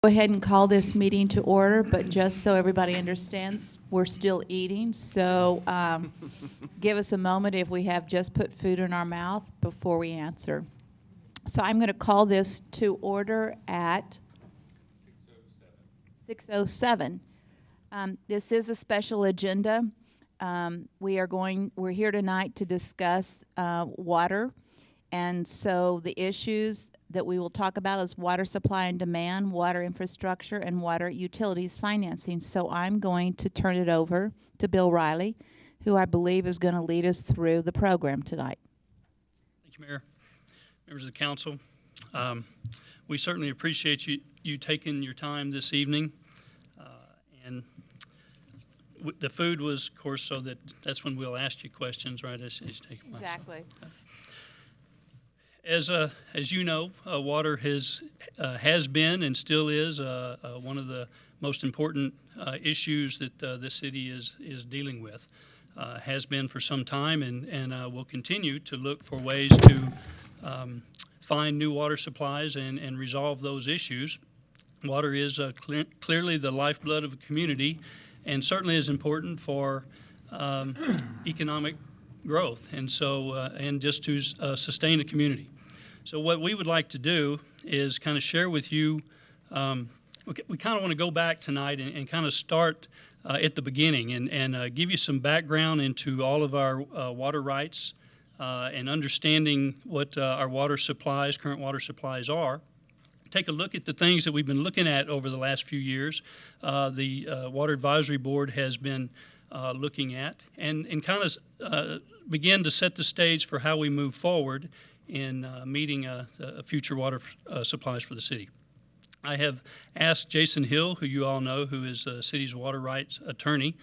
Go ahead and call this meeting to order, but just so everybody understands, we're still eating, so give us a moment if we have just put food in our mouth before we answer. So I'm going to call this to order at 6:07. This is a special agenda. We're here tonight to discuss water, and so the issues that we will talk about is water supply and demand, water infrastructure, and water utilities financing. So I'm going to turn it over to Bill Riley, who I believe is going to lead us through the program tonight. Thank you, Mayor. Members of the council, we certainly appreciate you taking your time this evening. And the food was, of course, so that's when we'll ask you questions, right? As you take them. Exactly. As you know, water has been and still is one of the most important issues that the city is dealing with. Has been for some time, and will continue to look for ways to find new water supplies and resolve those issues. Water is clearly the lifeblood of a community, and certainly is important for economic growth, and so and just to sustain a community. So what we would like to do is kind of share with you. We kind of want to go back tonight and kind of start at the beginning and give you some background into all of our water rights and understanding what our current water supplies are. Take a look at the things that we've been looking at over the last few years. The Water Advisory Board has been looking at and kind of begin to set the stage for how we move forward in meeting future water supplies for the city. I have asked Jason Hill, who you all know, who is the city's water rights attorney,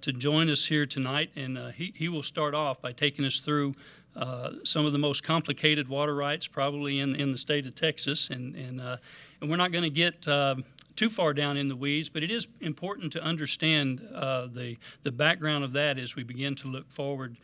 to join us here tonight, and he will start off by taking us through some of the most complicated water rights probably in the state of Texas, and we're not going to get too far down in the weeds, but it is important to understand the background of that as we begin to look forward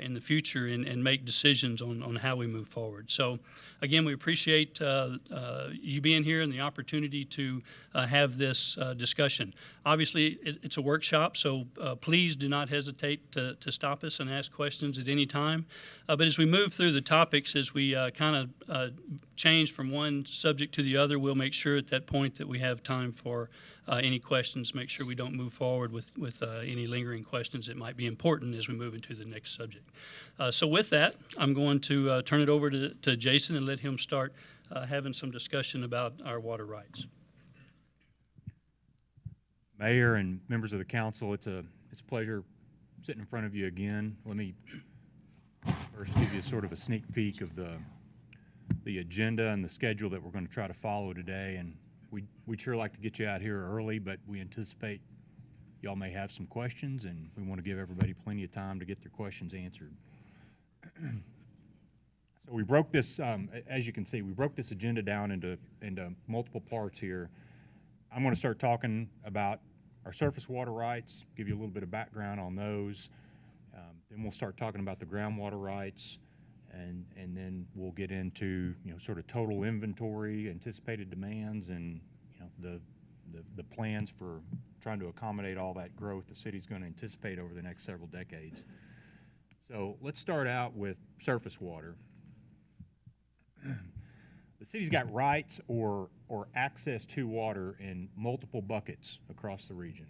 in the future and make decisions on how we move forward. So again, we appreciate you being here and the opportunity to have this discussion. Obviously, it's a workshop, so please do not hesitate to stop us and ask questions at any time. But as we move through the topics, as we kind of change from one subject to the other, we'll make sure at that point that we have time for any questions, make sure we don't move forward with any lingering questions that might be important as we move into the next subject. So with that, I'm going to turn it over to Jason and let him start having some discussion about our water rights. Mayor and members of the council, it's a pleasure sitting in front of you again. Let me first give you sort of a sneak peek of the agenda and the schedule that we're going to try to follow today. And we'd sure like to get you out here early, but we anticipate y'all may have some questions, and we want to give everybody plenty of time to get their questions answered. So we broke this, as you can see, we broke this agenda down into multiple parts here. I'm going to start talking about our surface water rights, give you a little bit of background on those. Then we'll start talking about the groundwater rights, and then we'll get into sort of total inventory, anticipated demands, and the plans for trying to accommodate all that growth the city's going to anticipate over the next several decades. So let's start out with surface water. The city's got rights or access to water in multiple buckets across the region.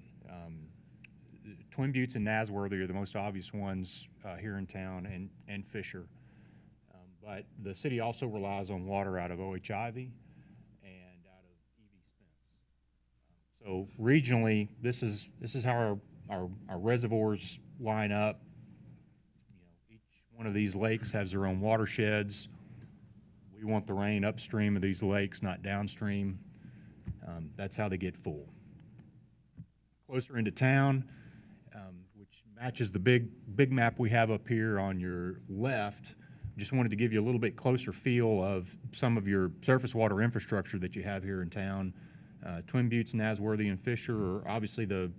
Twin Buttes and Nasworthy are the most obvious ones here in town, and Fisher. But the city also relies on water out of OHIV and out of EV Spence. So regionally, this is how our reservoirs line up. Each one of these lakes has their own watersheds. We want the rain upstream of these lakes, not downstream. That's how they get full. Closer into town, which matches the big map we have up here on your left. Just wanted to give you a little bit closer feel of some of your surface water infrastructure that you have here in town. Twin Buttes, Nasworthy, and Fisher are obviously the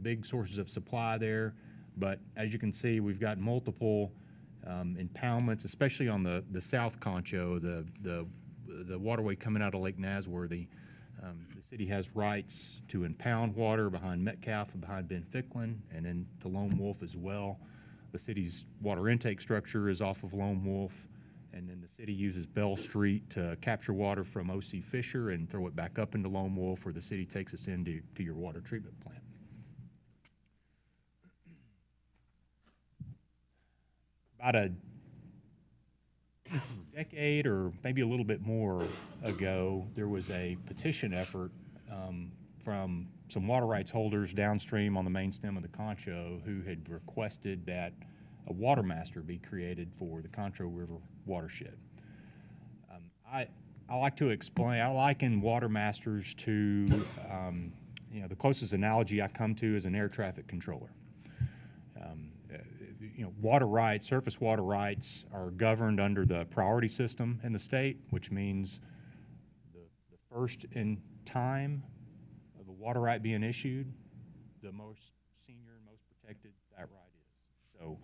big sources of supply there. But as you can see, we've got multiple impoundments, especially on the South Concho, the waterway coming out of Lake Nasworthy. The city has rights to impound water behind Metcalf and behind Ben Ficklin, and then to Lone Wolf as well. The city's water intake structure is off of Lone Wolf, and then the city uses Bell Street to capture water from O.C. Fisher and throw it back up into Lone Wolf, where the city takes us into your water treatment plant. About a decade or maybe a little bit more ago, there was a petition effort from some water rights holders downstream on the main stem of the Concho who had requested that a water master be created for the Concho River watershed. I like to explain, I liken water masters to, the closest analogy I come to is an air traffic controller. Water rights, surface water rights are governed under the priority system in the state, which means the first in time of a water right being issued, the most senior and most protected that right is. So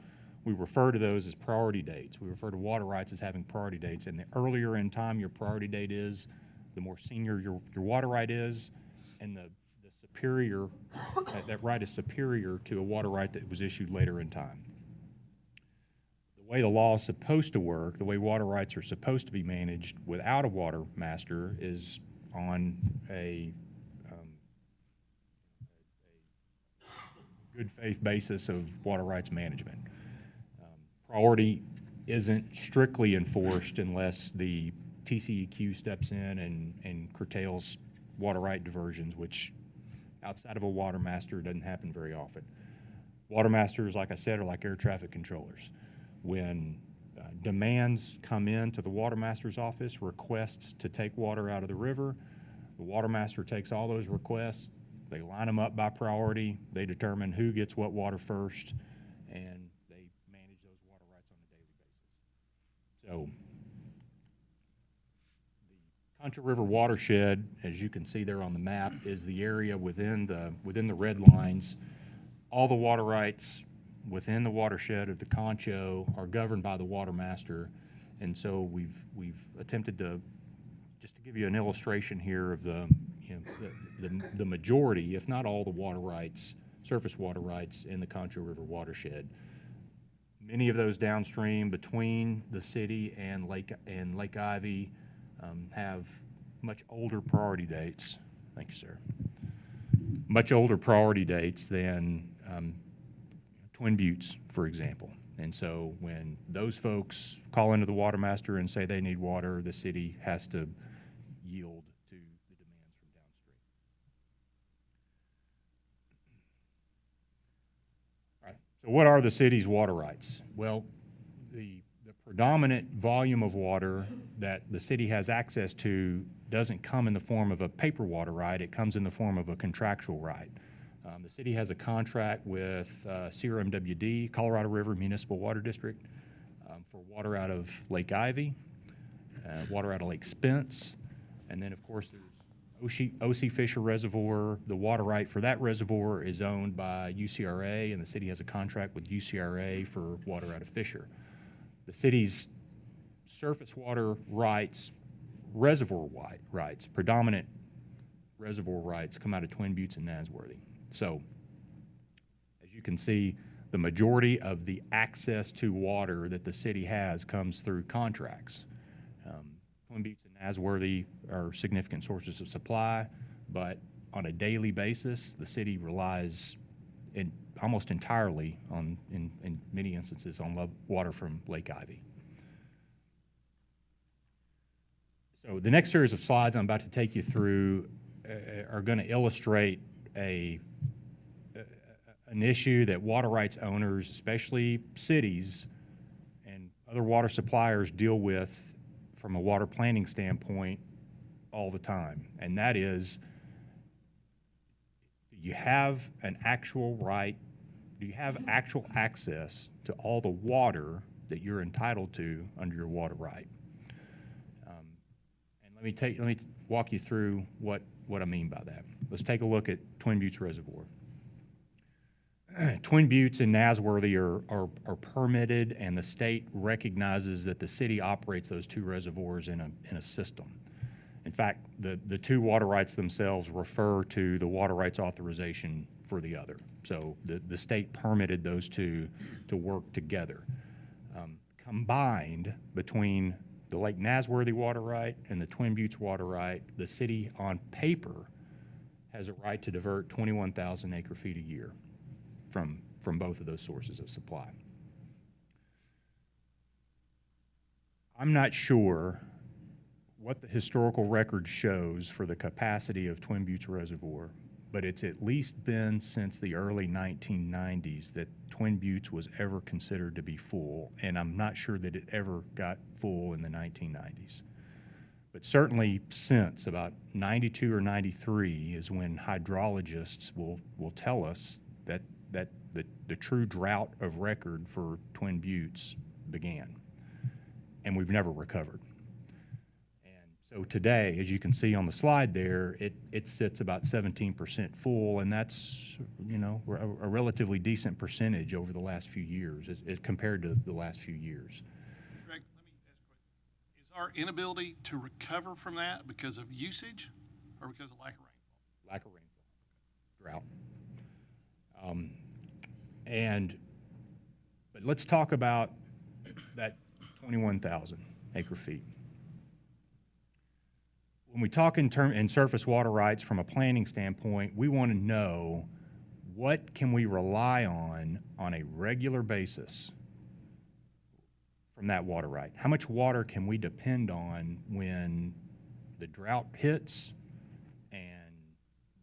we refer to those as priority dates. We refer to water rights as having priority dates, and the earlier in time your priority date is, the more senior your water right is, and the superior, that right is superior to a water right that was issued later in time. The way the law is supposed to work, the way water rights are supposed to be managed without a water master, is on a good faith basis of water rights management. Priority isn't strictly enforced unless the TCEQ steps in and curtails water right diversions, which outside of a water master doesn't happen very often. Water masters, like I said, are like air traffic controllers. When demands come in to the water master's office, requests to take water out of the river, the water master takes all those requests, they line them up by priority, they determine who gets what water first, and they manage those water rights on a daily basis. So the Concho River watershed, as you can see there on the map, is the area within the red lines. All the water rights within the watershed of the Concho are governed by the water master, and so we've attempted to, just to give you an illustration here of the majority, if not all, the water rights, surface water rights in the Concho River watershed. Many of those downstream between the city and Lake Ivy have much older priority dates. Thank you, sir. Much older priority dates than Twin Buttes, for example. And so when those folks call into the water master and say they need water, the city has to yield to the demands from downstream. All right, so what are the city's water rights? Well, the predominant volume of water that the city has access to doesn't come in the form of a paper water right, it comes in the form of a contractual right. The city has a contract with CRMWD, Colorado River Municipal Water District, for water out of Lake Ivy, water out of Lake Spence, and then of course there's O.C. Fisher Reservoir. The water right for that reservoir is owned by UCRA, and the city has a contract with UCRA for water out of Fisher. The city's surface water rights, reservoir rights, predominant reservoir rights come out of Twin Buttes and Nasworthy. So, as you can see, the majority of the access to water that the city has comes through contracts. Twin Buttes and Nasworthy are significant sources of supply, but on a daily basis, the city relies almost entirely on, in many instances, on water from Lake Ivy. So the next series of slides I'm about to take you through are going to illustrate an issue that water rights owners, especially cities and other water suppliers, deal with from a water planning standpoint all the time. And that is, do you have an actual right, do you have actual access to all the water that you're entitled to under your water right? And let me walk you through what I mean by that. Let's take a look at Twin Buttes Reservoir. Twin Buttes and Nasworthy are permitted, and the state recognizes that the city operates those two reservoirs in a system. In fact, the two water rights themselves refer to the water rights authorization for the other. So the state permitted those two to work together. Combined between the Lake Nasworthy water right and the Twin Buttes water right, the city on paper has a right to divert 21,000 acre feet a year from both of those sources of supply. I'm not sure what the historical record shows for the capacity of Twin Buttes Reservoir, but it's at least been since the early 1990s that Twin Buttes was ever considered to be full, and I'm not sure that it ever got full in the 1990s. But certainly since about 92 or 93 is when hydrologists will tell us that the true drought of record for Twin Buttes began, and we've never recovered. So today, as you can see on the slide there, it sits about 17% full, and that's, you know, a relatively decent percentage over the last few years as compared to the last few years. Greg, let me ask a question. Is our inability to recover from that because of usage or because of lack of rainfall? Lack of rainfall, drought. But let's talk about that 21,000 acre feet. When we talk in surface water rights from a planning standpoint, we want to know what can we rely on a regular basis from that water right. How much water can we depend on when the drought hits and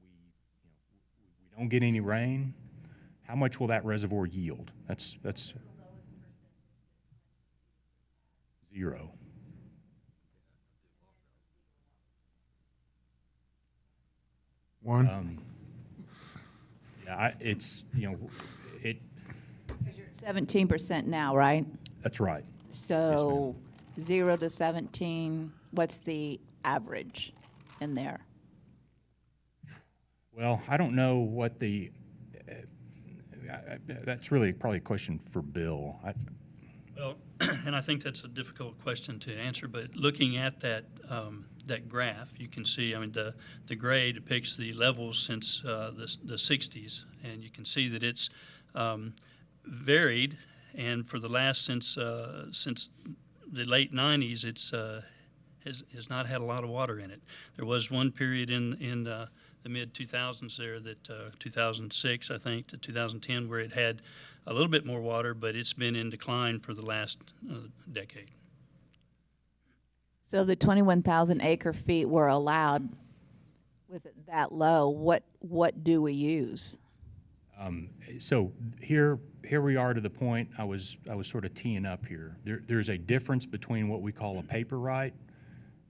we don't get any rain? How much will that reservoir yield? That's zero. One. Yeah, it's, you know, it. Because you're at 17% now, right? That's right. So 0 to 17, what's the average in there? Well, I don't know what the, that's really probably a question for Bill. Well, and I think that's a difficult question to answer, but looking at that that graph, you can see, I mean, the gray depicts the levels since the 60s, and you can see that it's varied, and for the last, since the late 90s, it's has not had a lot of water in it. There was one period in the mid-2000s there, that 2006, I think, to 2010, where it had a little bit more water, but it's been in decline for the last decade. So the 21,000 acre feet were allowed with it that low. What do we use? So here we are to the point I was sort of teeing up here. There's a difference between what we call a paper right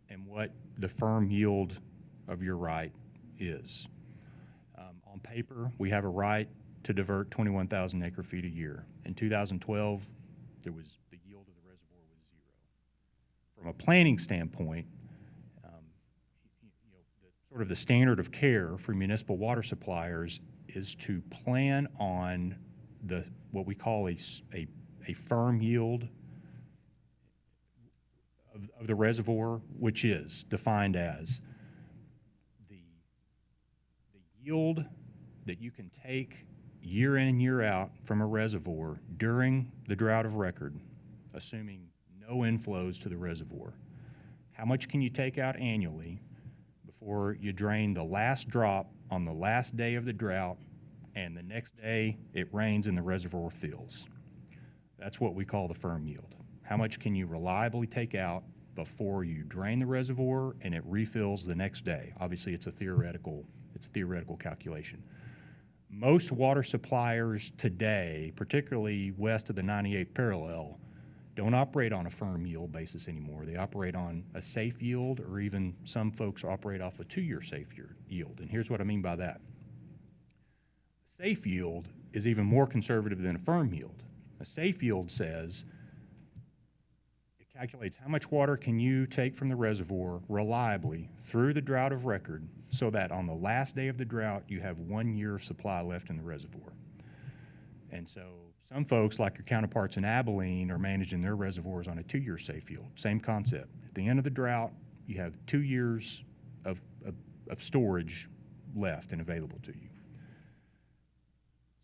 and what the firm yield of your right is. On paper, we have a right to divert 21,000 acre feet a year. In 2012, the yield of the reservoir was zero. From a planning standpoint, sort of the standard of care for municipal water suppliers is to plan on what we call a firm yield of the reservoir, which is defined as the yield that you can take year in and year out from a reservoir during the drought of record, assuming no inflows to the reservoir. How much can you take out annually before you drain the last drop on the last day of the drought and the next day it rains and the reservoir fills? That's what we call the firm yield. How much can you reliably take out before you drain the reservoir and it refills the next day? Obviously, it's a theoretical calculation. Most water suppliers today, particularly west of the 98th parallel, don't operate on a firm yield basis anymore. They operate on a safe yield, or even some folks operate off a 2-year safe yield. And here's what I mean by that. Safe yield is even more conservative than a firm yield. A safe yield says, it calculates how much water can you take from the reservoir reliably through the drought of record so that on the last day of the drought, you have 1 year of supply left in the reservoir. And so some folks, like your counterparts in Abilene, are managing their reservoirs on a 2-year safe yield. Same concept. At the end of the drought, you have 2 years of storage left and available to you.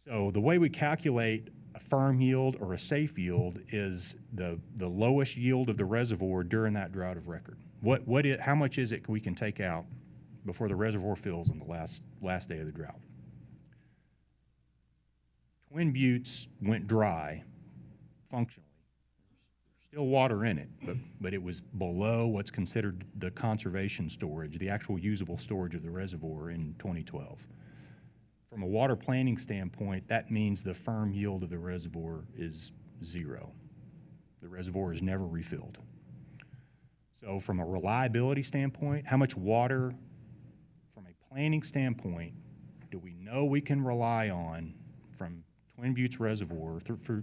So the way we calculate a firm yield or a safe yield is the lowest yield of the reservoir during that drought of record. How much is it we can take out before the reservoir fills on the last day of the drought? Twin Buttes went dry functionally. There's still water in it, but it was below what's considered the conservation storage, the actual usable storage of the reservoir in 2012. From a water planning standpoint, that means the firm yield of the reservoir is 0. The reservoir is never refilled. So from a reliability standpoint, how much water, from a planning standpoint, do we know we can rely on from Twin Buttes Reservoir,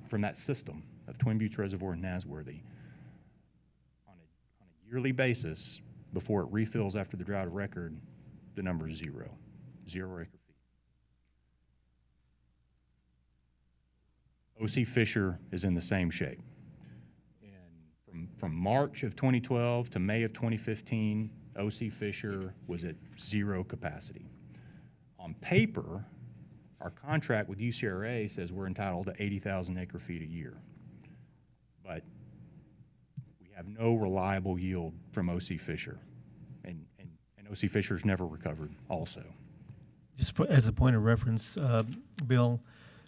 from that system of Twin Buttes Reservoir and Nasworthy on a yearly basis before it refills after the drought of record? The number is 0 acre feet. O.C. Fisher is in the same shape. And from March of 2012 to May of 2015, O.C. Fisher was at 0 capacity. On paper, our contract with UCRA says we're entitled to 80,000 acre feet a year. But we have no reliable yield from O.C. Fisher. And O.C. Fisher's never recovered also. Just as a point of reference, Bill,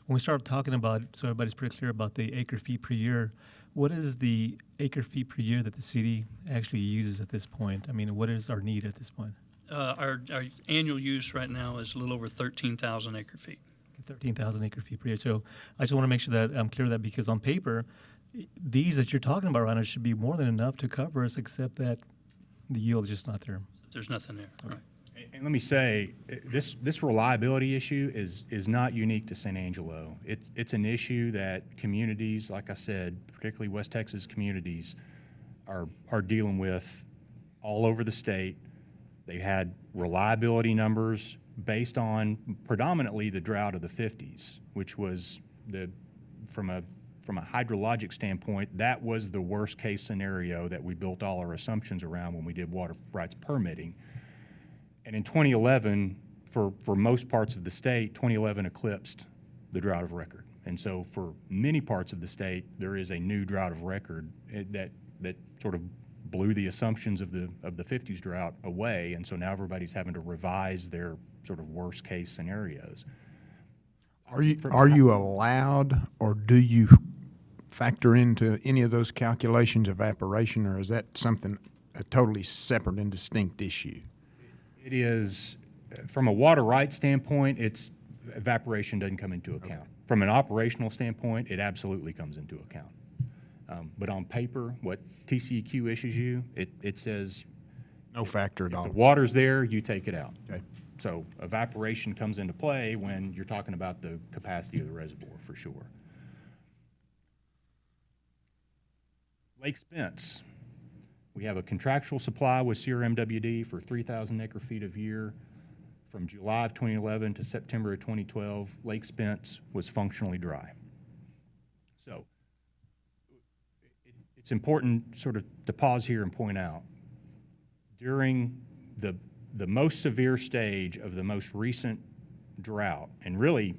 when we start talking about, so everybody's pretty clear about the acre feet per year, what is the acre feet per year that the city actually uses at this point? I mean, what is our need at this point? Our annual use right now is a little over 13,000 acre feet. 13,000 acre feet per year. So I just want to make sure that I'm clear of that, because on paper, these that you're talking about right now should be more than enough to cover us, except that the yield is just not there. There's nothing there. Okay. Right. And let me say, this reliability issue is not unique to San Angelo. It's an issue that communities, like I said, particularly West Texas communities, are dealing with all over the state. They had reliability numbers based on predominantly the drought of the 50s, which was from a hydrologic standpoint, that was the worst case scenario that we built all our assumptions around when we did water rights permitting. And in 2011, for most parts of the state, 2011 eclipsed the drought of record. And so for many parts of the state, there is a new drought of record that sort of blew the assumptions of the 50s drought away. And so now everybody's having to revise their sort of worst case scenarios. Are you allowed, or do you factor into any of those calculations evaporation, or is that something a totally separate and distinct issue? It is, from a water rights standpoint, evaporation doesn't come into account. Okay. From an operational standpoint, it absolutely comes into account. But on paper, what TCEQ issues you, it says no factor at all. If the water's there, you take it out. Okay. So evaporation comes into play when you're talking about the capacity of the reservoir, for sure. Lake Spence. We have a contractual supply with CRMWD for 3,000 acre feet of year. From July of 2011 to September of 2012, Lake Spence was functionally dry. So it's important sort of to pause here and point out, during the most severe stage of the most recent drought, and really,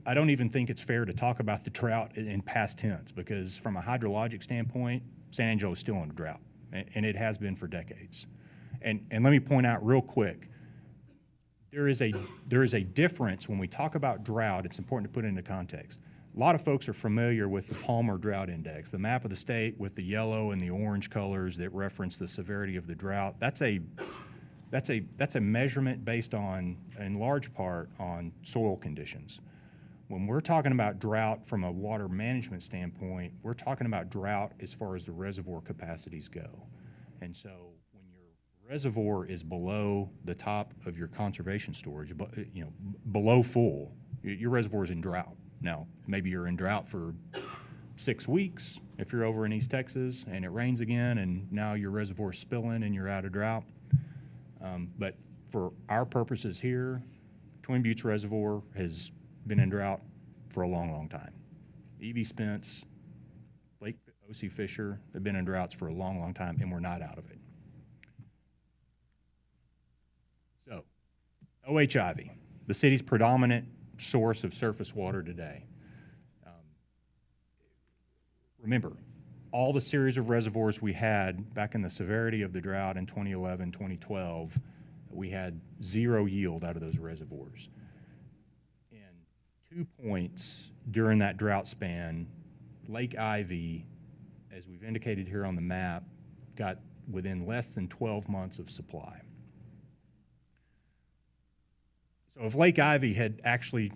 I don't even think it's fair to talk about the drought in past tense, because from a hydrologic standpoint, San Angelo is still in a drought, and it has been for decades. And let me point out real quick, there is a difference when we talk about drought. It's important to put it into context. A lot of folks are familiar with the Palmer Drought Index, the map of the state with the yellow and the orange colors that reference the severity of the drought. That's a measurement based on, in large part, on soil conditions. When we're talking about drought from a water management standpoint, we're talking about drought as far as the reservoir capacities go. And so when your reservoir is below the top of your conservation storage, below full, your reservoir is in drought. Now, maybe you're in drought for 6 weeks if you're over in East Texas and it rains again and now your reservoir's spilling and you're out of drought. But for our purposes here, Twin Buttes Reservoir has been in drought for a long, long time. E.V. Spence, O.C. Fisher have been in droughts for a long, long time, and we're not out of it. So, O.H. Ivy, the city's predominant source of surface water today. Remember, all the series of reservoirs we had back in the severity of the drought in 2011, 2012, we had zero yield out of those reservoirs. And 2 points during that drought span, Lake Ivy, as we've indicated here on the map, got within less than 12 months of supply. So if Lake Ivy had actually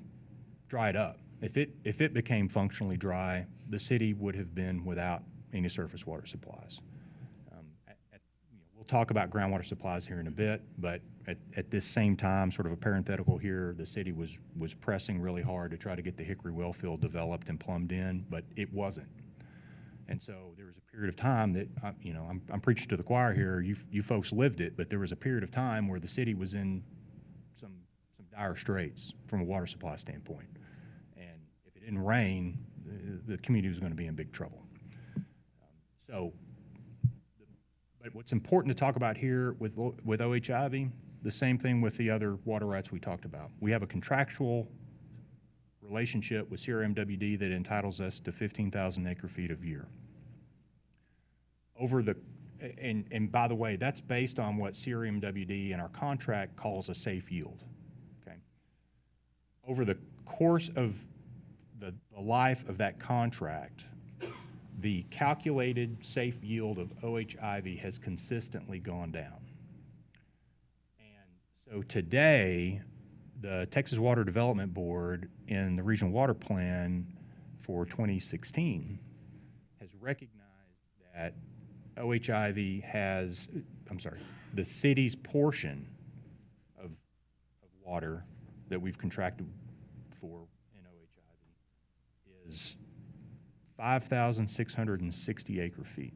dried up, if it became functionally dry, the city would have been without any surface water supplies. We'll talk about groundwater supplies here in a bit, but at this same time, sort of a parenthetical here, the city was pressing really hard to try to get the Hickory well field developed and plumbed in, but it wasn't. And so there was a period of time that, I'm preaching to the choir here, you folks lived it, but there was a period of time where the city was in some dire straits from a water supply standpoint. And if it didn't rain, the community was going to be in big trouble. But what's important to talk about here with O.H. Ivy, the same thing with the other water rights we talked about. We have a contractual relationship with CRMWD that entitles us to 15,000 acre-feet of year. And by the way, that's based on what CRMWD in our contract calls a safe yield. Okay. Over the course of the life of that contract, the calculated safe yield of O.H. Ivy has consistently gone down. And so today, the Texas Water Development Board in the Regional Water Plan for 2016 has recognized that O.H. Ivy the city's portion of water that we've contracted for in O.H. Ivy is 5,660 acre-feet.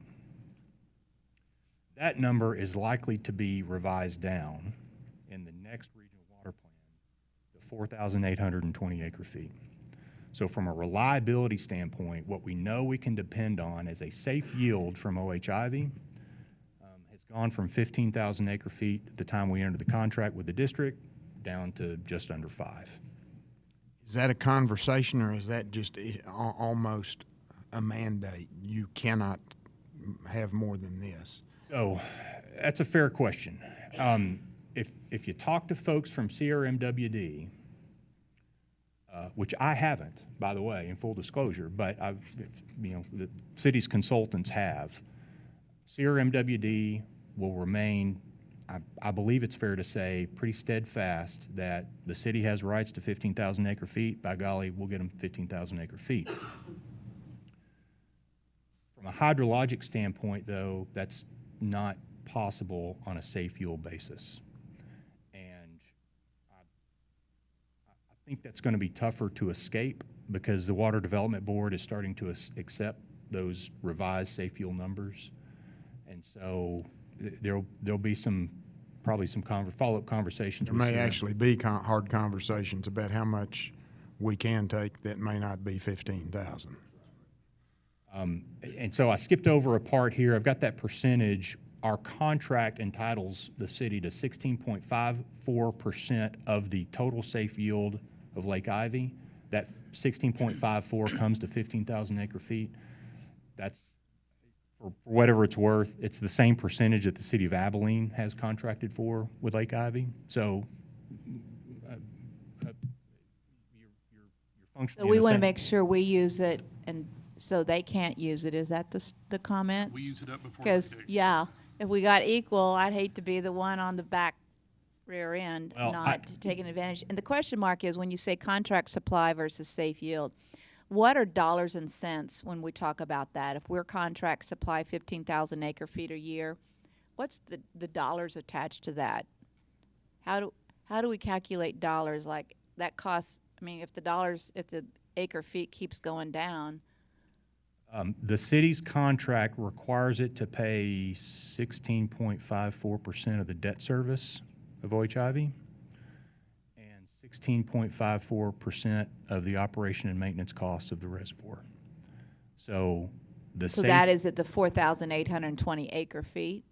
That number is likely to be revised down in the next regional water plan to 4,820 acre-feet. So from a reliability standpoint, what we know we can depend on as a safe yield from O.H. Ivy has gone from 15,000 acre-feet at the time we entered the contract with the district down to just under 5. Is that a conversation, or is that just almost a mandate? You cannot have more than this. So that's a fair question. If you talk to folks from CRMWD, which I haven't, by the way, in full disclosure, but the city's consultants have, CRMWD will remain, I believe it's fair to say, pretty steadfast that the city has rights to 15,000 acre-feet. By golly, we'll get them 15,000 acre-feet. From a hydrologic standpoint, though, that's not possible on a safe yield basis. And I think that's going to be tougher to escape because the Water Development Board is starting to accept those revised safe yield numbers. And so there'll be probably some follow-up conversations. There may actually be hard conversations about how much we can take that may not be 15,000. And so I skipped over a part here. I've got that percentage. Our contract entitles the city to 16.54% of the total safe yield of Lake Ivy. That 16.54 comes to 15,000 acre-feet. That's, for whatever it's worth, it's the same percentage that the city of Abilene has contracted for with Lake Ivy. So you're functioning. So we want to make sure we use it, and so they can't use it. Is that the comment? We use it up before. Because, yeah, if we got equal, I'd hate to be the one on the back rear end not taking advantage. And the question mark is when you say contract supply versus safe yield, what are dollars and cents when we talk about that? If we're contract supply 15,000 acre-feet a year, what's the dollars attached to that? How do we calculate dollars? Like that costs, I mean, if the acre-feet keeps going down. The city's contract requires it to pay 16.54% of the debt service of O.H. Ivy and 16.54% of the operation and maintenance costs of the reservoir. So the So safe, that is at the 4,820 acre feet?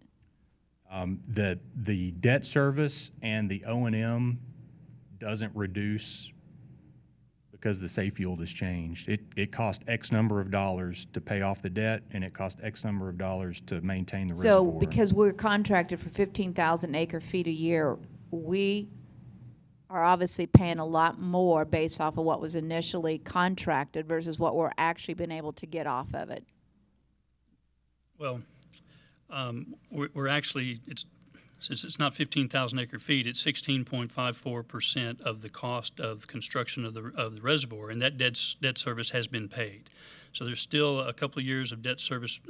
the debt service and the O&M doesn't reduce because the safe yield has changed. It cost X number of dollars to pay off the debt, and it cost X number of dollars to maintain the So reservoir. because we're contracted for 15,000 acre feet a year, we are obviously paying a lot more based off of what was initially contracted versus what we're actually been able to get off of it. Well, we're actually, since it's not 15,000 acre feet, it's 16.54% of the cost of construction of the reservoir, and that debt service has been paid. So there's still a couple of years of debt service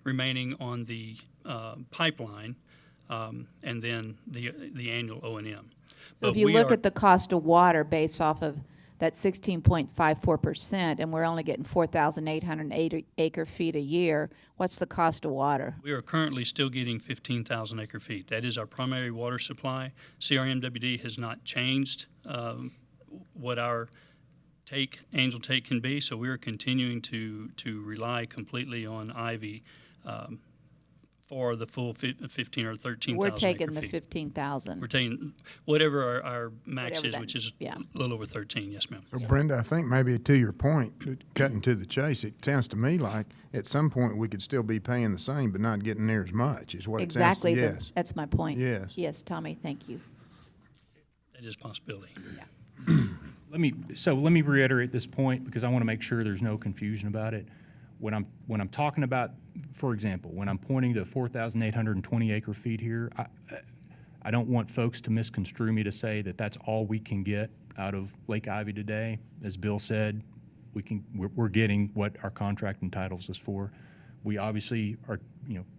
remaining on the pipeline, and then the annual O&M. So if you look at the cost of water based off of that 16.54%, and we're only getting 4,880 acre feet a year, what's the cost of water? We are currently still getting 15,000 acre feet. That is our primary water supply. CRMWD has not changed what our Angel take can be, so we are continuing to rely completely on Ivy for the full 15 or 13,000 We're acre taking the feet. 15,000. We're taking whatever our max Whatever is, that- which is yeah. a little over 13, yes, ma'am. So Brenda, I think maybe to your point, cutting to the chase, it sounds to me like at some point we could still be paying the same but not getting near as much is what Exactly. it sounds to yes. That's my point. Yes. Yes, Tommy, thank you. That is a possibility. Let me reiterate this point because I want to make sure there's no confusion about it. When I'm talking about, for example, when I'm pointing to 4,820 acre feet here, I don't want folks to misconstrue me to say that that's all we can get out of Lake Ivy today. As Bill said, we're getting what our contract entitles us for. We obviously are,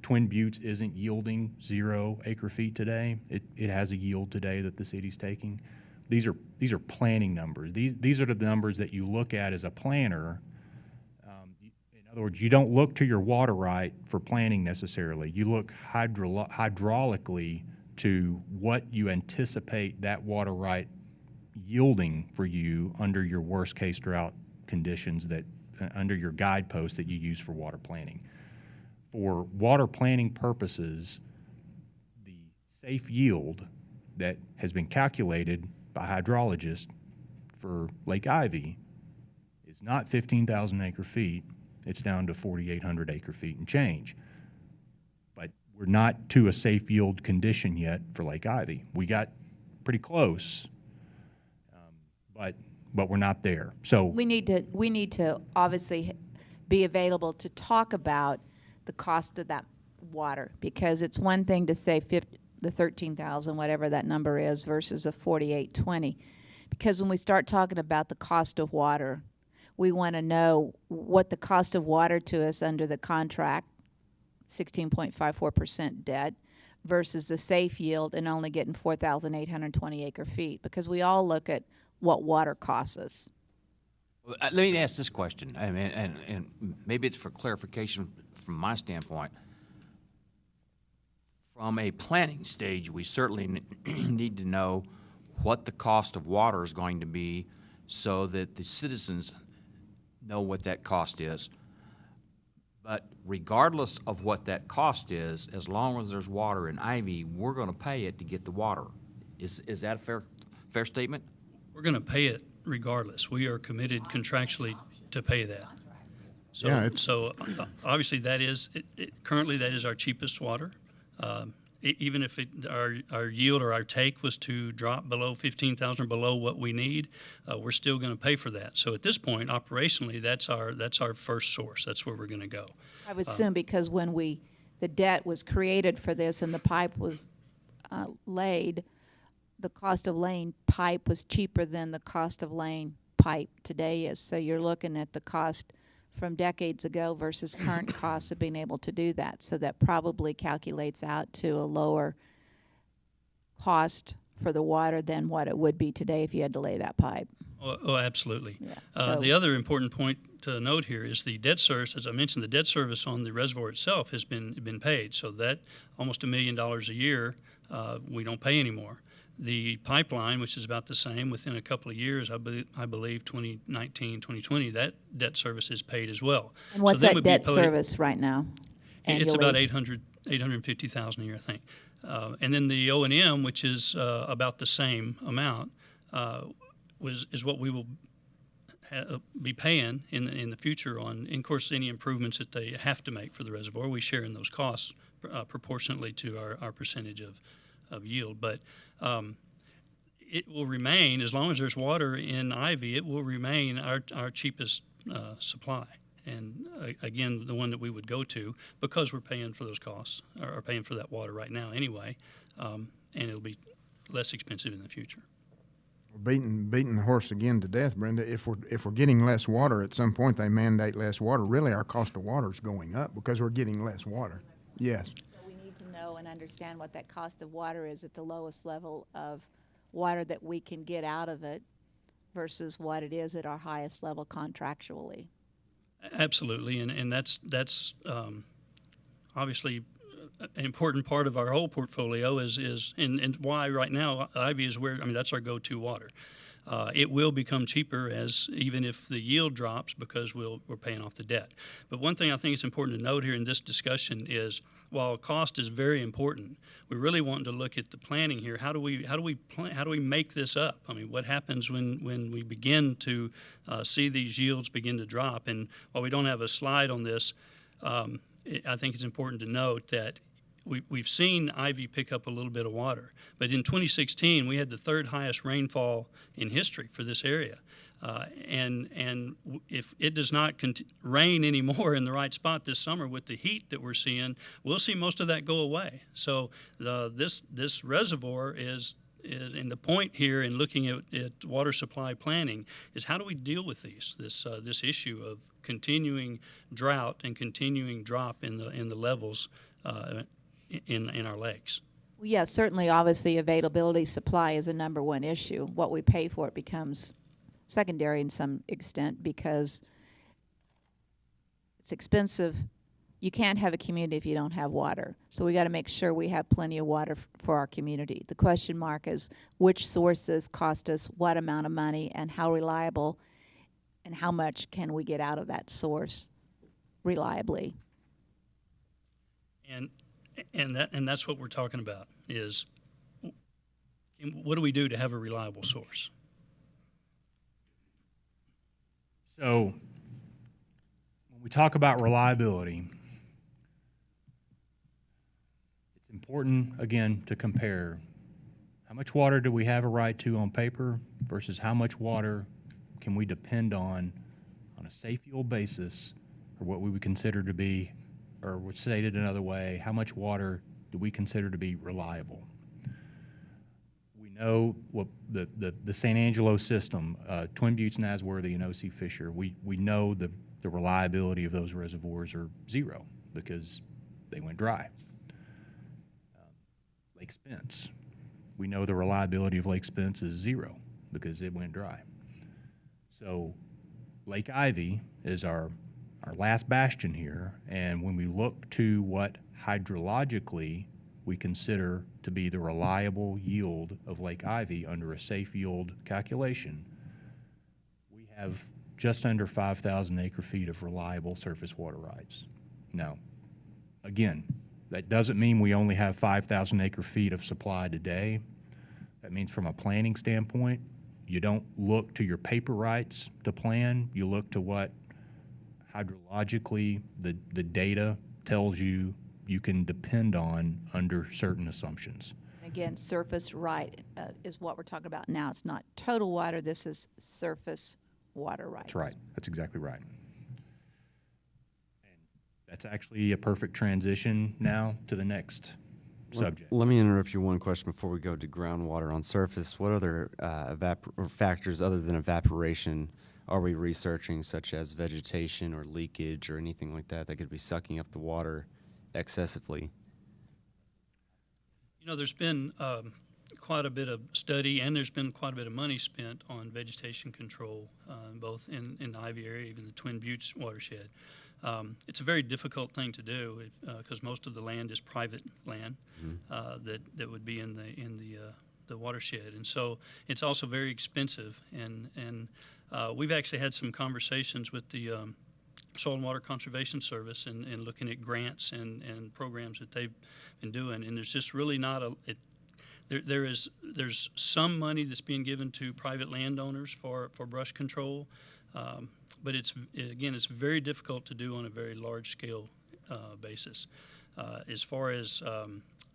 Twin Buttes isn't yielding 0 acre feet today. It has a yield today that the city's taking. These are planning numbers. These are the numbers that you look at as a planner. In other words, you don't look to your water right for planning necessarily. You look hydraulically to what you anticipate that water right yielding for you under your worst case drought conditions under your guideposts that you use for water planning. For water planning purposes, the safe yield that has been calculated by hydrologists for Lake Ivy is not 15,000 acre feet. It's down to 4,800 acre feet and change. But we're not to a safe yield condition yet for Lake Ivy. We got pretty close, but we're not there. So We need to obviously be available to talk about the cost of that water, because it's one thing to say the 13,000, whatever that number is, versus a 4,820. Because when we start talking about the cost of water, we want to know what the cost of water to us under the contract, 16.54% debt, versus the safe yield and only getting 4,820 acre feet, because we all look at what water costs us. Let me ask this question, and maybe it's for clarification from my standpoint. From a planning stage, we certainly need to know what the cost of water is going to be so that the citizens know what that cost is. But regardless of what that cost is, as long as there's water in Ivy, we're going to pay it to get the water. Is that a fair statement? We're going to pay it regardless. We are committed contractually to pay that. So, Yeah, obviously that is, currently that is our cheapest water. Even if our yield or our take was to drop below 15,000, below what we need, we're still going to pay for that. So at this point, operationally, that's our first source. That's where we're going to go. I would assume because when the debt was created for this and the pipe was laid, the cost of laying pipe was cheaper than the cost of laying pipe today is. So you're looking at the cost from decades ago versus current costs of being able to do that. So that probably calculates out to a lower cost for the water than what it would be today if you had to lay that pipe. Oh, absolutely. Yeah, so- The other important point to note here is the debt service. As I mentioned, the debt service on the reservoir itself has been paid. So that almost $1 million a year we don't pay anymore. The pipeline, which is about the same, within a couple of years, I believe 2019, 2020, that debt service is paid as well. And what's So they that would be debt paid- service right now? It's about annually? 850,000 a year, I think. And then the O&M, which is about the same amount, is what we will be paying in the future on, and of course, any improvements that they have to make for the reservoir. We share in those costs proportionately to our percentage of yield. But it will remain, as long as there's water in Ivy, it will remain our cheapest supply. And again, the one that we would go to, because we're paying for those costs, or paying for that water right now anyway, and it'll be less expensive in the future. We're beating the horse again to death, Brenda. If we're getting less water, at some point they mandate less water. Really, our cost of water is going up because we're getting less water. Yes. So we need to know and understand what that cost of water is at the lowest level of water that we can get out of it versus what it is at our highest level contractually. Absolutely, and that's obviously an important part of our whole portfolio and why right now Ivy is where, I mean, that's our go-to water. It will become cheaper even if the yield drops because we're paying off the debt. But one thing I think is important to note here in this discussion is while cost is very important, we really want to look at the planning here. How do we make this up? I mean, what happens when we begin to see these yields begin to drop? And while we don't have a slide on this, I think it's important to note that we've seen Ivy pick up a little bit of water, but in 2016 we had the third highest rainfall in history for this area, and if it does not rain anymore in the right spot this summer with the heat that we're seeing, we'll see most of that go away. So this reservoir is and the point here in looking at water supply planning is how do we deal with this issue of continuing drought and continuing drop in the levels in our lakes. Well, yes, certainly, obviously, availability supply is a number one issue. What we pay for it becomes secondary in some extent because it's expensive. You can't have a community if you don't have water. So we got to make sure we have plenty of water for our community. The question mark is which sources cost us what amount of money and how reliable and how much can we get out of that source reliably. And that's what we're talking about is what do we do to have a reliable source? So when we talk about reliability, it's important, again, to compare how much water do we have a right to on paper versus how much water can we depend on a safe yield basis, or what we would consider to be, or would stated another way, how much water do we consider to be reliable? We know what the San Angelo system, Twin Buttes, Nasworthy, and O.C. Fisher, we know the reliability of those reservoirs are zero because they went dry. Lake Spence, we know the reliability of Lake Spence is zero because it went dry. So Lake Ivy is our last bastion here, and when we look to what hydrologically we consider to be the reliable yield of Lake Ivy under a safe yield calculation, we have just under 5,000 acre-feet of reliable surface water rights. Now, again, that doesn't mean we only have 5,000 acre-feet of supply today. That means from a planning standpoint, you don't look to your paper rights to plan, you look to what hydrologically the data tells you can depend on under certain assumptions. Again, surface right is what we're talking about now. It's not total water. This is surface water rights. That's right. That's exactly right. And that's actually a perfect transition now to the next subject. Let me interrupt you one question before we go to groundwater on surface. What other factors other than evaporation are we researching, such as vegetation or leakage or anything like that could be sucking up the water excessively? You know, there's been quite a bit of study and there's been quite a bit of money spent on vegetation control, both in the Ivy area, even the Twin Buttes watershed. It's a very difficult thing to do because most of the land is private land that would be in the the watershed. And so it's also very expensive. And we've actually had some conversations with the Soil and Water Conservation Service and looking at grants and programs that they've been doing. And there's just really not there's some money that's being given to private landowners for brush control, but it's very difficult to do on a very large scale basis. As far as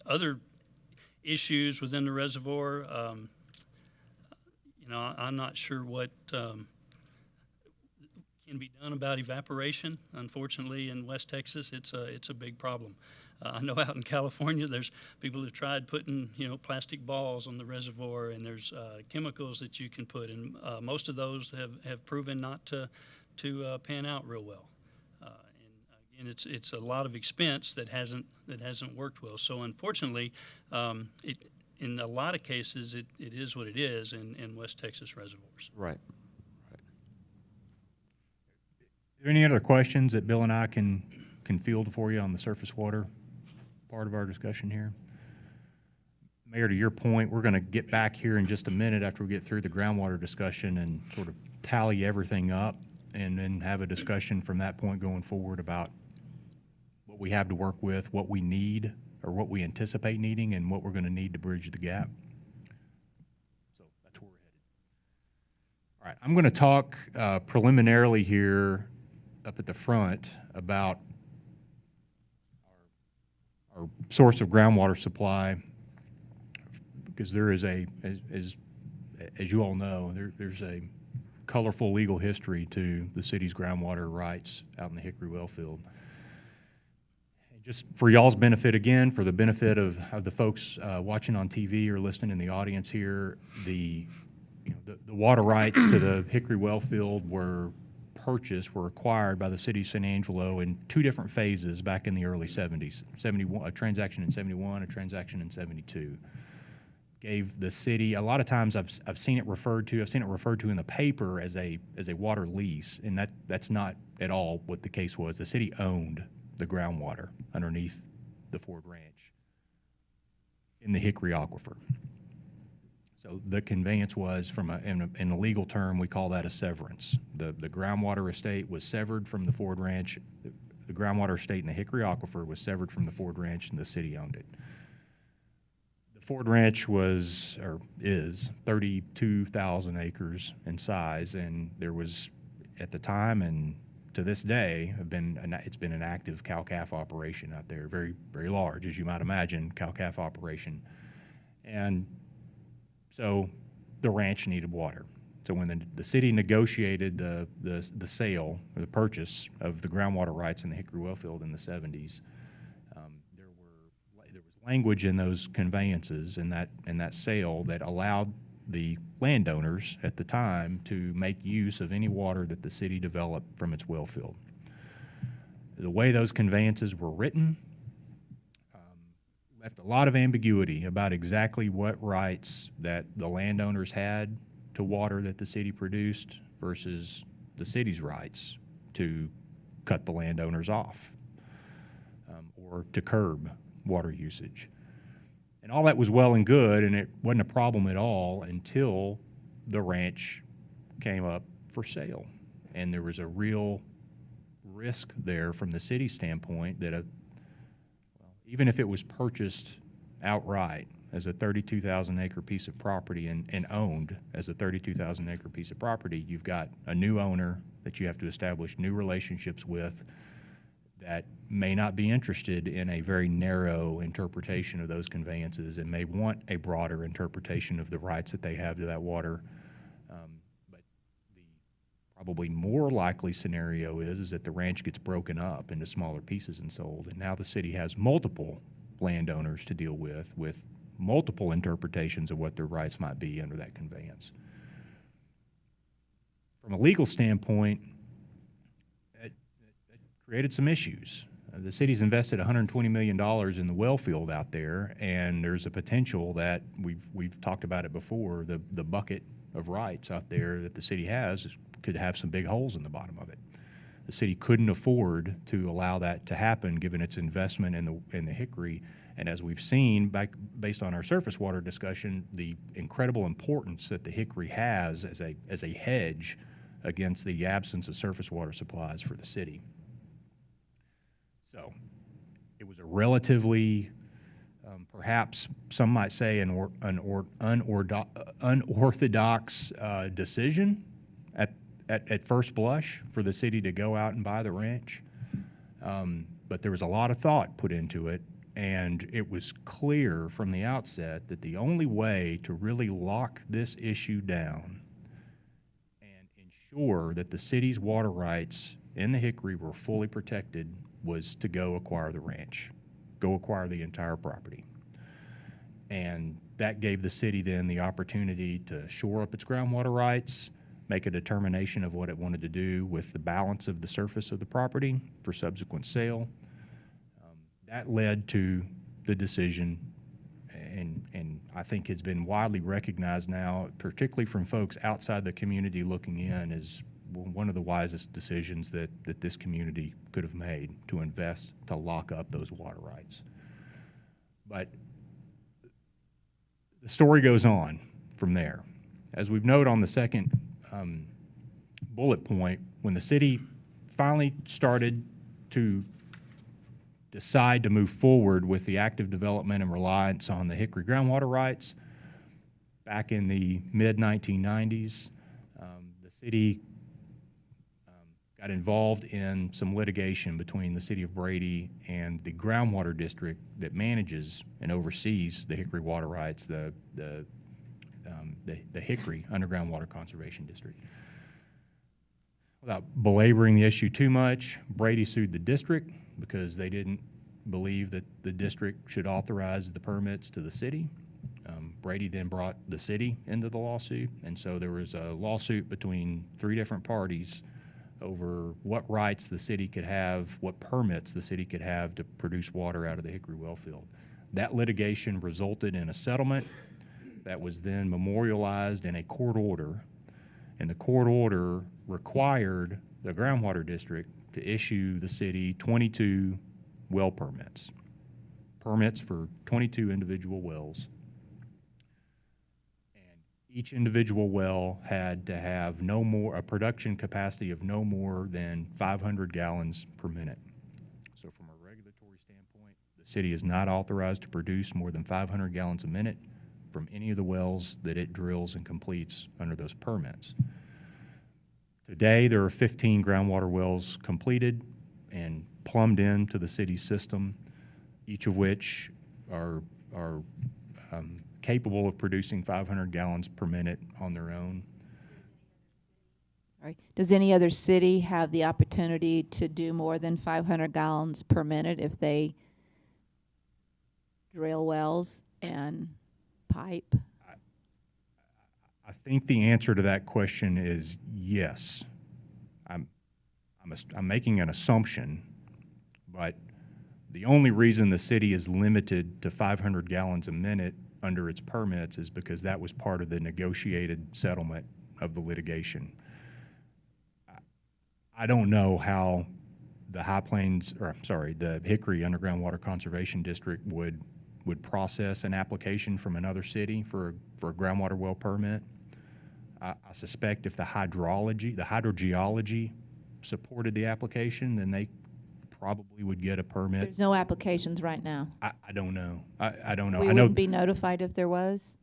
other issues within the reservoir, I'm not sure what can be done about evaporation. Unfortunately, in West Texas, it's a big problem. I know out in California, there's people who've tried putting plastic balls on the reservoir, and there's chemicals that you can put, and most of those have proven not to pan out real well. And again, it's a lot of expense that hasn't worked well. So unfortunately, in a lot of cases, it is what it is in West Texas reservoirs. Right. Are there any other questions that Bill and I can field for you on the surface water part of our discussion here? Mayor, to your point, we're going to get back here in just a minute after we get through the groundwater discussion and sort of tally everything up and then have a discussion from that point going forward about what we have to work with, what we need or what we anticipate needing, and what we're going to need to bridge the gap. So that's where we're headed. All right, I'm going to talk preliminarily here up at the front about our source of groundwater supply, because there is as you all know, there's a colorful legal history to the city's groundwater rights out in the Hickory well field. And just for y'all's benefit again, for the benefit of the folks watching on TV or listening in the audience here, the water rights to the Hickory well field were acquired by the city of San Angelo in two different phases back in the early 70s. A transaction in 71, a transaction in 72. Gave the city, a lot of times I've seen it referred to in the paper as a water lease, and that's not at all what the case was. The city owned the groundwater underneath the Ford Ranch in the Hickory aquifer. So the conveyance was, in a legal term, we call that a severance. The groundwater estate was severed from the Ford Ranch. The groundwater estate in the Hickory aquifer was severed from the Ford Ranch, and the city owned it. The Ford Ranch is 32,000 acres in size, and there was, at the time and to this day, it's been an active cow-calf operation out there, very, very large, as you might imagine, cow-calf operation. And so the ranch needed water. So when the city negotiated the sale or the purchase of the groundwater rights in the Hickory well field in the 70s, there was language in those conveyances in that sale that allowed the landowners at the time to make use of any water that the city developed from its well field. The way those conveyances were written left a lot of ambiguity about exactly what rights that the landowners had to water that the city produced versus the city's rights to cut the landowners off or to curb water usage. And all that was well and good, and it wasn't a problem at all until the ranch came up for sale. And there was a real risk there from the city's standpoint that even if it was purchased outright as a 32,000 acre piece of property and owned as a 32,000 acre piece of property, you've got a new owner that you have to establish new relationships with that may not be interested in a very narrow interpretation of those conveyances and may want a broader interpretation of the rights that they have to that water. But the probably more likely scenario is that the ranch gets broken up into smaller pieces and sold, and now the city has multiple landowners to deal with multiple interpretations of what their rights might be under that conveyance. From a legal standpoint, it created some issues. The city's invested $120 million in the well field out there, and there's a potential that we've talked about it before, the bucket of rights out there that the city has could have some big holes in the bottom of it. The city couldn't afford to allow that to happen given its investment in the Hickory And as we've seen, based on our surface water discussion, the incredible importance that the Hickory has as a hedge against the absence of surface water supplies for the city. So it was a relatively, perhaps some might say, an unorthodox decision at first blush for the city to go out and buy the ranch. But there was a lot of thought put into it, and it was clear from the outset that the only way to really lock this issue down and ensure that the city's water rights in the Hickory were fully protected was to go acquire the ranch, go acquire the entire property. And that gave the city then the opportunity to shore up its groundwater rights, make a determination of what it wanted to do with the balance of the surface of the property for subsequent sale. That led to the decision, and I think has been widely recognized now, particularly from folks outside the community looking in, as one of the wisest decisions that this community could have made, to invest, to lock up those water rights. But the story goes on from there. As we've noted on the second bullet point, when the city finally started to decide to move forward with the active development and reliance on the Hickory groundwater rights back in the mid-1990s, the city got involved in some litigation between the city of Brady and the groundwater district that manages and oversees the Hickory water rights, the Hickory Underground Water Conservation District. Without belaboring the issue too much, Brady sued the district because they didn't believe that the district should authorize the permits to the city. Brady then brought the city into the lawsuit, and so there was a lawsuit between 3 different parties over what rights the city could have, what permits the city could have to produce water out of the Hickory well field. That litigation resulted in a settlement that was then memorialized in a court order, and the court order required the groundwater district to issue the city 22 well permits for 22 individual wells. And each individual well had to have a production capacity of no more than 500 gallons per minute. So from a regulatory standpoint, the city is not authorized to produce more than 500 gallons a minute from any of the wells that it drills and completes under those permits. Today, there are 15 groundwater wells completed and plumbed into the city's system, each of which are capable of producing 500 gallons per minute on their own. Right. Does any other city have the opportunity to do more than 500 gallons per minute if they drill wells and pipe? I think the answer to that question is yes. I'm making an assumption, but the only reason the city is limited to 500 gallons a minute under its permits is because that was part of the negotiated settlement of the litigation. I don't know how the the Hickory Underground Water Conservation District would process an application from another city for a groundwater well permit. I suspect if the hydrogeology supported the application, then they probably would get a permit. There's no applications right now. I don't know. I don't know. We wouldn't be notified if there was?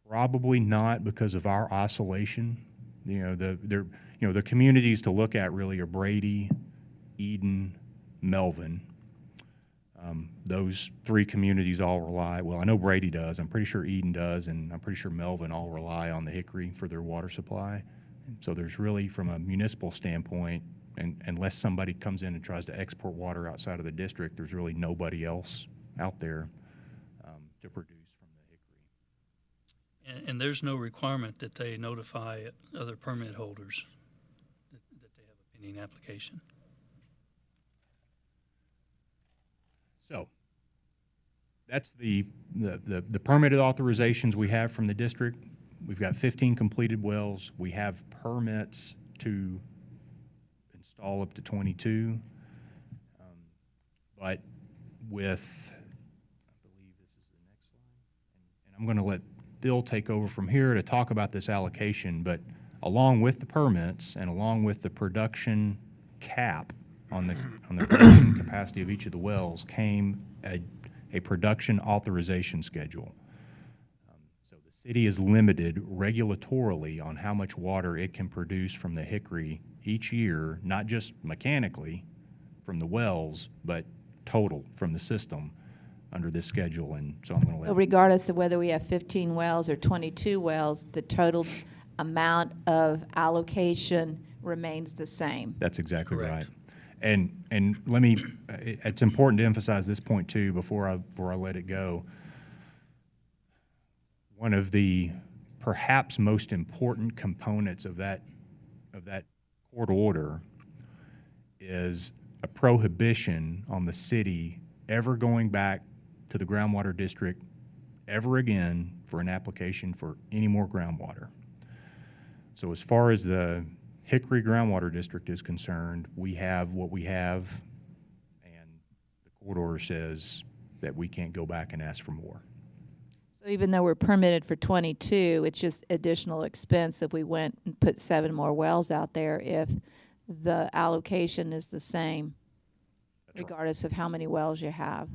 Probably not, because of our isolation. The communities to look at really are Brady, Eden, Melvin. Those 3 communities all rely, well, I know Brady does, I'm pretty sure Eden does, and I'm pretty sure Melvin all rely on the Hickory for their water supply. And so there's really, from a municipal standpoint, and unless somebody comes in and tries to export water outside of the district, there's really nobody else out there to produce from the Hickory. And there's no requirement that they notify other permit holders that they have a pending application. So that's the permitted authorizations we have from the district. We've got 15 completed wells. We have permits to install up to 22. But with I'm going to let Bill take over from here to talk about this allocation, but along with the permits and along with the production cap on the production capacity of each of the wells came a production authorization schedule. So the city is limited regulatorily on how much water it can produce from the Hickory each year, not just mechanically from the wells, but total from the system under this schedule. And so I'm going to So let regardless of whether we have 15 wells or 22 wells, the total amount of allocation remains the same. That's exactly Correct. right. And let me, it's important to emphasize this point too before I let it go. One of the perhaps most important components of that court order is a prohibition on the city ever going back to the groundwater district ever again for an application for any more groundwater. So as far as the Hickory Groundwater District is concerned, we have what we have, and the court order says that we can't go back and ask for more. So even though we're permitted for 22, it's just additional expense if we went and put 7 more wells out there if the allocation is the same, That's right. regardless of how many wells you have.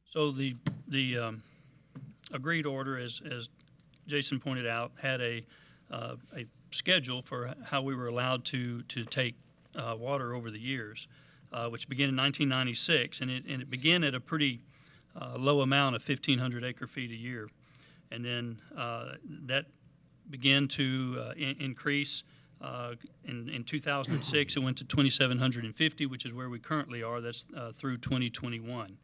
So the agreed order, as Jason pointed out, had a schedule for how we were allowed to take water over the years, which began in 1996, and it began at a pretty low amount of 1,500 acre-feet a year, and then that began to increase. In 2006, it went to 2,750, which is where we currently are. That's through 2021.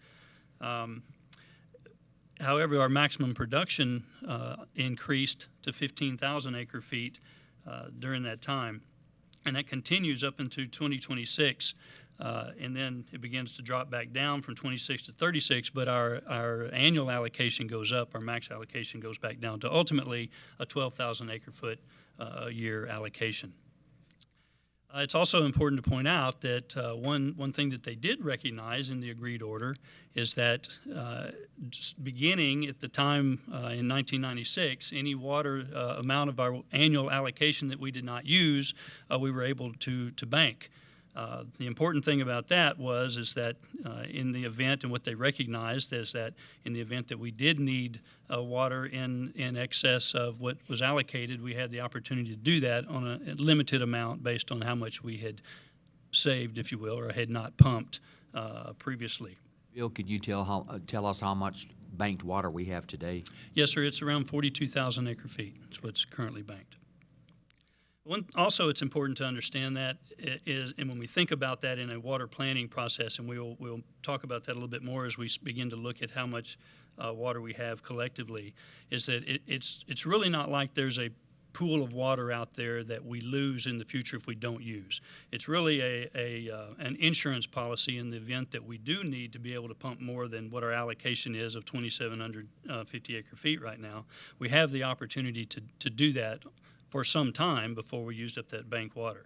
However, our maximum production increased to 15,000 acre-feet during that time, and that continues up into 2026, and then it begins to drop back down from 26 to 36, but our annual allocation goes up, our max allocation goes back down to ultimately a 12,000 acre-foot a year allocation. It's also important to point out that one thing that they did recognize in the agreed order is that just beginning at the time in 1996, any water amount of our annual allocation that we did not use, we were able to bank. The important thing about that is that in the event, and what they recognized is that in the event that we did need water in excess of what was allocated, we had the opportunity to do that on a limited amount based on how much we had saved, if you will, or had not pumped previously. Bill, could you tell us how much banked water we have today? Yes, sir. It's around 42,000 acre-feet. That's what's currently banked. Also, it's important to understand that and when we think about that in a water planning process, and we'll talk about that a little bit more as we begin to look at how much water we have collectively, is that it's really not like there's a pool of water out there that we lose in the future if we don't use. It's really an insurance policy in the event that we do need to be able to pump more than what our allocation is of 2,750 acre-feet right now. We have the opportunity to do that for some time before we used up that bank water.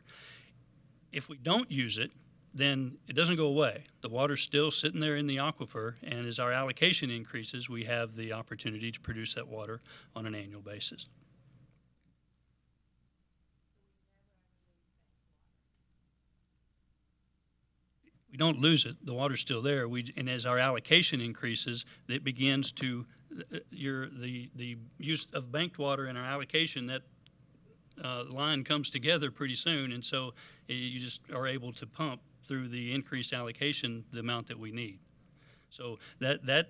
If we don't use it, then it doesn't go away. The water's still sitting there in the aquifer, and as our allocation increases, we have the opportunity to produce that water on an annual basis. We don't lose it. The water's still there. And as our allocation increases, it begins to the use of banked water in our allocation, that line comes together pretty soon, and so you just are able to pump through the increased allocation the amount that we need. So that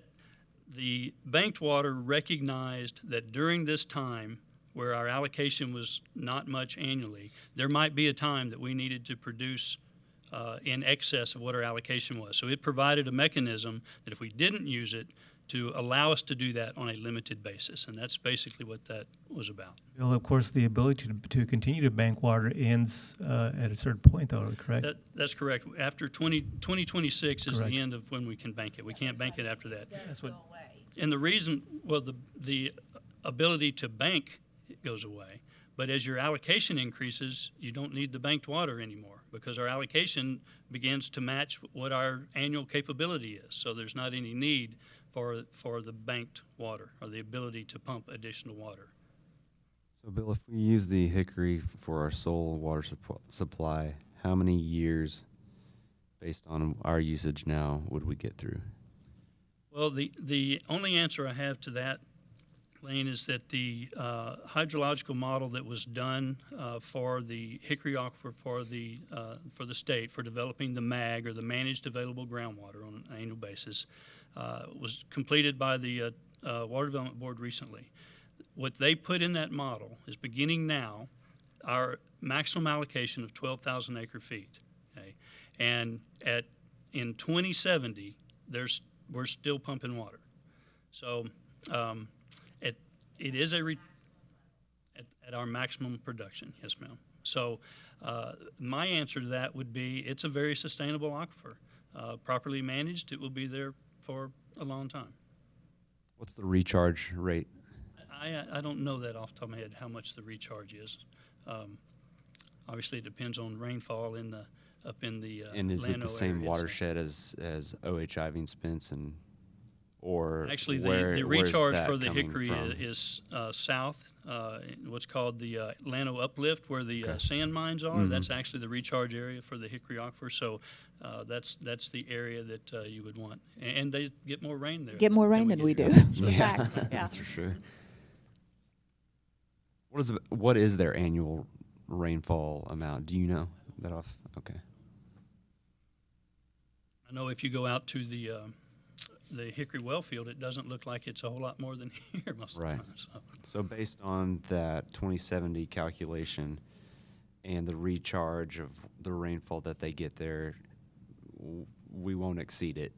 the banked water recognized that during this time where our allocation was not much annually, there might be a time that we needed to produce in excess of what our allocation was. So it provided a mechanism that if we didn't use it, to allow us to do that on a limited basis, and that's basically what that was about. Well, of course, the ability to continue to bank water ends at a certain point, though, correct? That's correct. After 2026 is Correct. the end of when we can bank it. We can't bank it after that. That's what. And the reason, well, the ability to bank goes away, but as your allocation increases, you don't need the banked water anymore. because our allocation begins to match what our annual capability is. So there's not any need for the banked water or the ability to pump additional water. So, Bill, if we use the Hickory for our sole water supply, how many years, based on our usage now, would we get through? Well, the only answer I have to that, Lane, is that the hydrological model that was done for the Hickory Aquifer for the state for developing the MAG, or the Managed Available Groundwater, on an annual basis, was completed by the Water Development Board recently. What they put in that model is, beginning now, our maximum allocation of 12,000 acre feet. Okay? And in 2070, we're still pumping water. So it is at our maximum production, yes, ma'am. So my answer to that would be, it's a very sustainable aquifer. Properly managed, it will be there for a long time. What's the recharge rate? I don't know that off the top of my head how much the recharge is. Obviously, it depends on rainfall up in the And is it Llano the same area, watershed as OH Iving, Spence, or Actually, where, the where's recharge that for the coming Hickory from? is south, what's called the Llano Uplift, where the Okay. sand mines are. That's actually the recharge area for the Hickory Aquifer. So that's the area that you would want. And they get more rain there. Get more rain than we do. here. It's a Yeah, fact. Yeah. that's for sure. What is their annual rainfall amount? Do you know that off? Okay. I know if you go out to the Hickory well field, it doesn't look like it's a whole lot more than here most Right. of the time. So. So based on that 2070 calculation and the recharge of the rainfall that they get there, we won't exceed it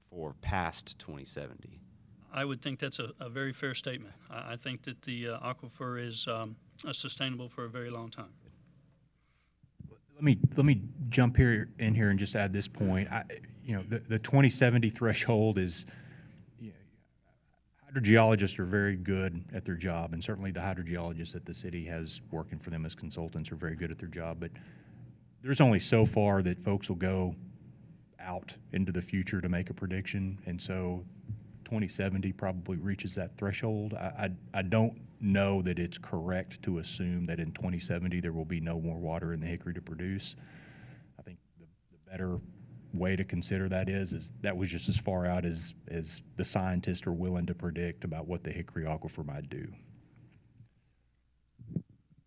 for past 2070. I would think that's a very fair statement. I think that the aquifer is sustainable for a very long time. Let me jump in here and just add this point. The 2070 threshold is, hydrogeologists are very good at their job, and certainly the hydrogeologists that the city has working for them as consultants are very good at their job. But there's only so far that folks will go out into the future to make a prediction, and so 2070 probably reaches that threshold. I don't know that it's correct to assume that in 2070 there will be no more water in the Hickory to produce. I think the better way to consider that is that was just as far out as the scientists are willing to predict about what the Hickory aquifer might do.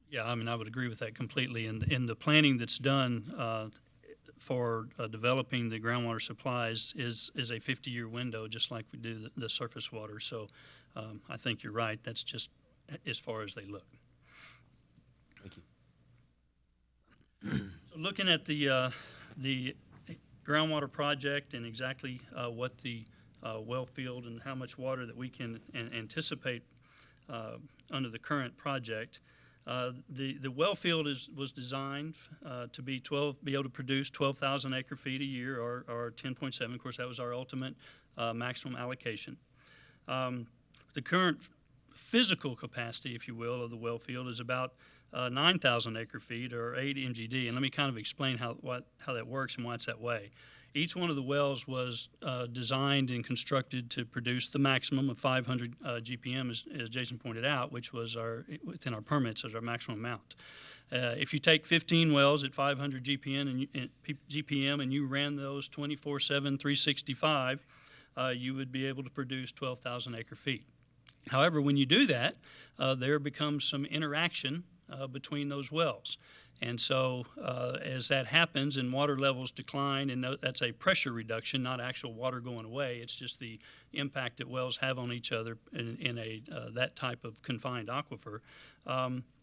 Yeah, I mean, I would agree with that completely. And the planning that's done for developing the groundwater supplies is a 50-year window, just like we do the surface water. So I think you're right. That's just as far as they look. Thank you. So looking at the groundwater project and exactly what the well field and how much water that we can anticipate under the current project, the well field was designed to be able to produce 12,000 acre feet a year, or 10.7. Of course, that was our ultimate maximum allocation. The current physical capacity, if you will, of the well field is about 9,000 acre feet, or 8 MGD. And let me kind of explain how that works and why it's that way. Each one of the wells was designed and constructed to produce the maximum of 500 GPM, as Jason pointed out, which was within our permits as our maximum amount. If you take 15 wells at 500 GPM and you ran those 24/7, 365, you would be able to produce 12,000 acre feet. However, when you do that, there becomes some interaction between those wells. And so as that happens and water levels decline, and that's a pressure reduction, not actual water going away, it's just the impact that wells have on each other in that type of confined aquifer,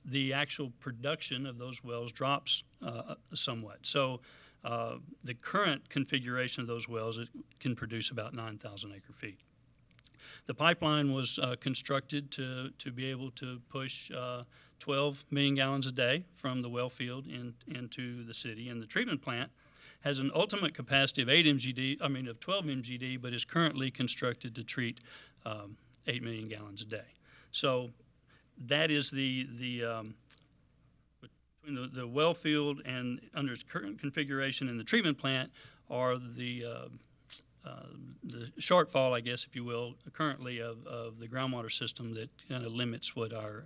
the actual production of those wells drops somewhat. So the current configuration of those wells, it can produce about 9,000 acre feet. The pipeline was constructed to be able to push 12 million gallons a day from the well field into the city. And the treatment plant has an ultimate capacity of 12 MGD, but is currently constructed to treat 8 million gallons a day. So that is between The well field and under its current configuration and the treatment plant are the shortfall, I guess, if you will, currently of the groundwater system that kind of limits what our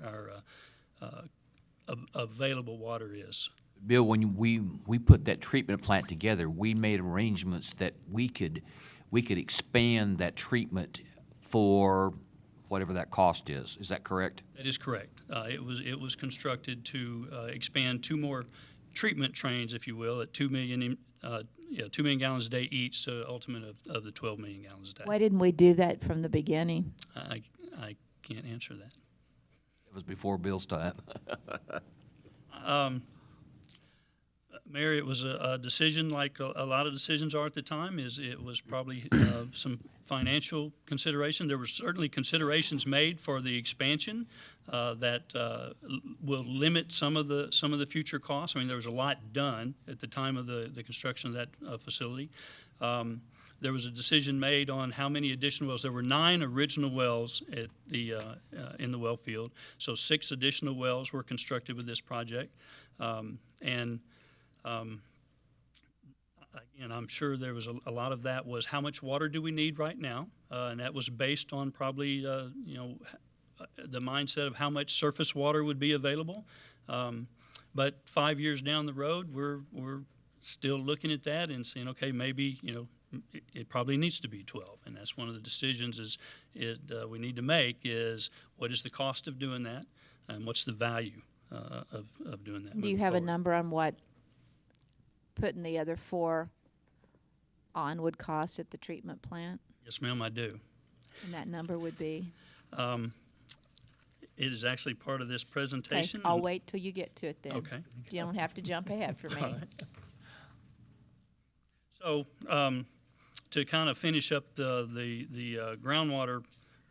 available water is. Bill, when we put that treatment plant together, we made arrangements that we could expand that treatment for whatever that cost is. Is that correct? That is correct. It was constructed to expand 2 more treatment trains, if you will, at 2 million gallons a day each, so ultimate of the 12 million gallons a day. Why didn't we do that from the beginning? I can't answer that. It was before Bill's time. Mayor, it was a decision like a lot of decisions are at the time. It was probably some financial consideration. There were certainly considerations made for the expansion that will limit some of the future costs. I mean, there was a lot done at the time of the construction of that facility. There was a decision made on how many additional wells. There were 9 original wells at the in the well field, so 6 additional wells were constructed with this project, Again, I'm sure there was a lot of that was how much water do we need right now, and that was based on probably the mindset of how much surface water would be available. But 5 years down the road, we're still looking at that and saying, okay, maybe it probably needs to be 12, and that's one of the decisions we need to make is what is the cost of doing that, and what's the value of doing that. Do you have a number on what putting the other 4 on would cost at the treatment plant? Yes, ma'am, I do. And that number would be? It is actually part of this presentation. Okay, I'll wait till you get to it then. Okay. You don't have to jump ahead for me. All right. So to kind of finish up the groundwater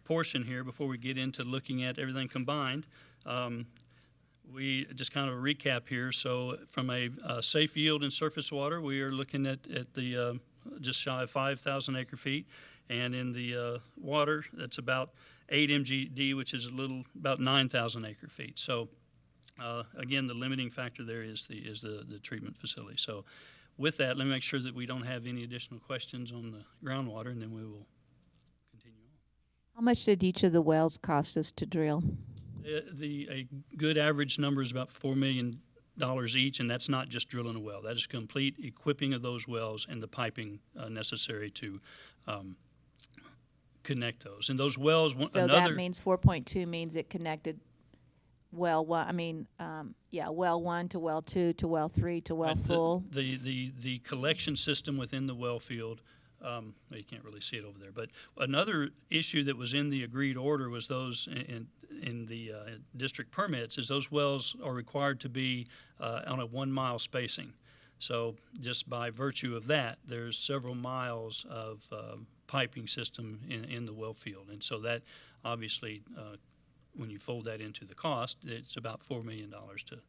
portion here before we get into looking at everything combined, we just kind of a recap here. So from a safe yield in surface water, we are looking at the just shy of 5,000 acre feet, and in the water, that's about 8 MGD, which is about 9,000 acre feet. So again, the limiting factor there is the treatment facility. So with that, let me make sure that we don't have any additional questions on the groundwater, and then we will continue on. How much did each of the wells cost us to drill? A good average number is about $4 million each, and that's not just drilling a well. That is complete equipping of those wells and the piping necessary to connect those. And those wells, so that means 4.2 means it connected well 1. Well 1 to well 2 to well 3 to well full. The collection system within the well field. You can't really see it over there, but another issue that was in the agreed order was those in the district permits is those wells are required to be on a 1 mile spacing. So just by virtue of that, there's several miles of piping system in the well field, and so that obviously when you fold that into the cost, it's about $4 million to.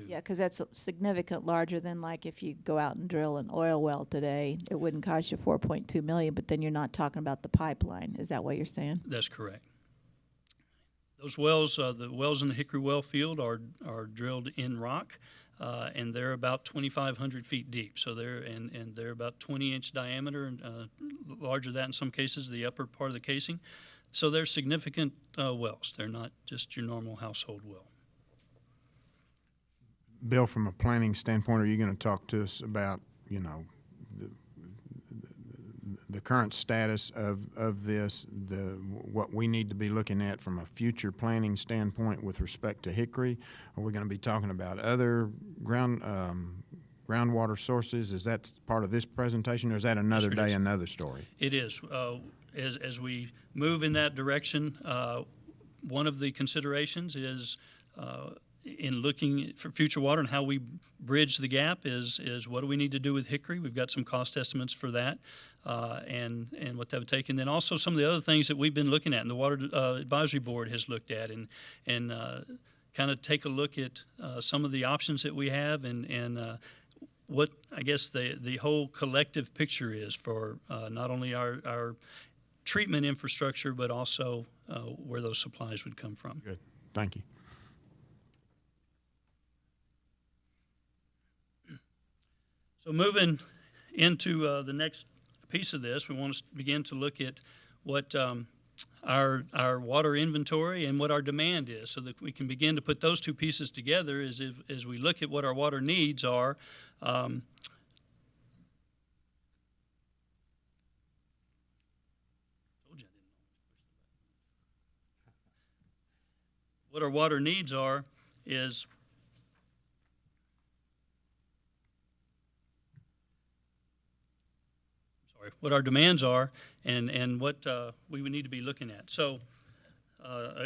Yeah, because that's significant larger than like if you go out and drill an oil well today, it wouldn't cost you $4.2 million, but then you're not talking about the pipeline. Is that what you're saying? That's correct. Those wells, the wells in the Hickory well field are drilled in rock, and they're about 2,500 feet deep. So they're about 20-inch diameter, and larger than that in some cases, the upper part of the casing. So they're significant wells. They're not just your normal household well. Bill, from a planning standpoint, are you going to talk to us about, the current status of this, what we need to be looking at from a future planning standpoint with respect to Hickory? Are we going to be talking about other groundwater sources? Is that part of this presentation, or is that another day, another story? It is. As we move in that direction, one of the considerations is in looking for future water and how we bridge the gap is what do we need to do with Hickory? We've got some cost estimates for that, and what that would take. And then also some of the other things that we've been looking at and the Water Advisory Board has looked at, and kind of take a look at some of the options that we have and what I guess the whole collective picture is for not only our treatment infrastructure, but also where those supplies would come from. Good. Thank you. So moving into the next piece of this, we want to begin to look at what our water inventory and what our demand is, so that we can begin to put those two pieces together as we look at what our water needs are. What our water needs are is what our demands are, and what we would need to be looking at. So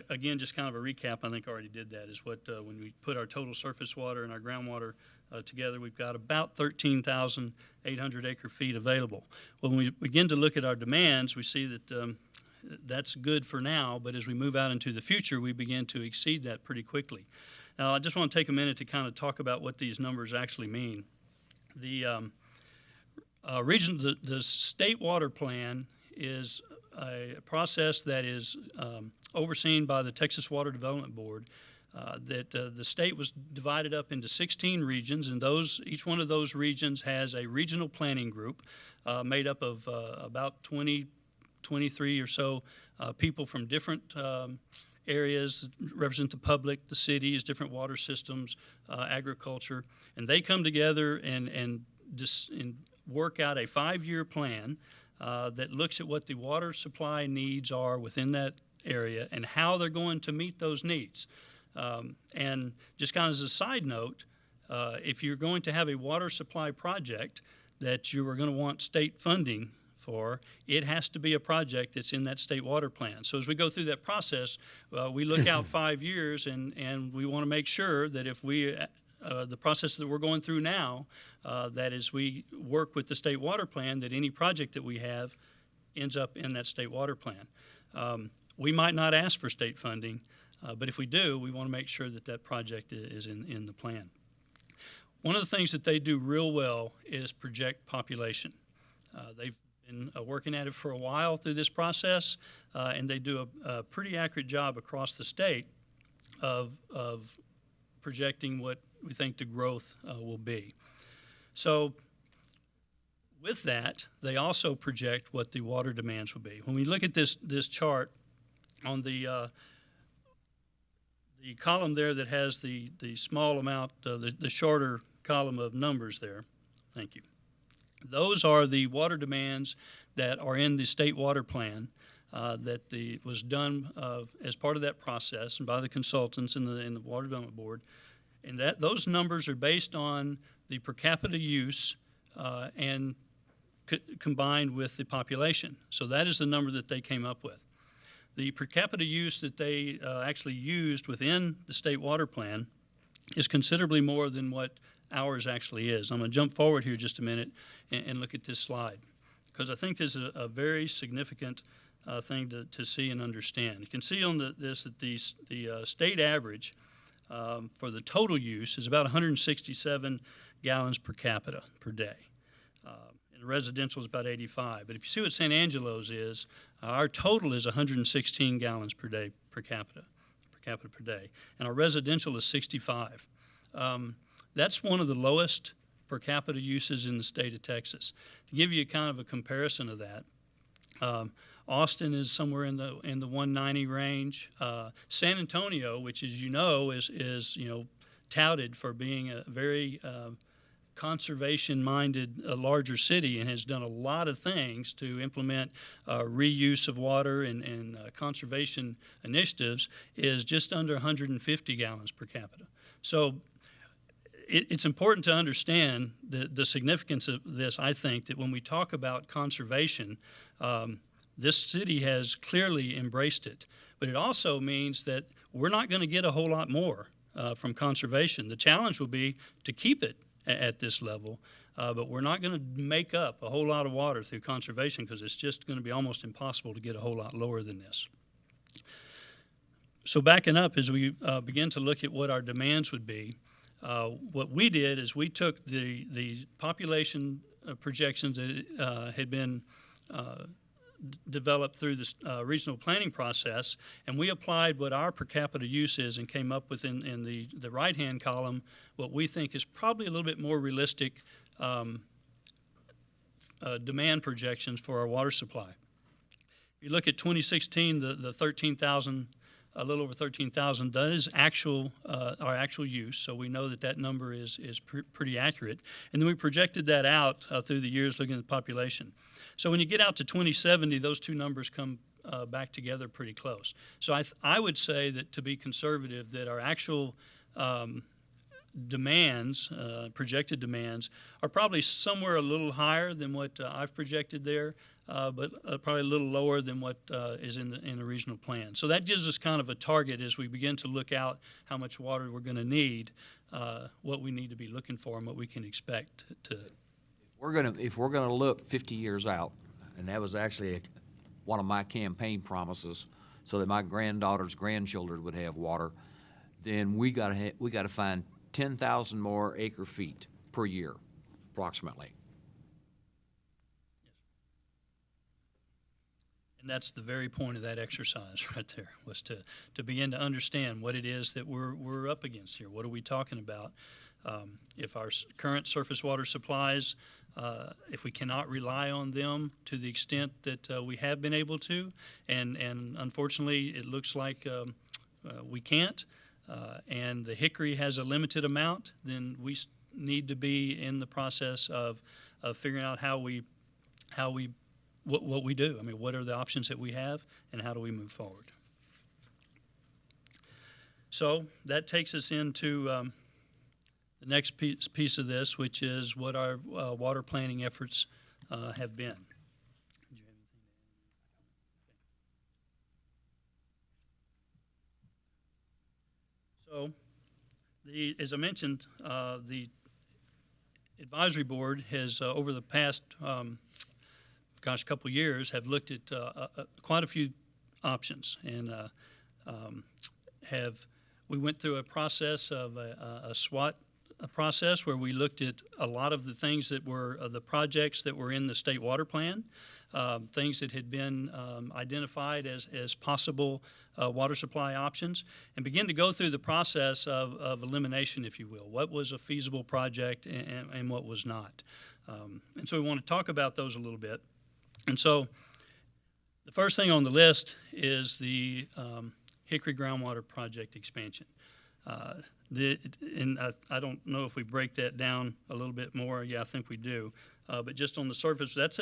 again, just kind of a recap, I think I already did that, is what when we put our total surface water and our groundwater together, we've got about 13,800 acre feet available. When we begin to look at our demands, we see that that's good for now, but as we move out into the future, we begin to exceed that pretty quickly. Now, I just want to take a minute to kind of talk about what these numbers actually mean. The the state water plan is a process that is overseen by the Texas Water Development Board. The state was divided up into 16 regions, and each one of those regions has a regional planning group made up of about 23 or so people from different areas that represent the public, the cities, different water systems, agriculture, and they come together and work out a 5-year plan that looks at what the water supply needs are within that area and how they're going to meet those needs. And just kind of as a side note, if you're going to have a water supply project that you are going to want state funding for, it has to be a project that's in that state water plan. So as we go through that process, we look out 5 years, and we want to make sure that if we the process that we're going through now, that as we work with the state water plan, that any project that we have ends up in that state water plan. We might not ask for state funding, but if we do, we want to make sure that that project is in the plan. One of the things that they do real well is project population. They've been working at it for a while through this process, and they do a pretty accurate job across the state of projecting what we think the growth will be. So with that, they also project what the water demands will be. When we look at this chart on the column there that has the small amount, the shorter column of numbers there, thank you. Those are the water demands that are in the state water plan that was done as part of that process and by the consultants in the Water Development Board. And those numbers are based on the per capita use and combined with the population. So that is the number that they came up with. The per capita use that they actually used within the state water plan is considerably more than what ours actually is. I'm going to jump forward here just a minute and look at this slide, because I think this is a very significant thing to see and understand. You can see on this that the state average for the total use is about 167 gallons per capita per day. And residential is about 85. But if you see what San Angelo's is, our total is 116 gallons per day per capita per day. And our residential is 65. That's one of the lowest per capita uses in the state of Texas. To give you kind of a comparison of that, Austin is somewhere in the 190 range. San Antonio, which as you know is touted for being a very conservation-minded larger city and has done a lot of things to implement reuse of water and conservation initiatives, is just under 150 gallons per capita. So it's important to understand the significance of this. I think that when we talk about conservation, this city has clearly embraced it, but it also means that we're not going to get a whole lot more from conservation. The challenge will be to keep it at this level, but we're not going to make up a whole lot of water through conservation, because it's just going to be almost impossible to get a whole lot lower than this. So backing up, as we begin to look at what our demands would be, what we did is we took the population projections that had been developed through this regional planning process, and we applied what our per capita use is and came up with in the right-hand column what we think is probably a little bit more realistic demand projections for our water supply. If you look at 2016, the 13,000, a little over 13,000, that is actual, our actual use, so we know that that number is pretty accurate. And then we projected that out through the years looking at the population. So when you get out to 2070, those two numbers come back together pretty close. So I would say that, to be conservative, that our actual demands, projected demands, are probably somewhere a little higher than what I've projected there, but probably a little lower than what is in the regional plan. So that gives us kind of a target as we begin to look out how much water we're going to need, what we need to be looking for, and what we can expect to. If we're gonna look 50 years out, and that was actually one of my campaign promises, so that my granddaughter's grandchildren would have water, then we gotta find 10,000 more acre feet per year, approximately. And that's the very point of that exercise right there, was to begin to understand what it is that we're up against here. What are we talking about? If our current surface water supplies, if we cannot rely on them to the extent that we have been able to, and unfortunately it looks like we can't, and the Hickory has a limited amount, then we need to be in the process of figuring out what we do. I mean, what are the options that we have, and how do we move forward? So that takes us into the next piece of this, which is what our water planning efforts have been. So, as I mentioned, the advisory board has, over the past, couple of years, have looked at quite a few options, and we went through a process of a SWOT process where we looked at a lot of the things that were the projects that were in the state water plan, things that had been identified as possible water supply options, and begin to go through the process of elimination, if you will. What was a feasible project and what was not? And so we want to talk about those a little bit. And so the first thing on the list is the Hickory Groundwater Project expansion. And I don't know if we break that down a little bit more. Yeah, I think we do. But just on the surface, that's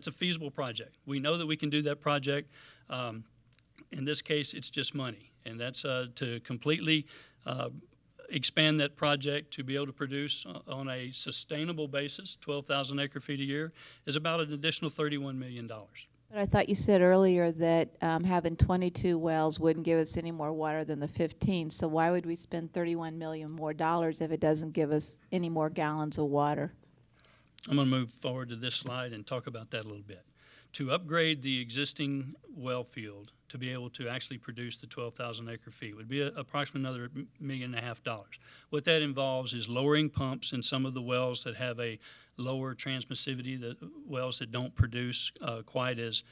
a feasible project. We know that we can do that project. In this case, it's just money, and that's to completely expand that project to be able to produce on a sustainable basis, 12,000 acre feet a year, is about an additional $31 million. But I thought you said earlier that having 22 wells wouldn't give us any more water than the 15. So why would we spend $31 million more if it doesn't give us any more gallons of water? I'm going to move forward to this slide and talk about that a little bit. To upgrade the existing well field to be able to actually produce the 12,000 acre feet would be approximately another $1.5 million. What that involves is lowering pumps in some of the wells that have a lower transmissivity, the wells that don't produce quite as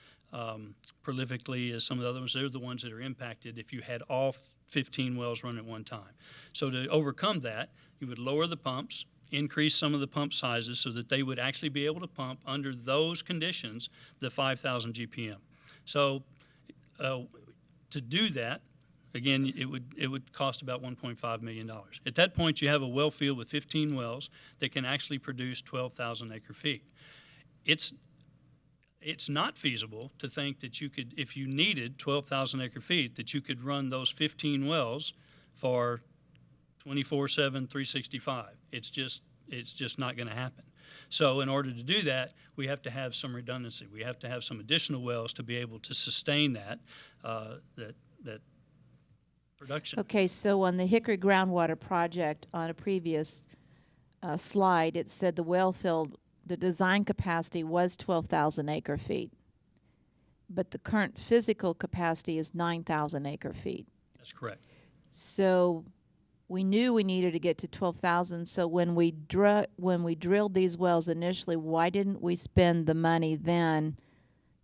prolifically as some of the other ones. They're the ones that are impacted if you had all 15 wells run at one time. So to overcome that, you would lower the pumps, increase some of the pump sizes so that they would actually be able to pump under those conditions the 5,000 GPM. So to do that, again, it would cost about $1.5 million. At that point, you have a well field with 15 wells that can actually produce 12,000 acre feet. It's not feasible to think that you could, if you needed 12,000 acre feet, that you could run those 15 wells for 24/7, 365. It's just not going to happen. So in order to do that, we have to have some redundancy. We have to have some additional wells to be able to sustain that production. Okay, so on the Hickory Groundwater Project, on a previous slide, it said the well field, the design capacity was 12,000 acre feet, but the current physical capacity is 9,000 acre feet. That's correct. So we knew we needed to get to 12,000. So when we drilled these wells initially, why didn't we spend the money then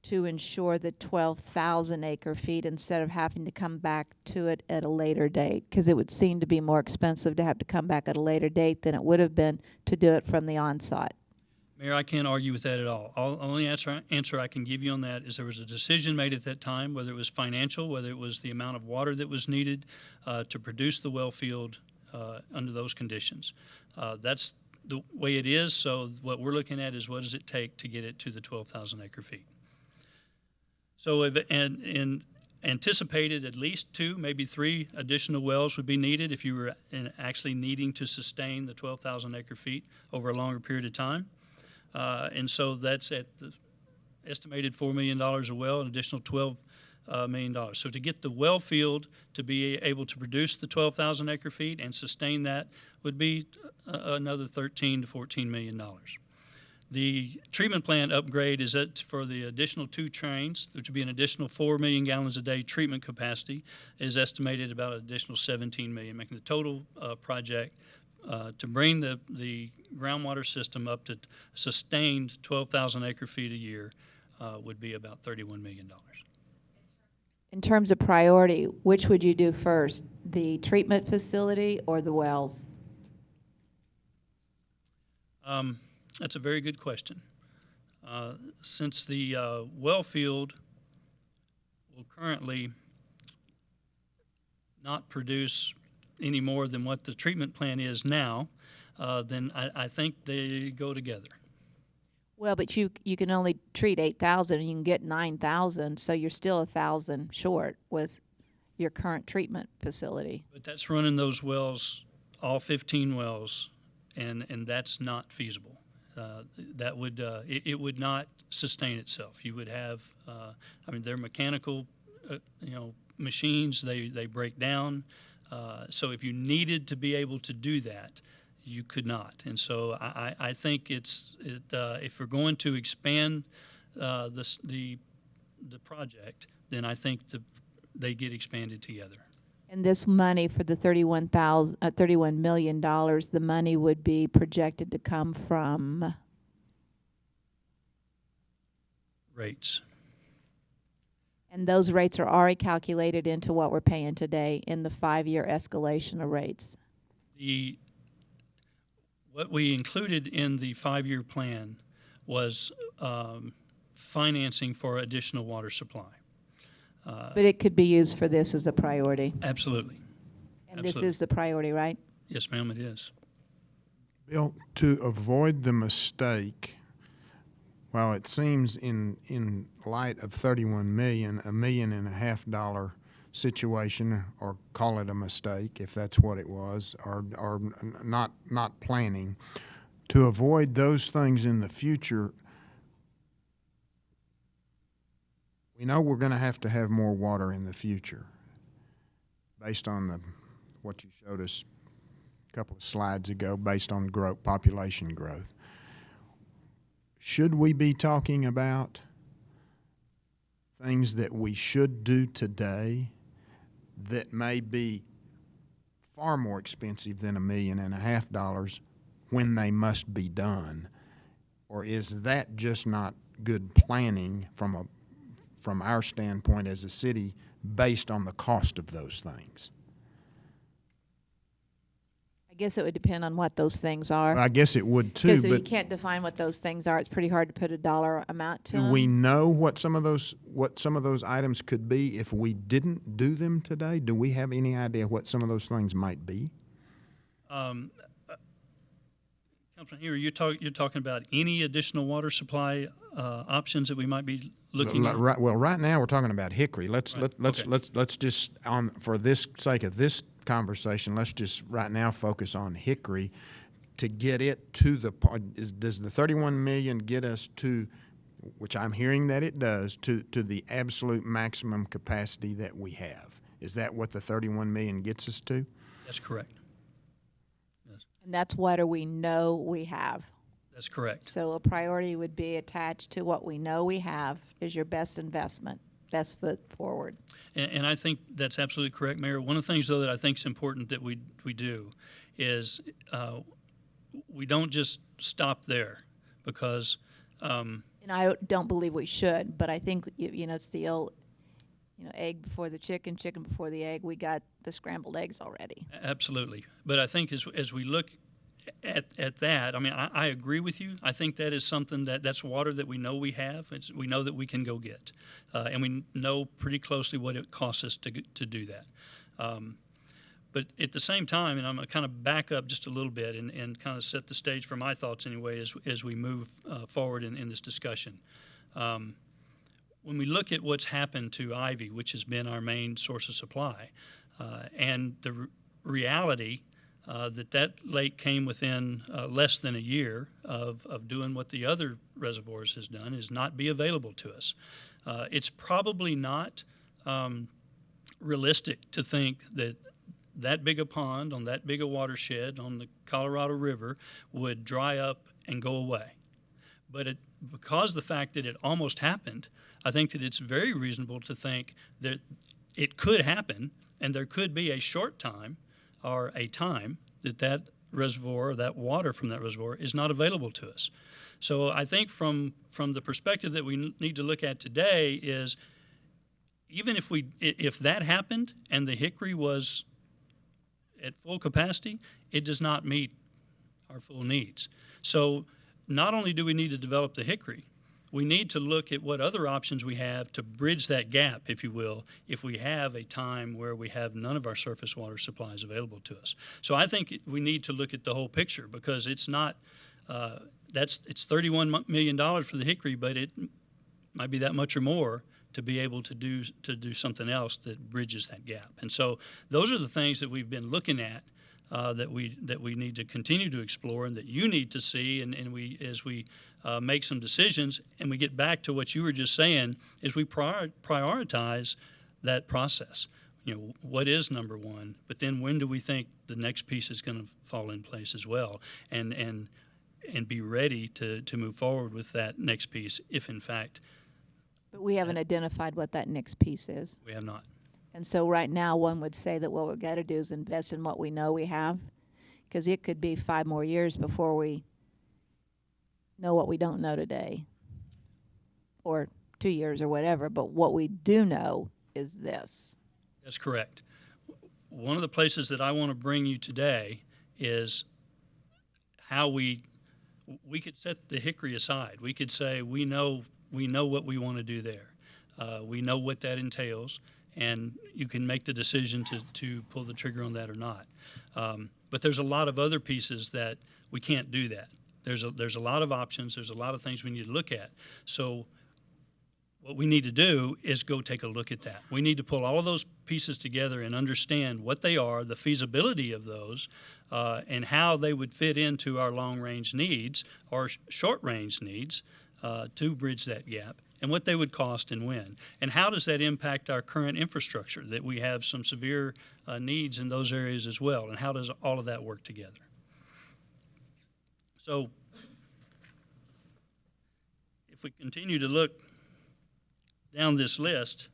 to ensure the 12,000 acre feet instead of having to come back to it at a later date? Because it would seem to be more expensive to have to come back at a later date than it would have been to do it from the onset. Mayor, I can't argue with that at all. Only answer I can give you on that is there was a decision made at that time, whether it was financial, whether it was the amount of water that was needed to produce the well field under those conditions. That's the way it is, so what we're looking at is what does it take to get it to the 12,000 acre feet. So anticipated at least 2, maybe 3 additional wells would be needed if you were actually needing to sustain the 12,000 acre feet over a longer period of time. And so that's at the estimated $4 million a well, an additional $12 million. So to get the well field to be able to produce the 12,000 acre feet and sustain that would be another $13 to $14 million. The treatment plant upgrade is for the additional 2 trains, which would be an additional 4 million gallons a day treatment capacity, is estimated about an additional 17 million, making the total project to bring the groundwater system up to sustained 12,000 acre feet a year would be about $31 million. In terms of priority, which would you do first, the treatment facility or the wells? That's a very good question. Since the well field will currently not produce any more than what the treatment plant is now, then I think they go together. Well, but you can only treat 8,000 and you can get 9,000, so you're still 1,000 short with your current treatment facility. But that's running those wells, all 15 wells, and that's not feasible. That would it would not sustain itself. You would have, I mean, they're mechanical, machines. They break down. So if you needed to be able to do that, you could not. And so I think if we're going to expand the project, then I think they get expanded together. And this money for the $31 million, the money would be projected to come from Rates. And those rates are already calculated into what we're paying today in the 5-year escalation of rates. What we included in the 5-year plan was financing for additional water supply. But it could be used for this as a priority. Absolutely. And Absolutely. This is the priority, right? Yes, ma'am, it is. Bill, to avoid the mistake, while it seems in light of $31 million, $1.5 million situation, or call it a mistake if that's what it was, or not planning, to avoid those things in the future, we know we're going to have more water in the future based on what you showed us a couple of slides ago, based on population growth. Should we be talking about things that we should do today that may be far more expensive than $1.5 million when they must be done? Or is that just not good planning from our standpoint as a city based on the cost of those things? I guess it would depend on what those things are. I guess it would too. Because if but you can't define what those things are, it's pretty hard to put a dollar amount to do them. we know what some of those items could be if we didn't do them today? Do we have any idea what some of those things might be? Councilman Hickory, you're talking about any additional water supply options that we might be looking at? Well, right now we're talking about Hickory. Let's just for this sake of this conversation, let's just right now focus on Hickory to get it to the point. Does the 31 million get us to, which I'm hearing that it does, to the absolute maximum capacity that we have? Is that what the 31 million gets us to? That's correct. Yes, And that's what we know we have. that's correct. So a priority would be attached to what we know we have is your best investment, best foot forward. And I think that's absolutely correct, Mayor. One of the things, though, that I think is important that we do is we don't just stop there, because And I don't believe we should, but I think, it's the old, egg before the chicken, chicken before the egg. We got the scrambled eggs already. Absolutely. But I think as we look at that, I mean, I agree with you. I think that is something that's water that we know we have. We know that we can go get. And we know pretty closely what it costs us to do that. But at the same time, and I'm going to kind of back up just a little bit and kind of set the stage for my thoughts anyway as we move forward in this discussion. When we look at what's happened to Ivy, which has been our main source of supply, and the reality that lake came within less than a year of doing what the other reservoirs has done, is not be available to us. It's probably not realistic to think that big a pond on that big a watershed on the Colorado River would dry up and go away. But because of the fact that it almost happened, I think that it's very reasonable to think that it could happen, and there could be a short time or a time that reservoir, or that water from that reservoir, is not available to us. So I think from the perspective that we need to look at today is, even if that happened and the Hickory was at full capacity, it does not meet our full needs. So not only do we need to develop the Hickory, we need to look at what other options we have to bridge that gap, if you will, if we have a time where we have none of our surface water supplies available to us. So I think we need to look at the whole picture, because it's not, it's $31 million for the Hickory, but it might be that much or more to be able to do something else that bridges that gap. And so those are the things that we've been looking at, that we need to continue to explore, and that you need to see, and as we make some decisions, and we get back to what you were just saying, is we prioritize that process. What is number one, but then when do we think the next piece is going to fall in place as well, and be ready to move forward with that next piece, if in fact. But we haven't identified what that next piece is. We have not. And so right now, one would say that what we've got to do is invest in what we know we have, because it could be 5 more years before we know what we don't know today, or 2 years or whatever. But what we do know is this. That's correct. One of the places that I want to bring you today is how we could set the Hickory aside. We could say we know what we want to do there. We know what that entails, and you can make the decision to pull the trigger on that or not. But there's a lot of other pieces that we can't do that. There's a lot of options. There's a lot of things we need to look at. So what we need to do is go take a look at that. We need to pull all of those pieces together and understand what they are, the feasibility of those, and how they would fit into our long-range needs or short-range needs to bridge that gap, and what they would cost and when. And how does that impact our current infrastructure, that we have some severe needs in those areas as well, and how does all of that work together? So if we continue to look down this list,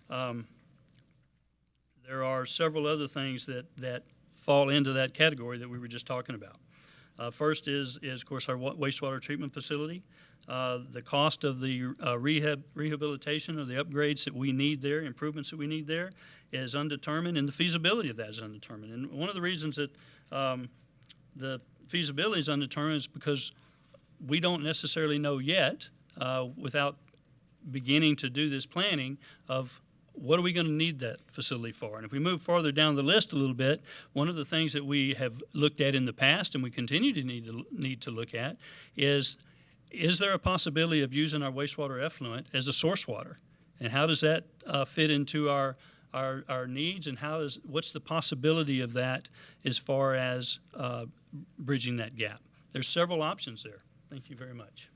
there are several other things that fall into that category that we were just talking about. First is of course, our wastewater treatment facility. The cost of the rehabilitation or the upgrades that we need there, improvements that we need there, is undetermined, and the feasibility of that is undetermined. And one of the reasons that the feasibility is undetermined is because we don't necessarily know yet, without beginning to do this planning, of what are we going to need that facility for. And if we move farther down the list a little bit, one of the things that we have looked at in the past and we continue to need to look at is there a possibility of using our wastewater effluent as a source water? And how does that fit into our needs, and what's the possibility of that as far as bridging that gap? There's several options there. Thank you very much.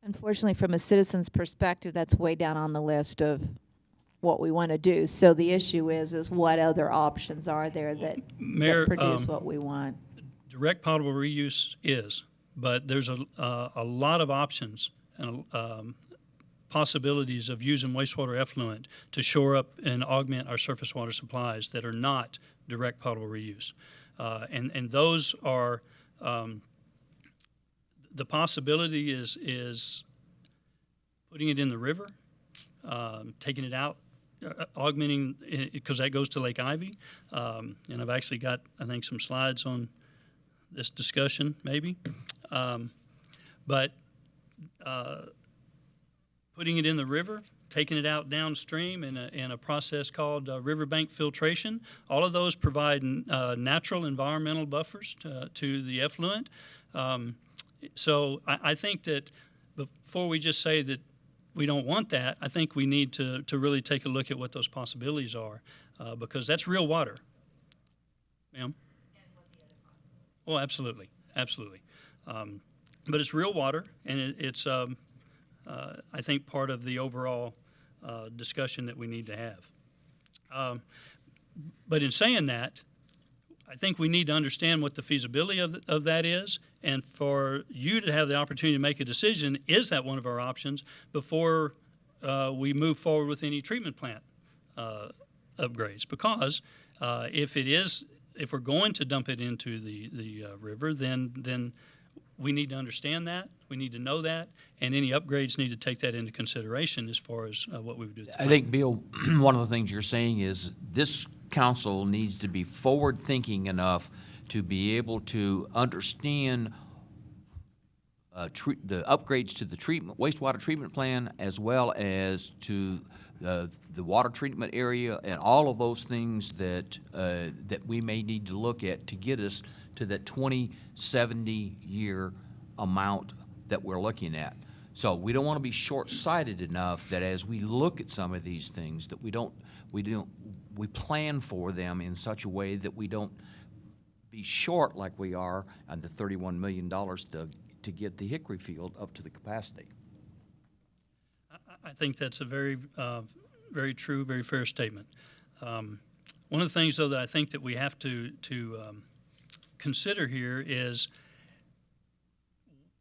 Unfortunately, from a citizen's perspective, that's way down on the list of what we want to do. So the issue is what other options are there that produce what we want? Direct potable reuse but there's a lot of options and possibilities of using wastewater effluent to shore up and augment our surface water supplies that are not direct potable reuse. And those are The possibility is putting it in the river, taking it out, augmenting, because that goes to Lake Ivy. And I've actually got, I think, some slides on this discussion, maybe. But putting it in the river, taking it out downstream in a process called riverbank filtration. All of those provide natural environmental buffers to the effluent. So I think that before we just say that we don't want that, I think we need to really take a look at what those possibilities are, because that's real water. Ma'am? Oh, absolutely, absolutely. But it's real water, and it's I think part of the overall discussion that we need to have. But in saying that, I think we need to understand what the feasibility of that is, and for you to have the opportunity to make a decision, is that one of our options, before we move forward with any treatment plant upgrades. Because if we're going to dump it into the river, then we need to understand that, we need to know that, and any upgrades need to take that into consideration as far as what we would do. I think, Bill, one of the things you're saying is this council needs to be forward-thinking enough to be able to understand the upgrades to the wastewater treatment plan, as well as to the water treatment area, and all of those things that we may need to look at to get us to that 2070 year amount that we're looking at. So we don't want to be short-sighted enough that as we look at some of these things, that we plan for them in such a way that we don't be short like we are on the $31 million to get the Hickory field up to the capacity. I think that's a very, very true, very fair statement. One of the things, though, that I think that we have to consider here is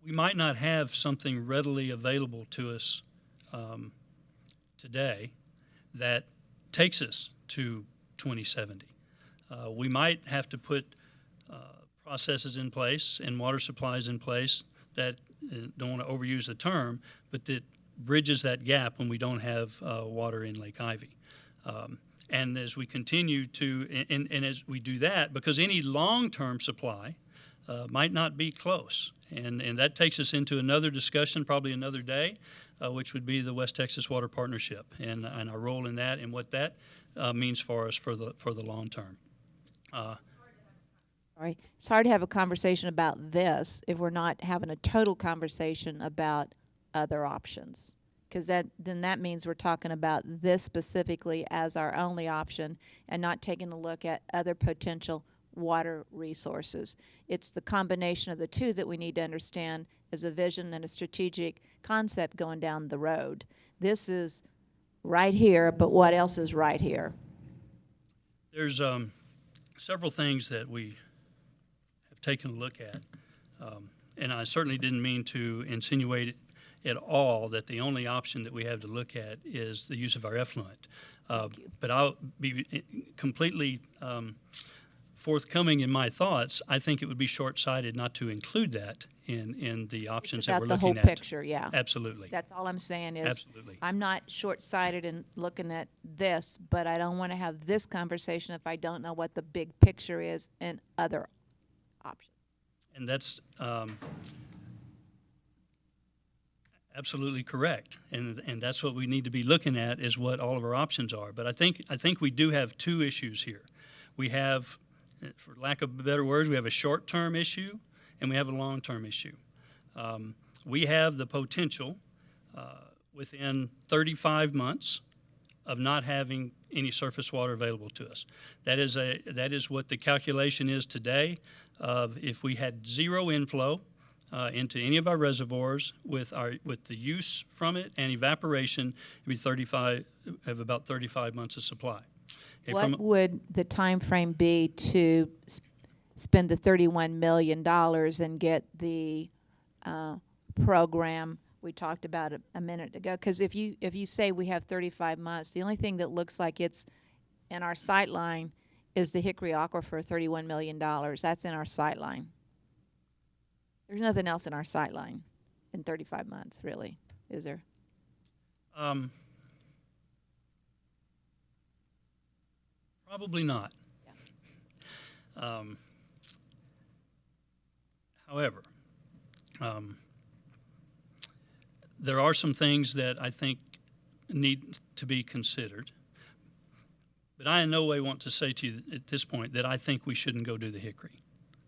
we might not have something readily available to us today that takes us to 2070. We might have to put processes in place and water supplies in place that, don't want to overuse the term, but that bridges that gap when we don't have water in Lake Ivy. And as we continue to, and as we do that, because any long-term supply might not be close. And that takes us into another discussion, probably another day, which would be the West Texas Water Partnership and our role in that and what that means for us for the long term. Sorry, it's hard to have a conversation about this if we're not having a total conversation about other options, because then that means we're talking about this specifically as our only option and not taking a look at other potential water resources. It's the combination of the two that we need to understand as a vision and a strategic concept going down the road. This is right here, but what else is right here? There's several things that we have taken a look at, and I certainly didn't mean to insinuate at all that the only option that we have to look at is the use of our effluent. But I'll be completely forthcoming in my thoughts. I think it would be short-sighted not to include that in the options that we're looking at. It's about the whole picture, yeah. Absolutely. That's all I'm saying is Absolutely. I'm not short-sighted in looking at this, but I don't want to have this conversation if I don't know what the big picture is and other options. And that's absolutely correct, and that's what we need to be looking at, is what all of our options are. But I think we do have two issues here. We have, for lack of better words, we have a short-term issue and we have a long-term issue. We have the potential within 35 months of not having any surface water available to us. That is what the calculation is today. If we had zero inflow into any of our reservoirs with the use from it and evaporation, it'd be about 35 months of supply. What would the time frame be to spend the $31 million and get the program we talked about a minute ago? Because if you say we have 35 months, the only thing that looks like it's in our sight line is the Hickory Aquifer, $31 million. That's in our sight line. There's nothing else in our sight line in 35 months, really, is there? Probably not. However, there are some things that I think need to be considered. But I in no way want to say to you at this point that I think we shouldn't go do the Hickory.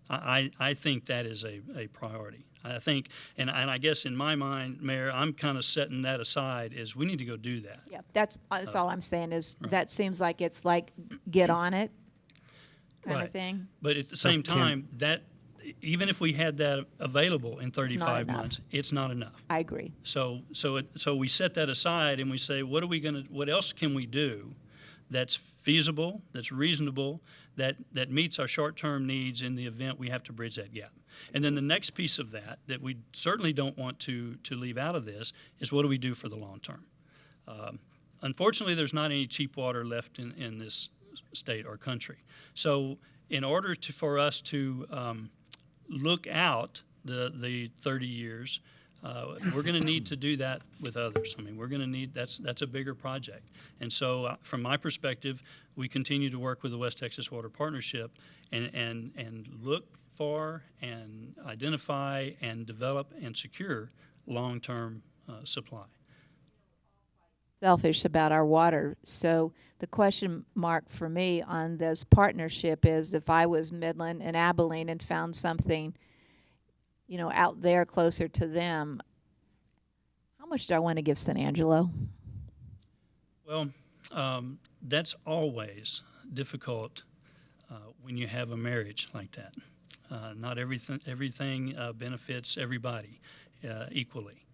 I think that is a priority. I think, and I guess in my mind, Mayor, I'm kind of setting that aside is we need to go do that. Yeah, that's all I'm saying is right. that seems like it's like get on it kind Right. of thing. But at the same time, that even if we had that available in 35 enough. months, it's not enough. I agree. So we set that aside and we say, what else can we do that's feasible, that's reasonable, that meets our short-term needs in the event we have to bridge that gap. And then the next piece of that we certainly don't want to leave out of this is what do we do for the long term? Unfortunately, there's not any cheap water left in this state or country. So in order for us to look out the 30 years, we're going to need to do that with others. I mean, we're going to need, that's a bigger project. And so from my perspective, we continue to work with the West Texas Water Partnership and look for and identify and develop and secure long-term supply. Selfish about our water. So the question mark for me on this partnership is if I was Midland and Abilene and found something, you know, out there closer to them, how much do I want to give San Angelo? Well, that's always difficult when you have a marriage like that. Not everything benefits everybody equally.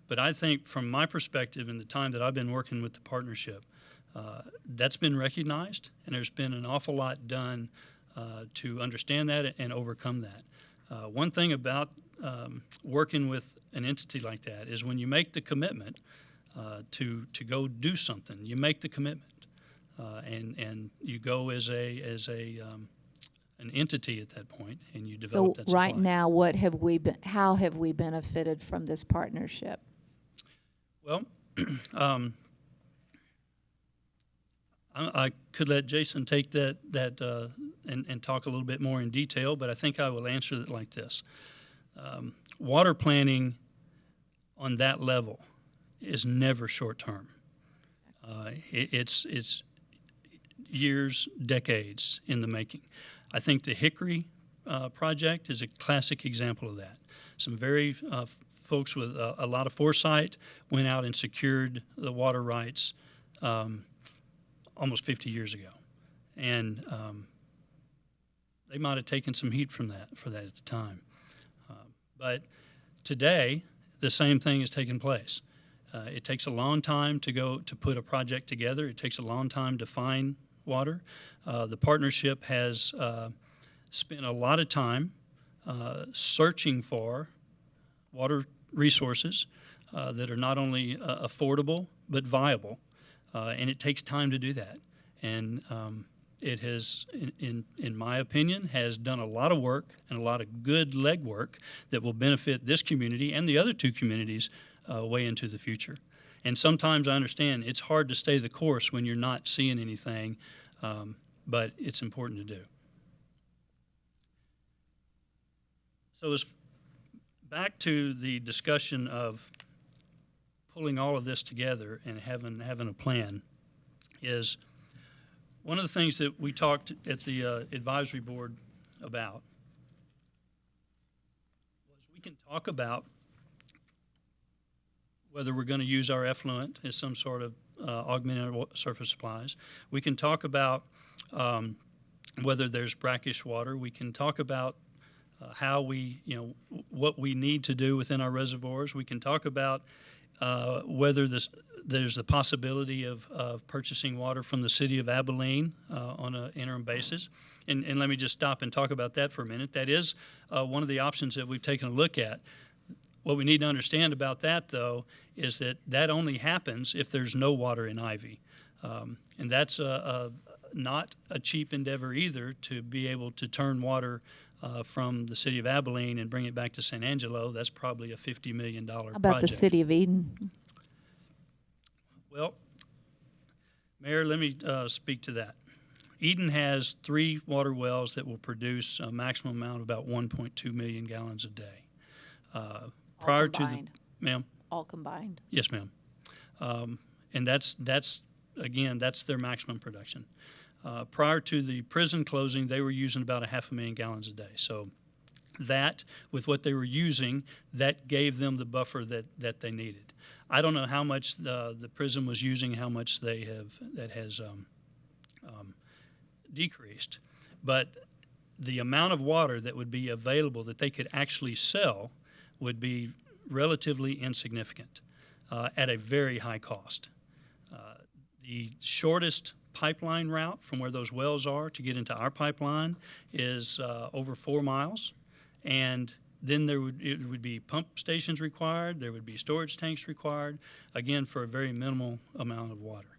But I think from my perspective in the time that I've been working with the partnership, that's been recognized, and there's been an awful lot done to understand that and overcome that. One thing about working with an entity like that is when you make the commitment to go do something, you make the commitment, and you go as an entity at that point, and you develop So that right supply. now, how have we benefited from this partnership? Well, I could let Jason take that and talk a little bit more in detail, but I think I will answer it like this. Water planning on that level is never short term. It's years, decades in the making. I think the Hickory project is a classic example of that. Some very folks with a lot of foresight went out and secured the water rights almost 50 years ago. And they might have taken some heat for that at the time. But today, the same thing is taking place. It takes a long time to put a project together. It takes a long time to find water. The partnership has spent a lot of time searching for water resources that are not only affordable but viable, and it takes time to do that. And it has, in my opinion, has done a lot of work and a lot of good legwork that will benefit this community and the other two communities way into the future. And sometimes I understand it's hard to stay the course when you're not seeing anything, but it's important to do. So as back to the discussion of pulling all of this together and having a plan is one of the things that we talked at the advisory board about was we can talk about whether we're going to use our effluent as some sort of augmented surface supplies. We can talk about whether there's brackish water. We can talk about how what we need to do within our reservoirs. We can talk about whether there's the possibility of purchasing water from the city of Abilene on an interim basis. And let me just stop and talk about that for a minute. That is one of the options that we've taken a look at. What we need to understand about that, though, is that only happens if there's no water in Ivy. And that's not a cheap endeavor either to be able to turn water from the city of Abilene and bring it back to San Angelo, that's probably a $50 million project. How about the city of Eden? Well, Mayor, let me speak to that. Eden has 3 water wells that will produce a maximum amount of about 1.2 million gallons a day. Prior to the, ma'am? All combined. Yes, ma'am. And that's again, that's their maximum production. Prior to the prison closing, they were using about 500,000 gallons a day. So that, with what they were using, that gave them the buffer that they needed. I don't know how much the prison was using, how much that has decreased, but the amount of water that would be available that they could actually sell would be relatively insignificant at a very high cost. The shortest pipeline route from where those wells are to get into our pipeline is over 4 miles, and then it would be pump stations required, there would be storage tanks required, again, for a very minimal amount of water.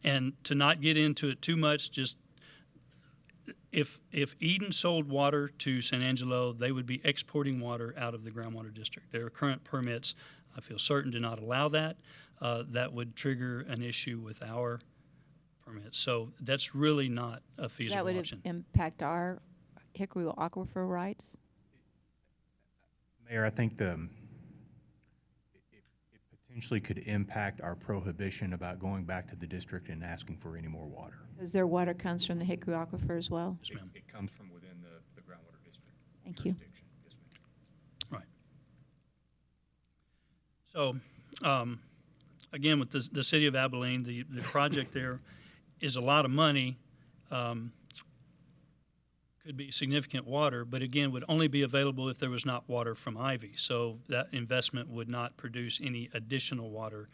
And to not get into it too much, just if Eden sold water to San Angelo, they would be exporting water out of the groundwater district. Their current permits, I feel certain, do not allow that. That would trigger an issue with our permits. So that's really not a feasible option. That would impact our Hickory aquifer rights? Mayor, I think it potentially could impact our prohibition about going back to the district and asking for any more water. Because their water comes from the Hickory aquifer as well? Yes, ma'am. It comes from within the groundwater district. Thank you. Yes, ma'am. Right. So, again, with the city of Abilene, the project there is a lot of money, could be significant water, but again, would only be available if there was not water from Ivy. So that investment would not produce any additional water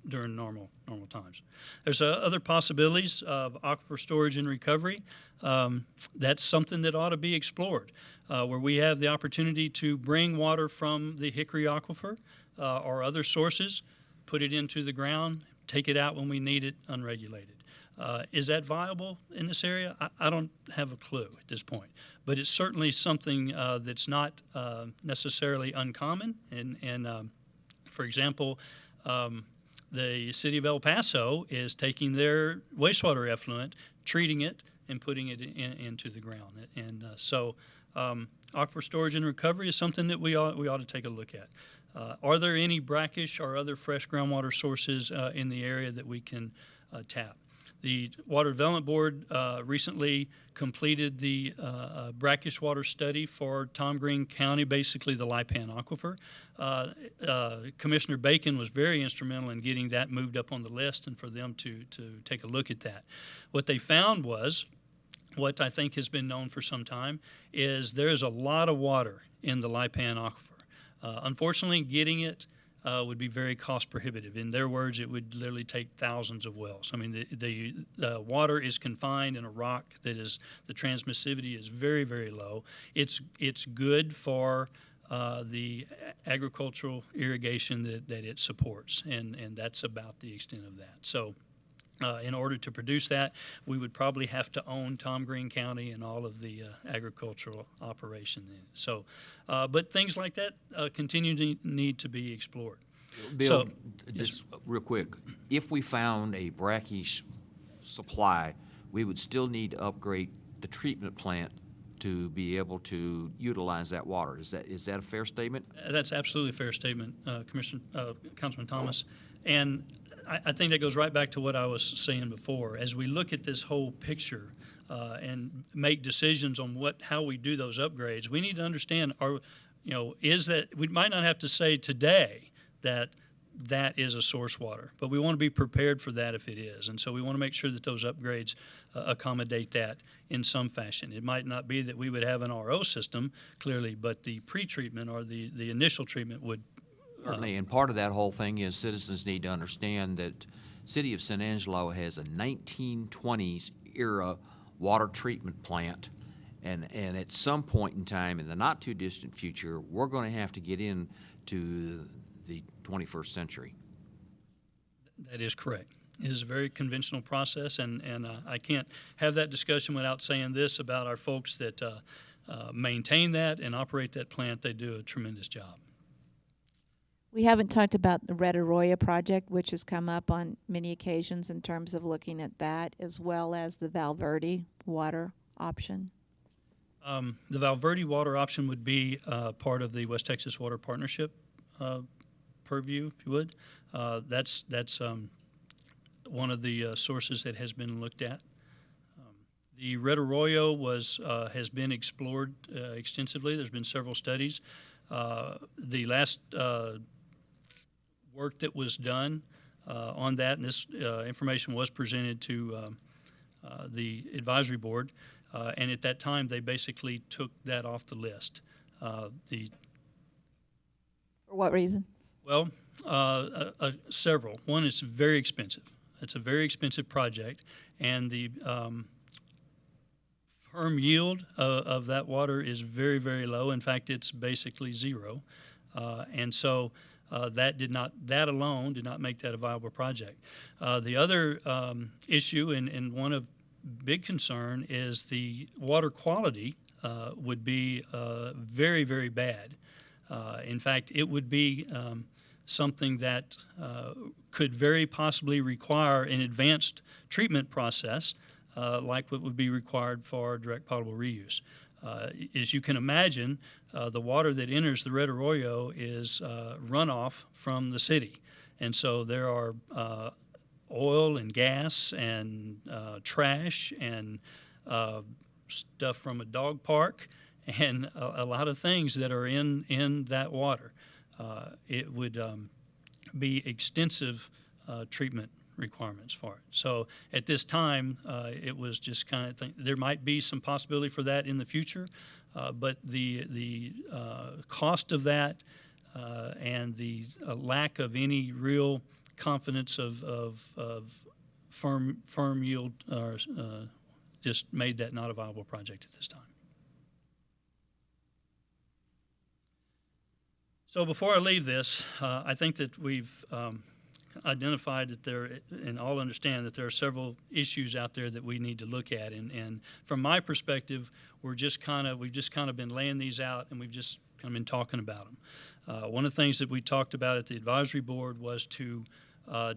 during normal times. There's other possibilities of aquifer storage and recovery. That's something that ought to be explored, where we have the opportunity to bring water from the Hickory aquifer or other sources, put it into the ground, take it out when we need it unregulated. Is that viable in this area? I don't have a clue at this point, but it's certainly something that's not necessarily uncommon. And for example, the city of El Paso is taking their wastewater effluent, treating it, and putting it into the ground. And so aquifer storage and recovery is something that we ought to take a look at. Are there any brackish or other fresh groundwater sources in the area that we can tap? The Water Development Board recently completed the brackish water study for Tom Green County, basically the Lipan Aquifer. Commissioner Bacon was very instrumental in getting that moved up on the list and for them to take a look at that. What they found was, what I think has been known for some time, is there is a lot of water in the Lipan Aquifer. Unfortunately, getting it would be very cost prohibitive. In their words, it would literally take thousands of wells. I mean, the water is confined in a rock that is, the transmissivity is very, very low. It's good for the agricultural irrigation that it supports, and that's about the extent of that. So in order to produce that, we would probably have to own Tom Green County and all of the agricultural operation. So, but things like that continue to need to be explored. Bill, So, just real quick, if we found a brackish supply, we would still need to upgrade the treatment plant to be able to utilize that water. Is that a fair statement? That's absolutely a fair statement, Councilman Thomas. And I think that goes right back to what I was saying before. As we look at this whole picture and make decisions on how we do those upgrades, we need to understand, is that we might not have to say today that is a source water, but we want to be prepared for that if it is. And so we want to make sure that those upgrades accommodate that in some fashion. It might not be that we would have an RO system, clearly, but the pretreatment or the initial treatment would. Certainly, and part of that whole thing is citizens need to understand that City of San Angelo has a 1920s era water treatment plant, and at some point in time in the not too distant future, we're going to have to get into the 21st century. That is correct. is a very conventional process, and I can't have that discussion without saying this about our folks that maintain that and operate that plant. They do a tremendous job. We haven't talked about the Red Arroyo project, which has come up on many occasions in terms of looking at that, as well as the Valverde water option. The Valverde water option would be part of the West Texas Water Partnership purview, if you would. That's one of the sources that has been looked at. The Red Arroyo has been explored extensively. There's been several studies. The last work that was done on that, and this information was presented to the advisory board, and at that time they basically took that off the list. For what reason? Well, several. One, it's very expensive. It's a very expensive project, and the firm yield of that water is very, very low. In fact, it's basically zero, and so that alone did not make that a viable project. The other issue, and one of big concern, is the water quality would be very, very bad. In fact, it would be something that could very possibly require an advanced treatment process like what would be required for direct potable reuse. As you can imagine, the water that enters the Red Arroyo is runoff from the city. And so there are oil and gas and trash and stuff from a dog park and a lot of things that are in that water. It would be extensive treatment requirements for it. So at this time, it was just kind of there might be some possibility for that in the future, but the cost of that and the lack of any real confidence of firm yield just made that not a viable project at this time. So before I leave this, I think that we've identified that there, and all understand that there are several issues out there that we need to look at. And from my perspective, we've just kind of been laying these out, and we've just kind of been talking about them. One of the things that we talked about at the advisory board was to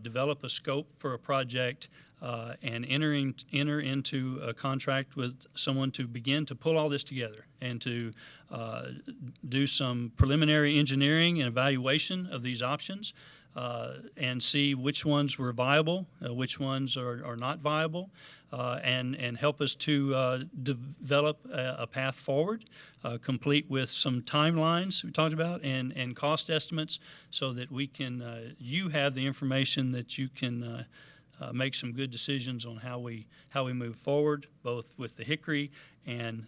develop a scope for a project and enter into a contract with someone to begin to pull all this together and to do some preliminary engineering and evaluation of these options and see which ones were viable, which ones are not viable, and help us to develop a path forward, complete with some timelines we talked about and cost estimates, so that we can you have the information that you can make some good decisions on how we move forward, both with the Hickory and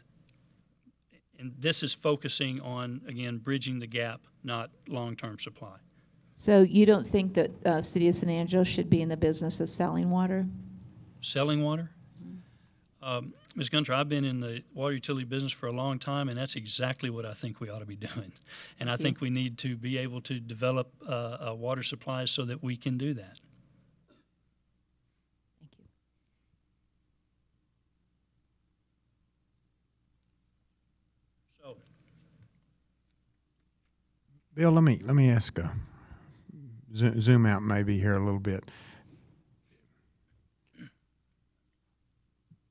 this is focusing on, again, bridging the gap, not long-term supply. So you don't think that City of San Angelo should be in the business of selling water? Selling water? Ms. Gunter, I've been in the water utility business for a long time, and that's exactly what I think we ought to be doing. And I think we need to be able to develop a water supply so that we can do that. Thank you. So, Bill, let me ask zoom out maybe here a little bit.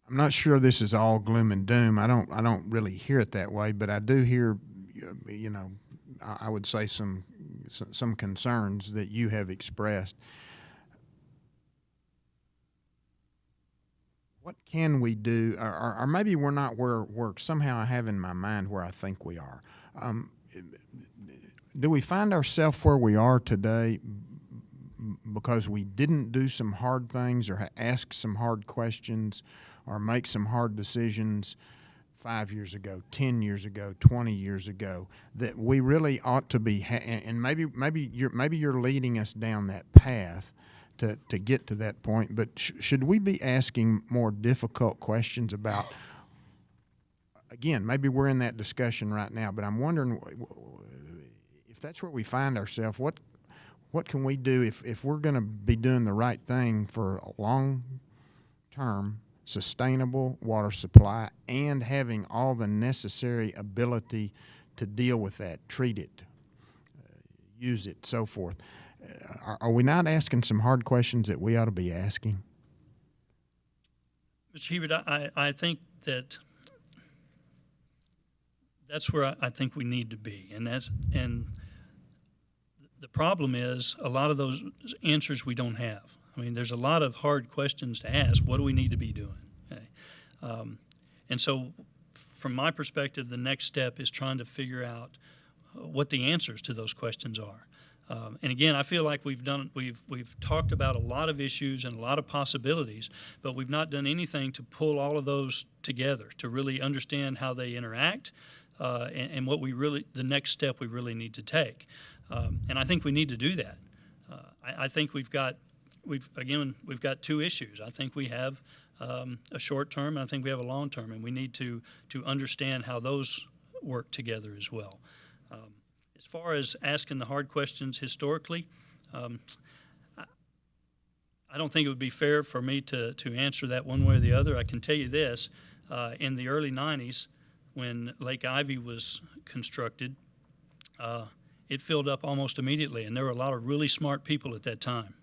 I'm not sure this is all gloom and doom. I don't really hear it that way, but I do hear, you know, I would say some concerns that you have expressed. What can we do, or maybe we're not where somehow I have in my mind where I think we are. Do we find ourselves where we are today because we didn't do some hard things or ask some hard questions or make some hard decisions 5 years ago, 10 years ago, 20 years ago, that we really ought to be, and maybe you're leading us down that path to get to that point, but should we be asking more difficult questions about, again, maybe we're in that discussion right now, but I'm wondering if that's where we find ourselves, what what can we do if we're going to be doing the right thing for a long-term, sustainable water supply and having all the necessary ability to deal with that, treat it, use it, so forth. Are we not asking some hard questions that we ought to be asking? Mr. Hebert, I think that's where I think we need to be, and the problem is a lot of those answers we don't have. I mean, there's a lot of hard questions to ask. What do we need to be doing? Okay. And so, from my perspective, the next step is trying to figure out what the answers to those questions are. And again, I feel like we've talked about a lot of issues and a lot of possibilities, but we've not done anything to pull all of those together to really understand how they interact and what the next step we really need to take. And I think we need to do that. I think we've got two issues. I think we have a short term, and I think we have a long term, and we need to understand how those work together as well. As far as asking the hard questions historically, I don't think it would be fair for me to answer that one way or the other. I can tell you this, in the early 90s, when Lake Ivy was constructed, it filled up almost immediately, and there were a lot of really smart people at that time.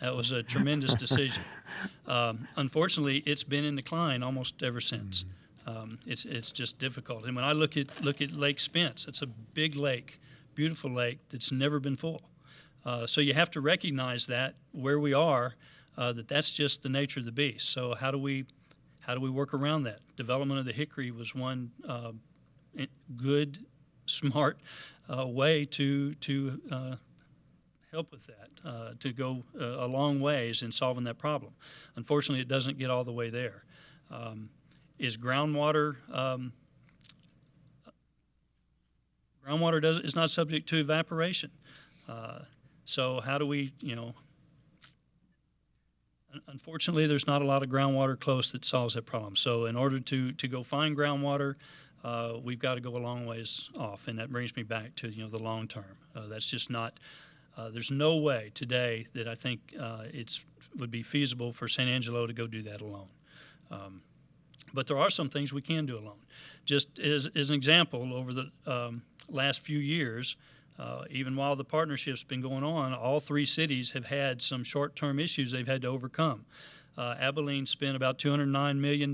That was a tremendous decision. Unfortunately, it's been in decline almost ever since. It's just difficult. And when I look at Lake Spence, it's a big lake, beautiful lake that's never been full. So you have to recognize that where we are, that's just the nature of the beast. So how do we work around that? Development of the Hickory was one good, smart way to help with that, to go a long ways in solving that problem. Unfortunately, it doesn't get all the way there. Is groundwater is not subject to evaporation. So how do we, unfortunately, there's not a lot of groundwater close that solves that problem. So in order to go find groundwater, we've got to go a long ways off, and that brings me back to the long term. That's just not. There's no way today that I think would be feasible for San Angelo to go do that alone. But there are some things we can do alone. Just as an example, over the last few years, even while the partnership's been going on, all three cities have had some short-term issues they've had to overcome. Abilene spent about $209 million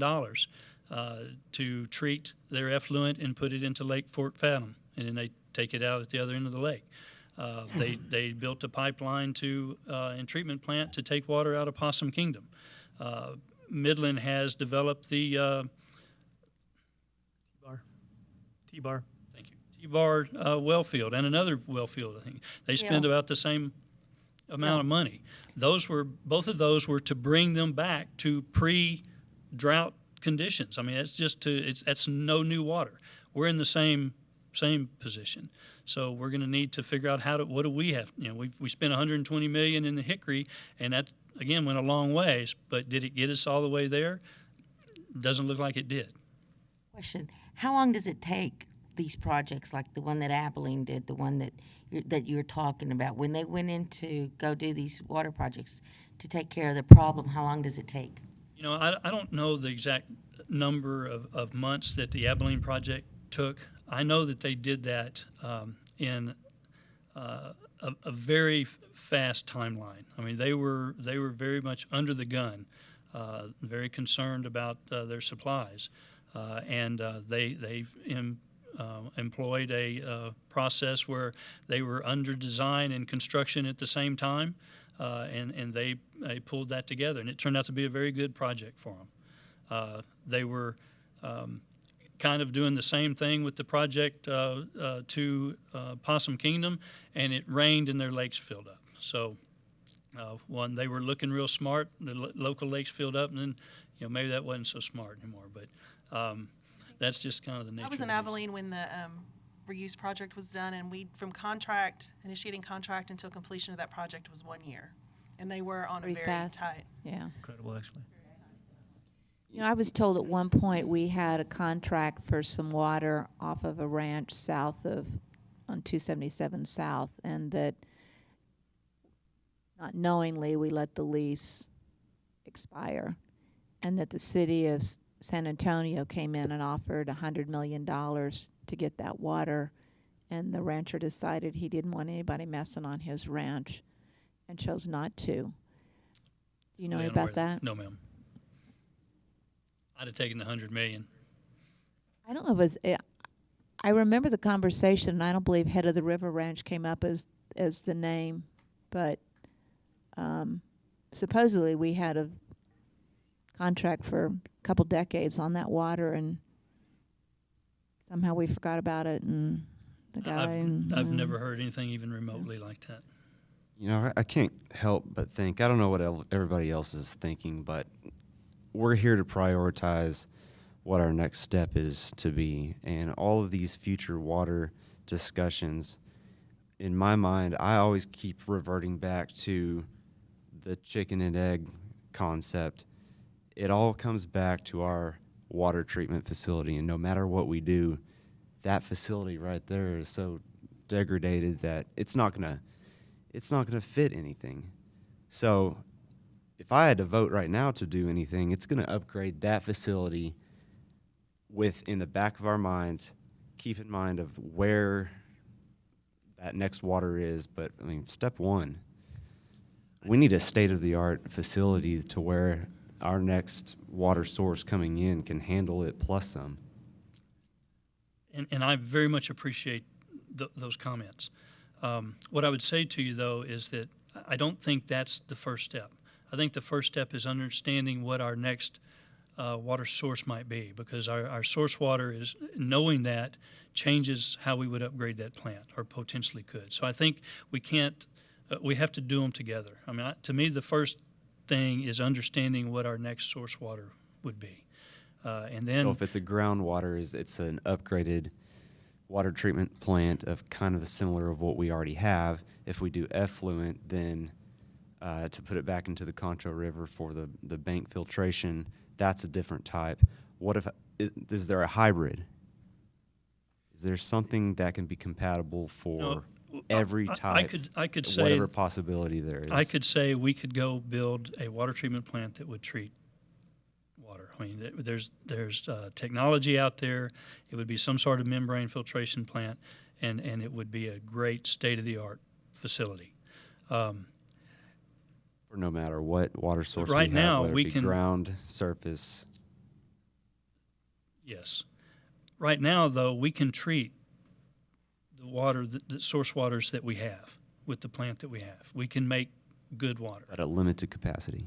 to treat their effluent and put it into Lake Fort Fathom, and then they take it out at the other end of the lake. They built a pipeline and treatment plant to take water out of Possum Kingdom. Midland has developed the T-bar. Thank you. T-bar well field and another well field. I think they spent about the same amount of money. Both of those were to bring them back to pre-drought conditions. I mean, that's no new water. We're in the same position. So we're going to need to figure out what do we have. We spent $120 million in the Hickory, and that again went a long ways. But did it get us all the way there? Doesn't look like it did. Question: how long does it take these projects, like the one that Abilene did, the one that you're talking about, when they went in to go do these water projects to take care of the problem? How long does it take? I don't know the exact number of months that the Abilene project took. I know that they did that in a very fast timeline. I mean, they were very much under the gun, very concerned about their supplies, and they employed a process where they were under design and construction at the same time, and they pulled that together, and it turned out to be a very good project for them. They were kind of doing the same thing with the project to Possum Kingdom, and it rained and their lakes filled up. So they were looking real smart, the local lakes filled up, and then maybe that wasn't so smart anymore. But that's just kind of the nature. I was in Abilene when the reuse project was done, and from initiating contract until completion of that project was 1 year, and they were on a very fast. tight. Yeah. Incredible, actually. I was told at one point we had a contract for some water off of a ranch south on 277 South, and that not knowingly, we let the lease expire, and that the city of San Antonio came in and offered $100 million to get that water, and the rancher decided he didn't want anybody messing on his ranch and chose not to. Do you know Yeah, about unaware that? No, ma'am. I'd have taken the 100 million. I don't know if it was, I remember the conversation, and I don't believe Head of the River Ranch came up as the name, but supposedly we had a contract for a couple decades on that water, and somehow we forgot about it, and the guy. I've never heard anything even remotely like that. You know, I can't help but think, I don't know what everybody else is thinking, but we're here to prioritize what our next step is to be. And all of these future water discussions, in my mind, I always keep reverting back to the chicken and egg concept. It all comes back to our water treatment facility, and no matter what we do, that facility right there is so degraded that it's not gonna fit anything. So if I had to vote right now to do anything, it's gonna upgrade that facility with, in the back of our minds, keep in mind of where that next water is. But I mean, step one, we need a state-of-the-art facility to where our next water source coming in can handle it plus some. And I very much appreciate those comments. What I would say to you, though, is that I don't think that's the first step. I think the first step is understanding what our next water source might be, because our source water is, knowing that changes how we would upgrade that plant, or potentially could. So I think we can't, we have to do them together. I mean, to me, the first thing is understanding what our next source water would be. And then, So if it's a groundwater, it's an upgraded water treatment plant of kind of a similar of what we already have. If we do effluent, then to put it back into the Concho River for the bank filtration, that's a different type. What if, is there a hybrid? Is there something that can be compatible for every type, I could say, whatever possibility there is? I could say we could go build a water treatment plant that would treat water. I mean, there's technology out there. It would be some sort of membrane filtration plant, and it would be a great state-of-the-art facility. For no matter what water source right we have, now, whether we it be can, ground, surface. Yes. Right now, though, we can treat the water, the source waters that we have with the plant that we have. We can make good water. At a limited capacity.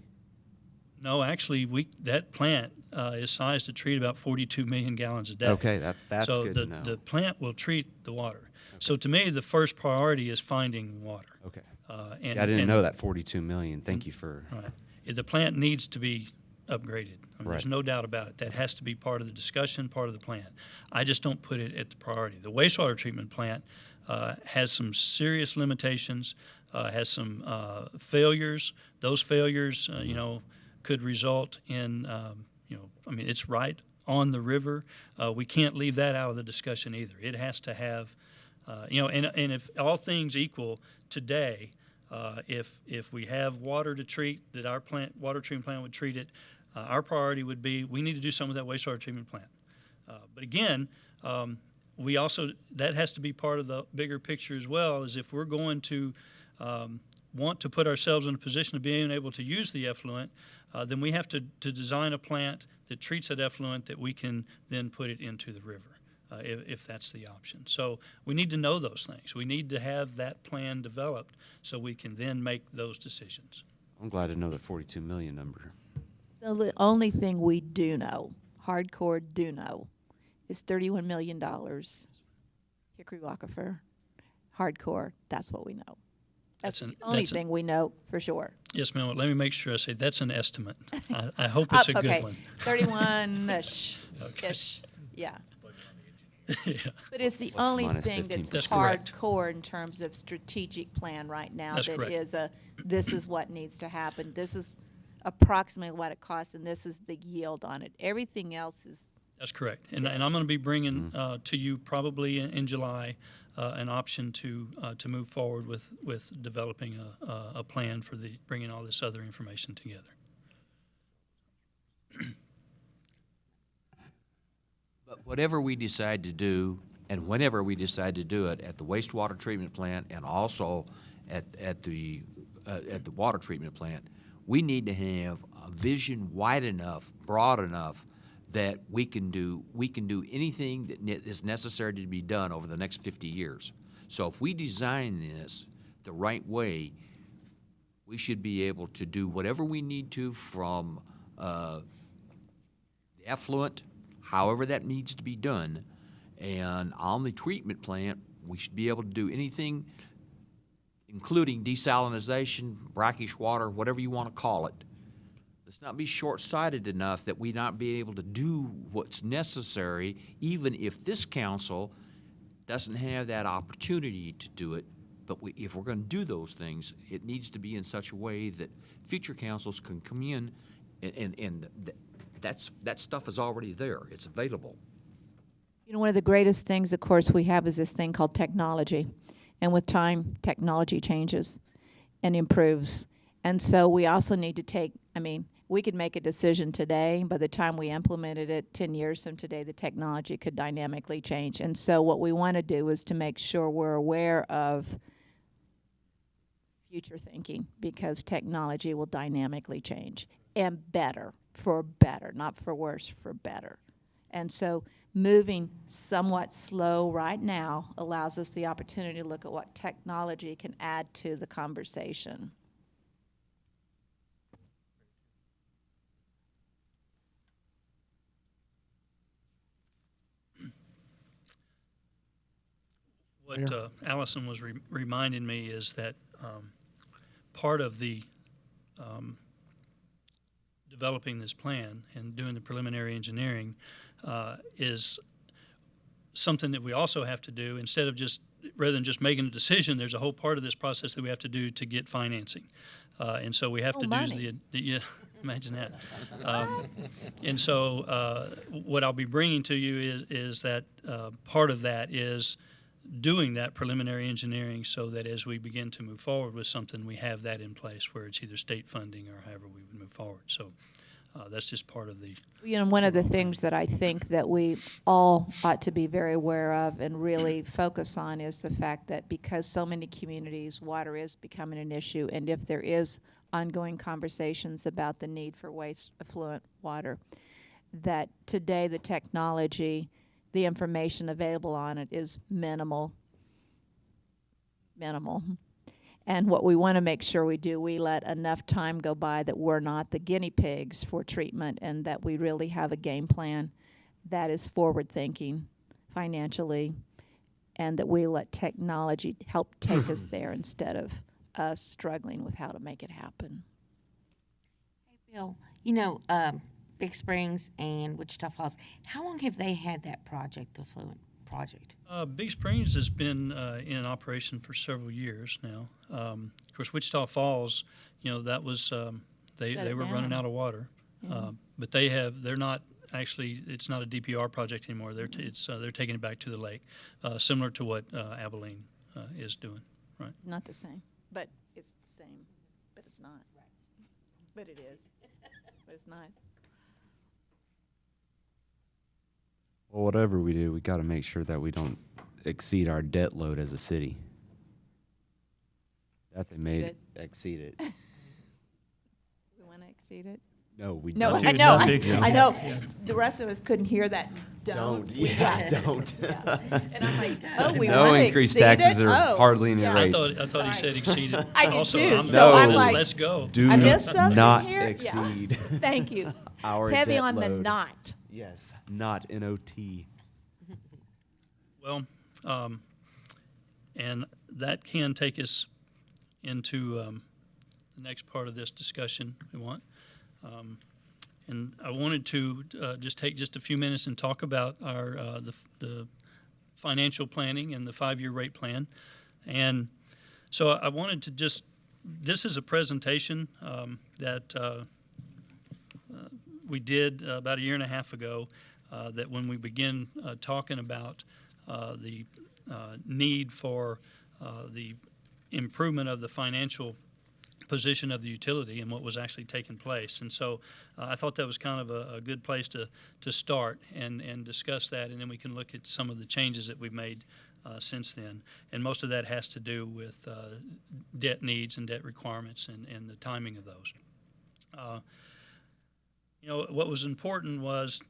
No, actually, that plant is sized to treat about 42 million gallons a day. Okay, that's so good to know. The plant will treat the water. Okay. So to me, the first priority is finding water. Okay. And I didn't know that 42 million. Thank you for. Right. The plant needs to be upgraded. I mean, Right. There's no doubt about it. That has to be part of the discussion, part of the plan. I just don't put it at the priority. The wastewater treatment plant has some serious limitations, has some failures. Those failures, you know, could result in, you know, I mean, it's right on the river. We can't leave that out of the discussion either. It has to have, you know, and if all things equal today, if we have water to treat, that our water treatment plant would treat it, our priority would be, we need to do something with that wastewater treatment plant. But again, we also, that has to be part of the bigger picture as well, is if we're going to want to put ourselves in a position of being able to use the effluent, then we have to design a plant that treats that effluent that we can then put it into the river, if that's the option. So we need to know those things. We need to have that plan developed so we can then make those decisions. I'm glad to know the 42 million number. So the only thing we do know, hardcore do know, is $31 million. Hickory Aquifer, hardcore, that's what we know. That's the only thing we know for sure. Yes, ma'am. Let me make sure I say that's an estimate. I hope it's a good one. 31-ish. Ish. Yeah. Yeah. But it's the Plus or only minus thing 15%. that's hardcore in terms of strategic plan right now. That's that correct. is this is what needs to happen. This is approximately what it costs, and this is the yield on it. Everything else is That's correct. And I'm going to be bringing to you probably in July an option to move forward with developing a plan for bringing all this other information together. But whatever we decide to do, and whenever we decide to do it at the wastewater treatment plant and also at the water treatment plant, we need to have a vision wide enough, broad enough, that we can do anything that is necessary to be done over the next 50 years. So if we design this the right way, we should be able to do whatever we need to from the effluent, however that needs to be done, and on the treatment plant, we should be able to do anything, including desalinization, brackish water, whatever you want to call it. Let's not be short-sighted enough that we not be able to do what's necessary, even if this council doesn't have that opportunity to do it. But if we're going to do those things, it needs to be in such a way that future councils can come in, and that stuff is already there. It's available. You know, one of the greatest things, of course, we have is this thing called technology. And with time, technology changes and improves. And so we also need to take, we could make a decision today. By the time we implemented it 10 years from today, the technology could dynamically change. And so what we want to do is to make sure we're aware of future thinking, because technology will dynamically change, and better, for better, not for worse, for better. And so moving somewhat slow right now allows us the opportunity to look at what technology can add to the conversation. What Allison was reminding me is that part of the developing this plan and doing the preliminary engineering is something that we also have to do. Rather than just making a decision, there's a whole part of this process that we have to do to get financing. And so we have to do yeah, imagine that. And so what I'll be bringing to you is that part of that is doing that preliminary engineering, so that as we begin to move forward with something, we have that in place where it's either state funding or however we would move forward. So that's just part of the... You know, one of the things that I think that we all ought to be very aware of and really focus on is the fact that because so many communities, water is becoming an issue, and if there is ongoing conversations about the need for waste effluent water, that today the technology, the information available on it is minimal. And what we want to make sure we do, we let enough time go by that we're not the guinea pigs for treatment, and that we really have a game plan that is forward-thinking financially, and that we let technology help take us there instead of us struggling with how to make it happen. Hey, Bill, Big Springs and Wichita Falls, how long have they had that project, the Fluent project? Big Springs has been in operation for several years now. Of course, Wichita Falls, that was they were running out of water, but they're not actually. It's not a DPR project anymore. They're taking it back to the lake, similar to what Abilene is doing. Right. Not the same, but it's the same, but it's not. Right. But it is, but it's not. Well, whatever we do, we got to make sure that we don't exceed our debt load as a city. That's exceed it. We want to exceed it? No, we No, don't. I know. Exceed. I know. Yes. The rest of us couldn't hear that. Don't. We Yeah, got it. don't. Yeah. And I'm like, oh, we No want to increased exceed taxes it? or Oh, hardly any yeah. I rates. thought he said exceeded. I did Also, too, so I'm like, let's go. Do I missed something not here? Yeah. exceed Thank you. our Heavy debt on the load. not. Yes, not N-O-T. Well, and that can take us into the next part of this discussion we want. And I wanted to just take just a few minutes and talk about our the financial planning and the 5-year rate plan. And so I wanted to this is a presentation that we did about a year and a half ago that when we begin talking about the need for the improvement of the financial position of the utility and what was actually taking place. And so I thought that was kind of a good place to start and discuss that, and then we can look at some of the changes that we've made since then. And most of that has to do with debt needs and debt requirements and the timing of those. What was important was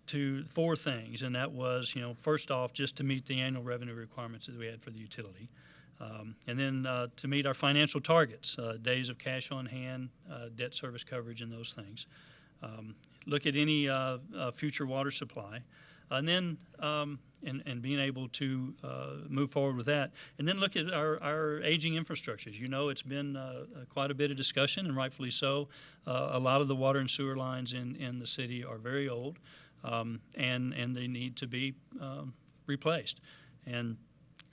four things, and that was, first off, just to meet the annual revenue requirements that we had for the utility. And then to meet our financial targets, days of cash on hand, debt service coverage, and those things. Look at any future water supply, and then and being able to move forward with that. And then look at our aging infrastructures. It's been quite a bit of discussion, and rightfully so. A lot of the water and sewer lines in the city are very old, and they need to be replaced. And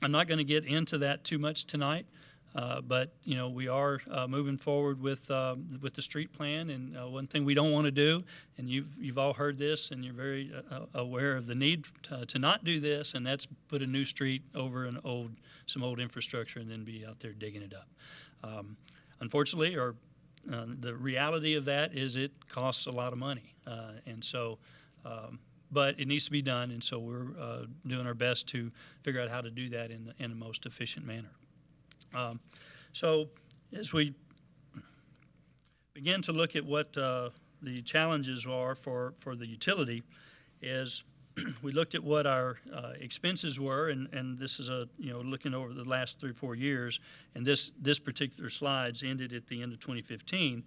I'm not going to get into that too much tonight, but we are moving forward with the street plan. And one thing we don't want to do, and you've all heard this, and you're very aware of the need to not do this, and that's put a new street over some old infrastructure and then be out there digging it up. Unfortunately, the reality of that is it costs a lot of money, and so. But it needs to be done, and so we're doing our best to figure out how to do that in the most efficient manner. So as we begin to look at what the challenges are for the utility, is we looked at what our expenses were, and this is looking over the last 3 or 4 years, and this particular slides ended at the end of 2015.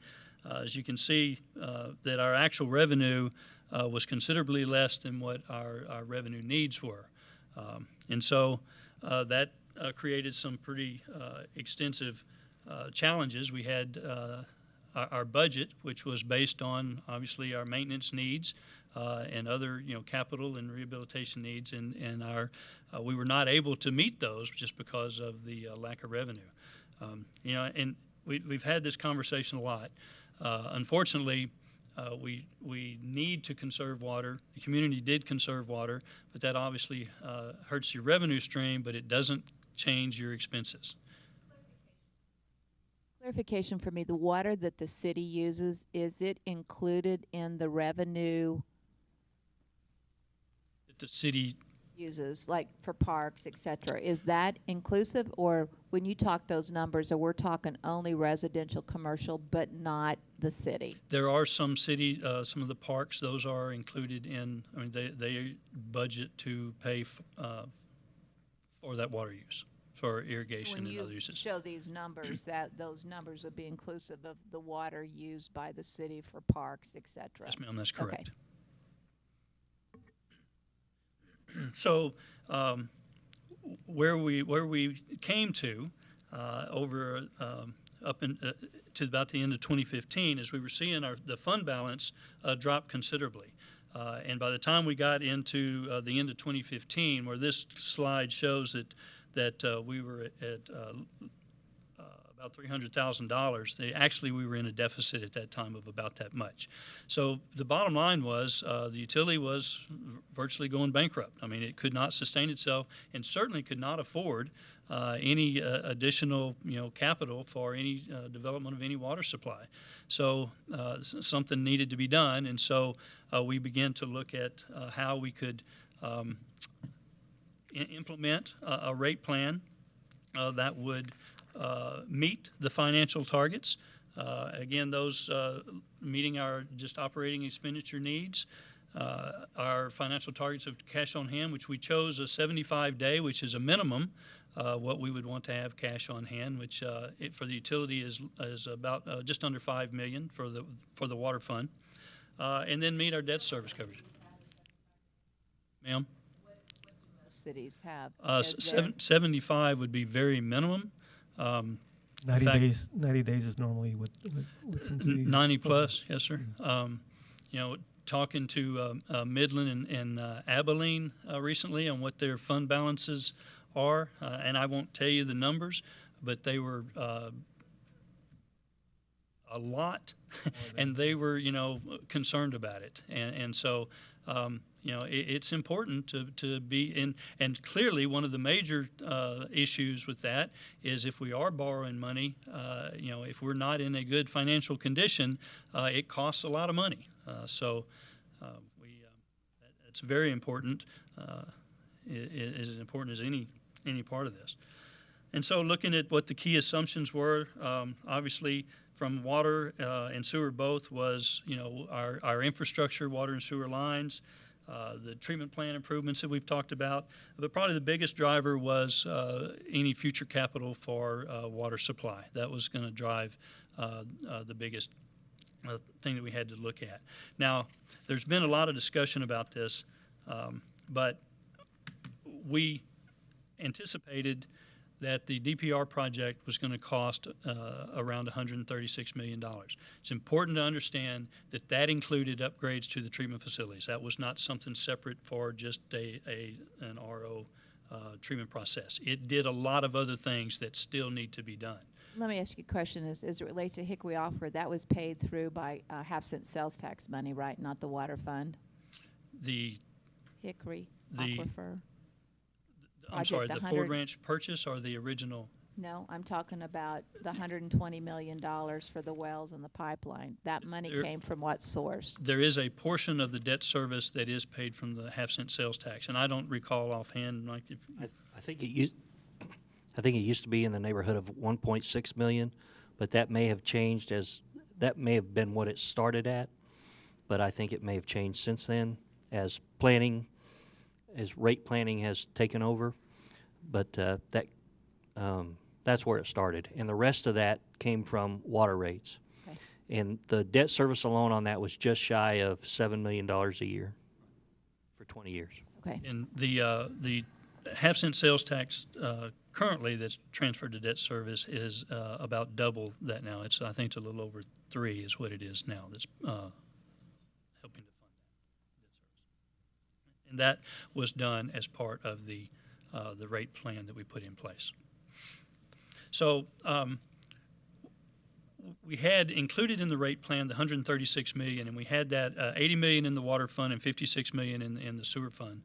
As you can see, that our actual revenue was considerably less than what our revenue needs were. And so that created some pretty extensive challenges. We had our budget, which was based on, obviously, our maintenance needs and other, capital and rehabilitation needs, and we were not able to meet those just because of the lack of revenue. And we've had this conversation a lot. Unfortunately, we need to conserve water. The community did conserve water, but that obviously hurts your revenue stream, but it doesn't change your expenses. Clarification for me, the water that the city uses, is it included in the revenue That the city uses, like for parks, et cetera? Is that inclusive, or when you talk those numbers, or we're talking only residential, commercial, but not the city? There are some some of the parks, those are included in, they budget to pay for that water use, for irrigation and other uses. Show these numbers, that those numbers would be inclusive of the water used by the city for parks, et cetera? Yes, ma'am, that's correct. Okay. So where we came to over up to about the end of 2015 is we were seeing the fund balance drop considerably. And by the time we got into the end of 2015, where this slide shows that we were at about $300,000. Actually, we were in a deficit at that time of about that much. So the bottom line was the utility was virtually going bankrupt. It could not sustain itself, and certainly could not afford any additional capital for any development of any water supply. So something needed to be done, and so we began to look at how we could implement a rate plan that would meet the financial targets. Again, those meeting our just operating expenditure needs. Our financial targets of cash on hand, which we chose a 75-day, which is a minimum, what we would want to have cash on hand, which for the utility is about just under $5 million for the water fund, and then meet our debt service coverage. Ma'am? What do most cities have? 75 would be very minimum. 90 days. 90 days is normally what some cities. 90 plus, yes, sir. Talking to Midland and Abilene recently on what their fund balances are, and I won't tell you the numbers, but they were a lot, and they were concerned about it, and so you know, it's important to be in, and clearly one of the major issues with that is if we are borrowing money, you know, if we're not in a good financial condition, it costs a lot of money. It's very important, is as important as any part of this. And so looking at what the key assumptions were, obviously from water and sewer both was, you know, our infrastructure, water and sewer lines, the treatment plant improvements that we've talked about. But probably the biggest driver was any future capital for water supply. That was going to drive the biggest thing that we had to look at. Now, there's been a lot of discussion about this, but we anticipated that the DPR project was going to cost around $136 million. It's important to understand that that included upgrades to the treatment facilities. That was not something separate for just an RO treatment process. It did a lot of other things that still need to be done. Let me ask you a question. As it relates to Hickory Aquifer, that was paid through by half-cent sales tax money, right? Not the water fund? The Hickory Aquifer. I'm sorry, the Ford Ranch purchase or the original? No, I'm talking about the $120 million for the wells and the pipeline. That money came from what source? There is a portion of the debt service that is paid from the half-cent sales tax, and I don't recall offhand, Mike. I think it used to be in the neighborhood of 1.6 million, but that may have changed that may have been what it started at, but I think it may have changed since then as rate planning has taken over. But that's where it started, and the rest of that came from water rates. Okay. And the debt service alone on that was just shy of $7 million a year for 20 years. Okay. And the half-cent sales tax currently that's transferred to debt service is about double that now. I think it's a little over 3 is what it is now. That's helping to fund that debt service, and that was done as part of the rate plan that we put in place. So we had included in the rate plan the $136 million, and we had that $80 million in the water fund and $56 million in the sewer fund.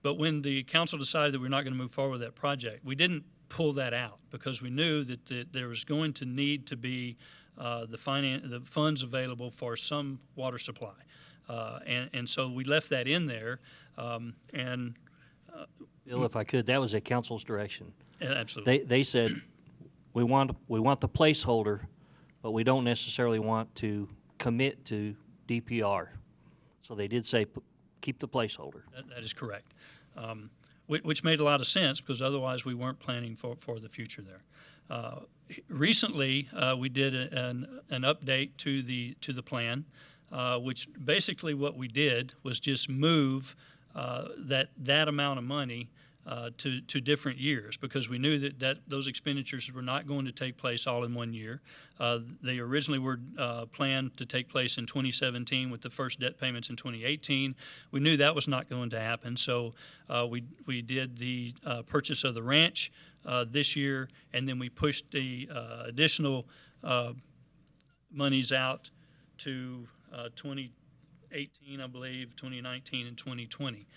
But when the council decided that we're not going to move forward with that project, we didn't pull that out because we knew that there was going to need to be the funds available for some water supply. And so we left that in there. Bill, if I could, that was at council's direction. Absolutely. They said, we want the placeholder, but we don't necessarily want to commit to DPR. So they did say, keep the placeholder. That is correct, which made a lot of sense because otherwise we weren't planning for the future there. Recently, we did an update to the plan, which basically what we did was just move that amount of money to different years because we knew that those expenditures were not going to take place all in one year. They originally were planned to take place in 2017 with the first debt payments in 2018. We knew that was not going to happen, so we did the purchase of the ranch this year, and then we pushed the additional monies out to 2018, I believe, 2019, and 2020.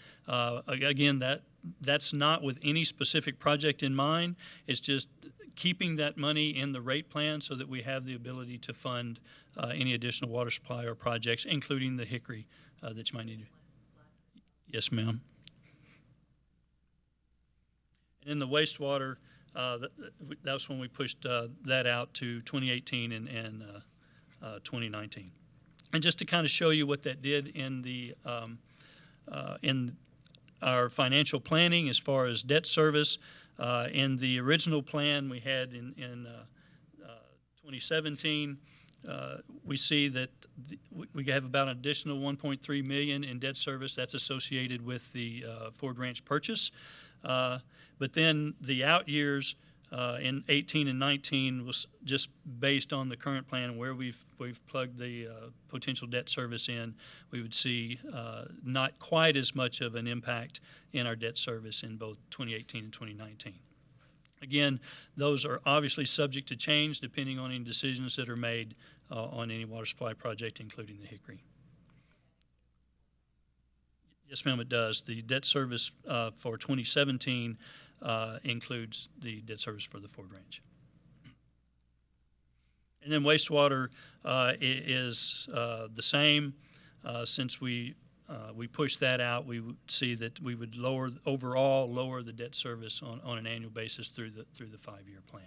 Again, that's not with any specific project in mind. It's just keeping that money in the rate plan so that we have the ability to fund any additional water supply or projects, including the Hickory that you might need. Yes, ma'am. And in the wastewater, that's when we pushed that out to 2018 and 2019. And just to kind of show you what that did in our financial planning as far as debt service, in the original plan we had in 2017, we see that we have about an additional $1.3 million in debt service that's associated with the Ford Ranch purchase. But then the out years in 18 and 19 was just based on the current plan and where we've plugged the potential debt service in. We would see not quite as much of an impact in our debt service in both 2018 and 2019. Again, those are obviously subject to change depending on any decisions that are made on any water supply project, including the Hickory. Yes, ma'am, it does. The debt service for 2017 includes the debt service for the Ford Ranch. And then wastewater is the same. Since we pushed that out, we would see that we would overall lower the debt service on an annual basis through the 5-year plan.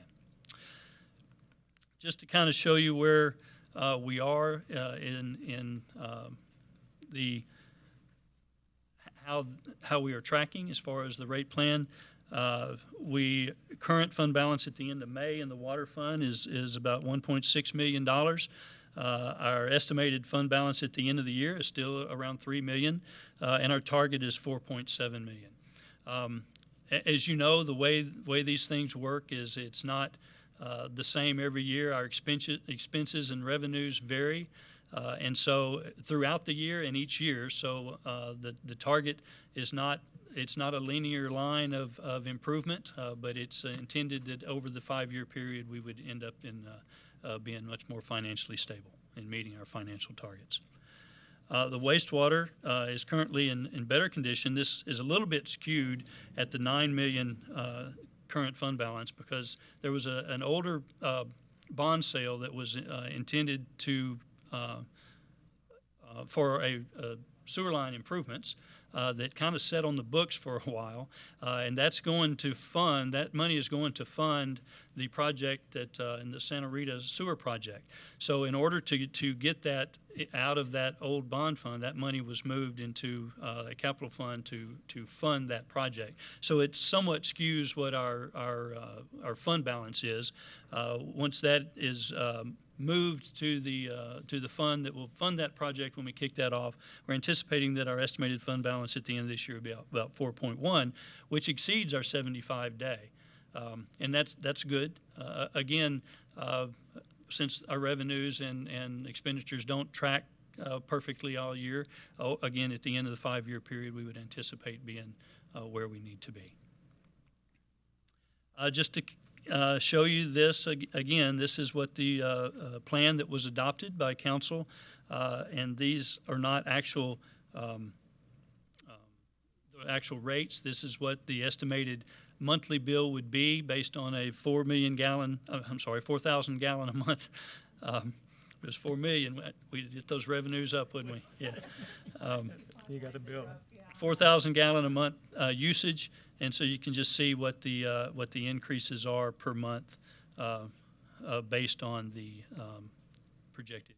Just to kind of show you where we are in the how we are tracking as far as the rate plan. Current fund balance at the end of May in the water fund is about $1.6 million. Our estimated fund balance at the end of the year is still around $3 million, and our target is $4.7 million. As you know, the way these things work is it's not the same every year. Our expenses and revenues vary. And so throughout the year and each year, so the target is not a linear line of improvement, but it's intended that over the 5-year period we would end up in being much more financially stable and meeting our financial targets. The wastewater is currently in better condition. This is a little bit skewed at the $9 million current fund balance because there was an older bond sale that was intended to for a sewer line improvements that kind of sat on the books for a while, and that money is going to fund the project in the Santa Rita sewer project. So in order to get that out of that old bond fund, that money was moved into a capital fund to fund that project. So it somewhat skews what our fund balance is. Once that is moved to the fund that will fund that project when we kick that off, we're anticipating that our estimated fund balance at the end of this year will be about 4.1, which exceeds our 75-day. And that's good. Again, since our revenues and expenditures don't track perfectly all year, again, at the end of the 5-year period, we would anticipate being where we need to be. Just to show you this again, this is what the plan that was adopted by council, and these are not actual rates. This is what the estimated monthly bill would be based on a 4,000 gallon a month. It was 4 million. We'd get those revenues up, wouldn't we? Yeah. You got a bill. 4,000 gallon a month usage. And so you can just see what the increases are per month based on the projected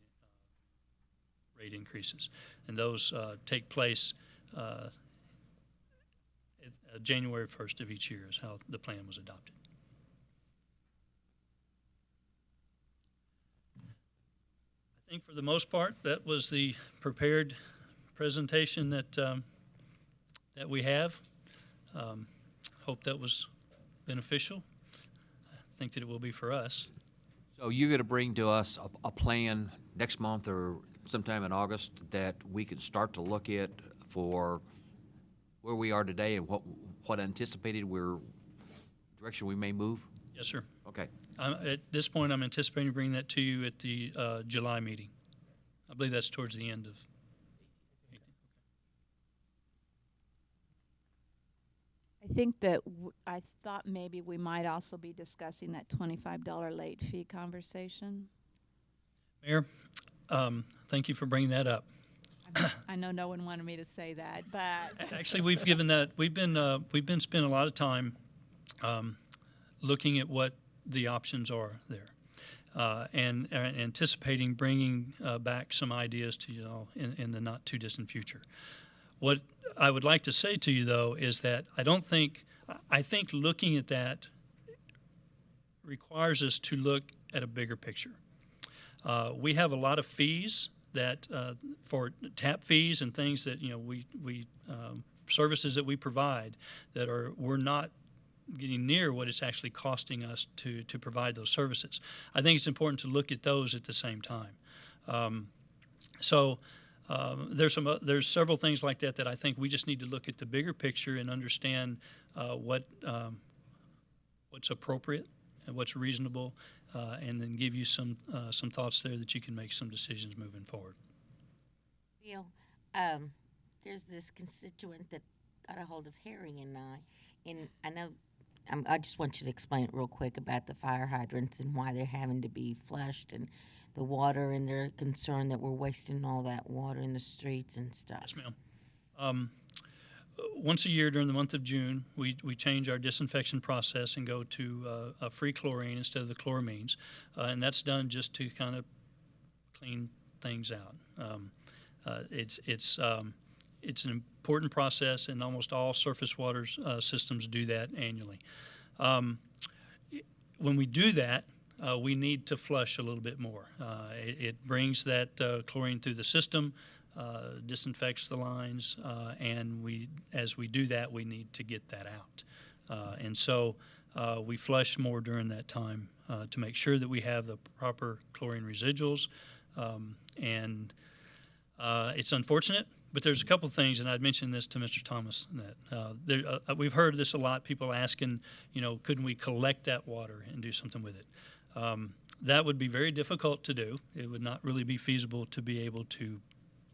rate increases, and those take place January 1st of each year is how the plan was adopted. I think for the most part that was the prepared presentation that we have. Hope that was beneficial. I think that it will be for us. So you're going to bring to us a plan next month or sometime in August that we can start to look at for where we are today and what anticipated direction we may move? Yes, sir. Okay. At this point, I'm anticipating bringing that to you at the July meeting. I believe that's towards the end of. I think that I thought maybe we might also be discussing that $25 late fee conversation. Mayor, thank you for bringing that up. I know no one wanted me to say that, but Actually, we've been spending a lot of time looking at what the options are there, and anticipating bringing back some ideas to you all in the not too distant future. What I would like to say to you, though, is that I think looking at that requires us to look at a bigger picture. We have a lot of fees that for tap fees and things that we services that we provide that we're not getting near what it's actually costing us to provide those services. I think it's important to look at those at the same time. There's several things like that I think we just need to look at the bigger picture and understand what's appropriate and what's reasonable, and then give you some thoughts there that you can make some decisions moving forward. Bill, there's this constituent that got a hold of Harry and I know, I just want you to explain it real quick about the fire hydrants and why they're having to be flushed and the water, and they're concerned that we're wasting all that water in the streets and stuff. Yes, ma'am. Once a year during the month of June, we change our disinfection process and go to free chlorine instead of the chloramines, and that's done just to kind of clean things out. It's an important process, and almost all surface water systems do that annually. When we do that, we need to flush a little bit more. It brings that chlorine through the system, disinfects the lines, and as we do that, we need to get that out. And so we flush more during that time to make sure that we have the proper chlorine residuals. And it's unfortunate, but there's a couple things, and I'd mentioned this to Mr. Thomas, that we've heard this a lot, people asking, couldn't we collect that water and do something with it? That would be very difficult to do. It would not really be feasible to be able to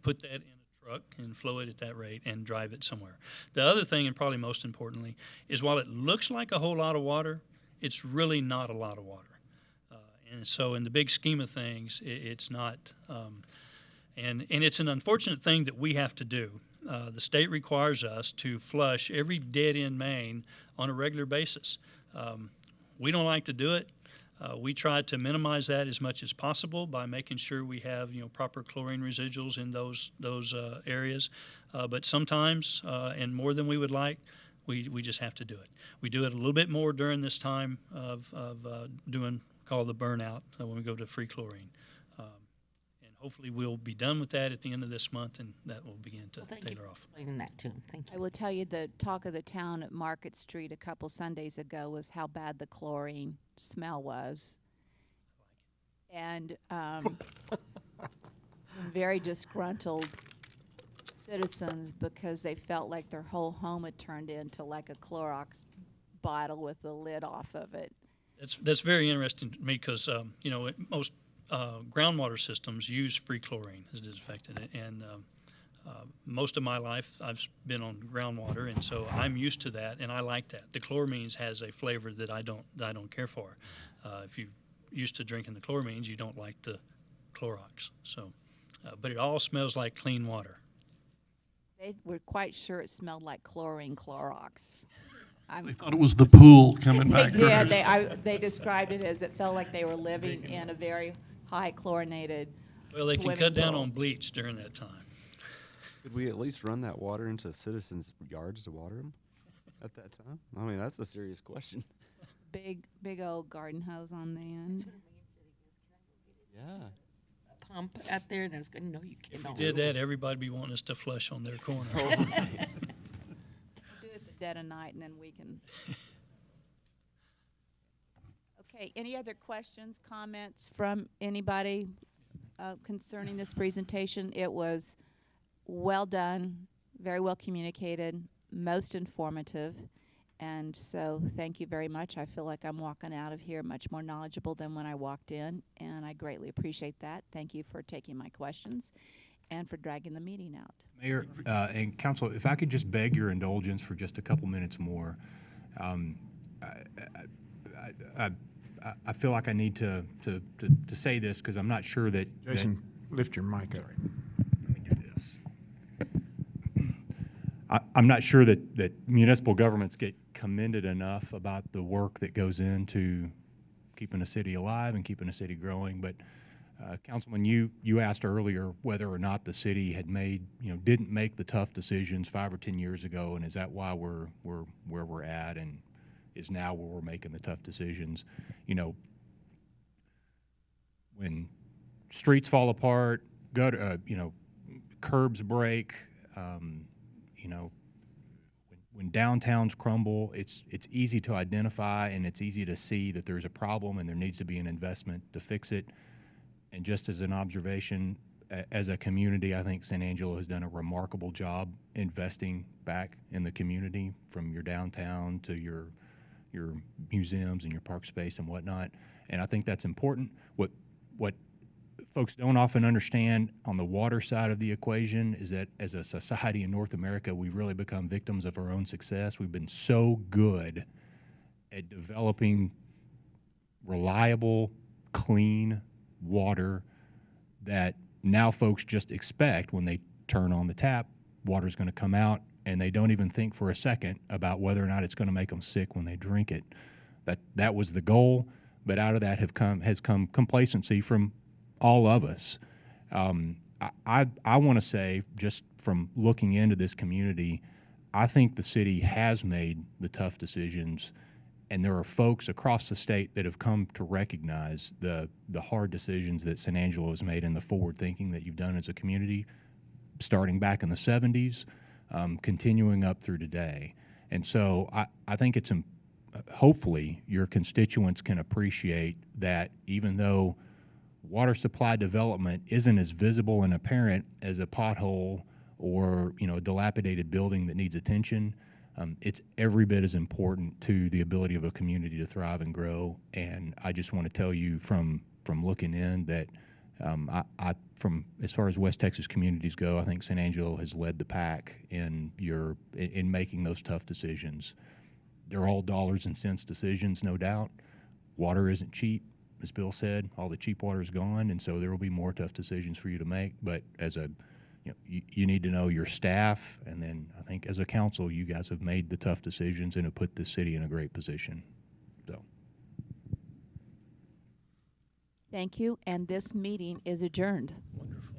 put that in a truck and flow it at that rate and drive it somewhere. The other thing, and probably most importantly, is while it looks like a whole lot of water, it's really not a lot of water. And so in the big scheme of things, it's not, and it's an unfortunate thing that we have to do. The state requires us to flush every dead-end main on a regular basis. We don't like to do it. We try to minimize that as much as possible by making sure we have proper chlorine residuals in those areas. But sometimes, and more than we would like, we just have to do it. We do it a little bit more during this time of doing called the burnout when we go to free chlorine. And hopefully we'll be done with that at the end of this month, and that will begin to taper off. Explaining that to him. Thank you. I will tell you the talk of the town at Market Street a couple Sundays ago was how bad the chlorine smell was. And some very disgruntled citizens because they felt like their whole home had turned into like a Clorox bottle with the lid off of it. That's very interesting to me because, most groundwater systems use free chlorine as disinfectant, and most of my life I've been on groundwater, and so I'm used to that, and I like that. The chloramines has a flavor that I don't care for. If you're used to drinking the chloramines, you don't like the Clorox. So, but it all smells like clean water. They were quite sure it smelled like chlorine Clorox. They thought it was the pool coming They back. did. They described it as it felt like they were living in a very high chlorinated Well, they can swimming cut down pool. on bleach during that time. Could we at least run that water into citizens' yards to water them at that time? I mean, that's a serious question. Big old garden hose on the end. Yeah. Pump out there, and I was going, no, you If cannot. we did that, everybody'd be wanting us to flush on their corner. Do it at the dead of night, and then we can. Okay, any other questions, comments from anybody concerning this presentation? It was well done, very well communicated, most informative, and so thank you very much. I feel like I'm walking out of here much more knowledgeable than when I walked in, and I greatly appreciate that. Thank you for taking my questions and for dragging the meeting out. Mayor and council, if I could just beg your indulgence for just a couple minutes more. I feel like I need to say this because I'm not sure that Jason, lift your mic up. Let me do this. I'm not sure that municipal governments get commended enough about the work that goes into keeping a city alive and keeping a city growing. But Councilman, you asked earlier whether or not the city had didn't make the tough decisions 5 or 10 years ago, and is that why we're where we're at, and is now where we're making the tough decisions. When streets fall apart, curbs break, when downtowns crumble, it's easy to identify and it's easy to see that there's a problem and there needs to be an investment to fix it. And just as an observation, as a community, I think San Angelo has done a remarkable job investing back in the community, from your downtown to your museums and your park space and whatnot. And I think that's important. What folks don't often understand on the water side of the equation is that as a society in North America, we've really become victims of our own success. We've been so good at developing reliable, clean water that now folks just expect when they turn on the tap, water's going to come out, and they don't even think for a second about whether or not it's going to make them sick when they drink it. That was the goal, but out of that has come complacency from all of us. I want to say, just from looking into this community, I think the city has made the tough decisions, and there are folks across the state that have come to recognize the hard decisions that San Angelo has made and the forward thinking that you've done as a community, starting back in the 70s, continuing up through today. And so I think it's hopefully your constituents can appreciate that even though water supply development isn't as visible and apparent as a pothole or a dilapidated building that needs attention, it's every bit as important to the ability of a community to thrive and grow. And I just want to tell you from looking in that from as far as West Texas communities go, I think San Angelo has led the pack in making those tough decisions. They're all dollars and cents decisions, no doubt. Water isn't cheap, as Bill said. All the cheap water is gone, and so there will be more tough decisions for you to make. But you need to know your staff, and then I think as a council, you guys have made the tough decisions and have put this city in a great position. So, thank you, and this meeting is adjourned. Wonderful.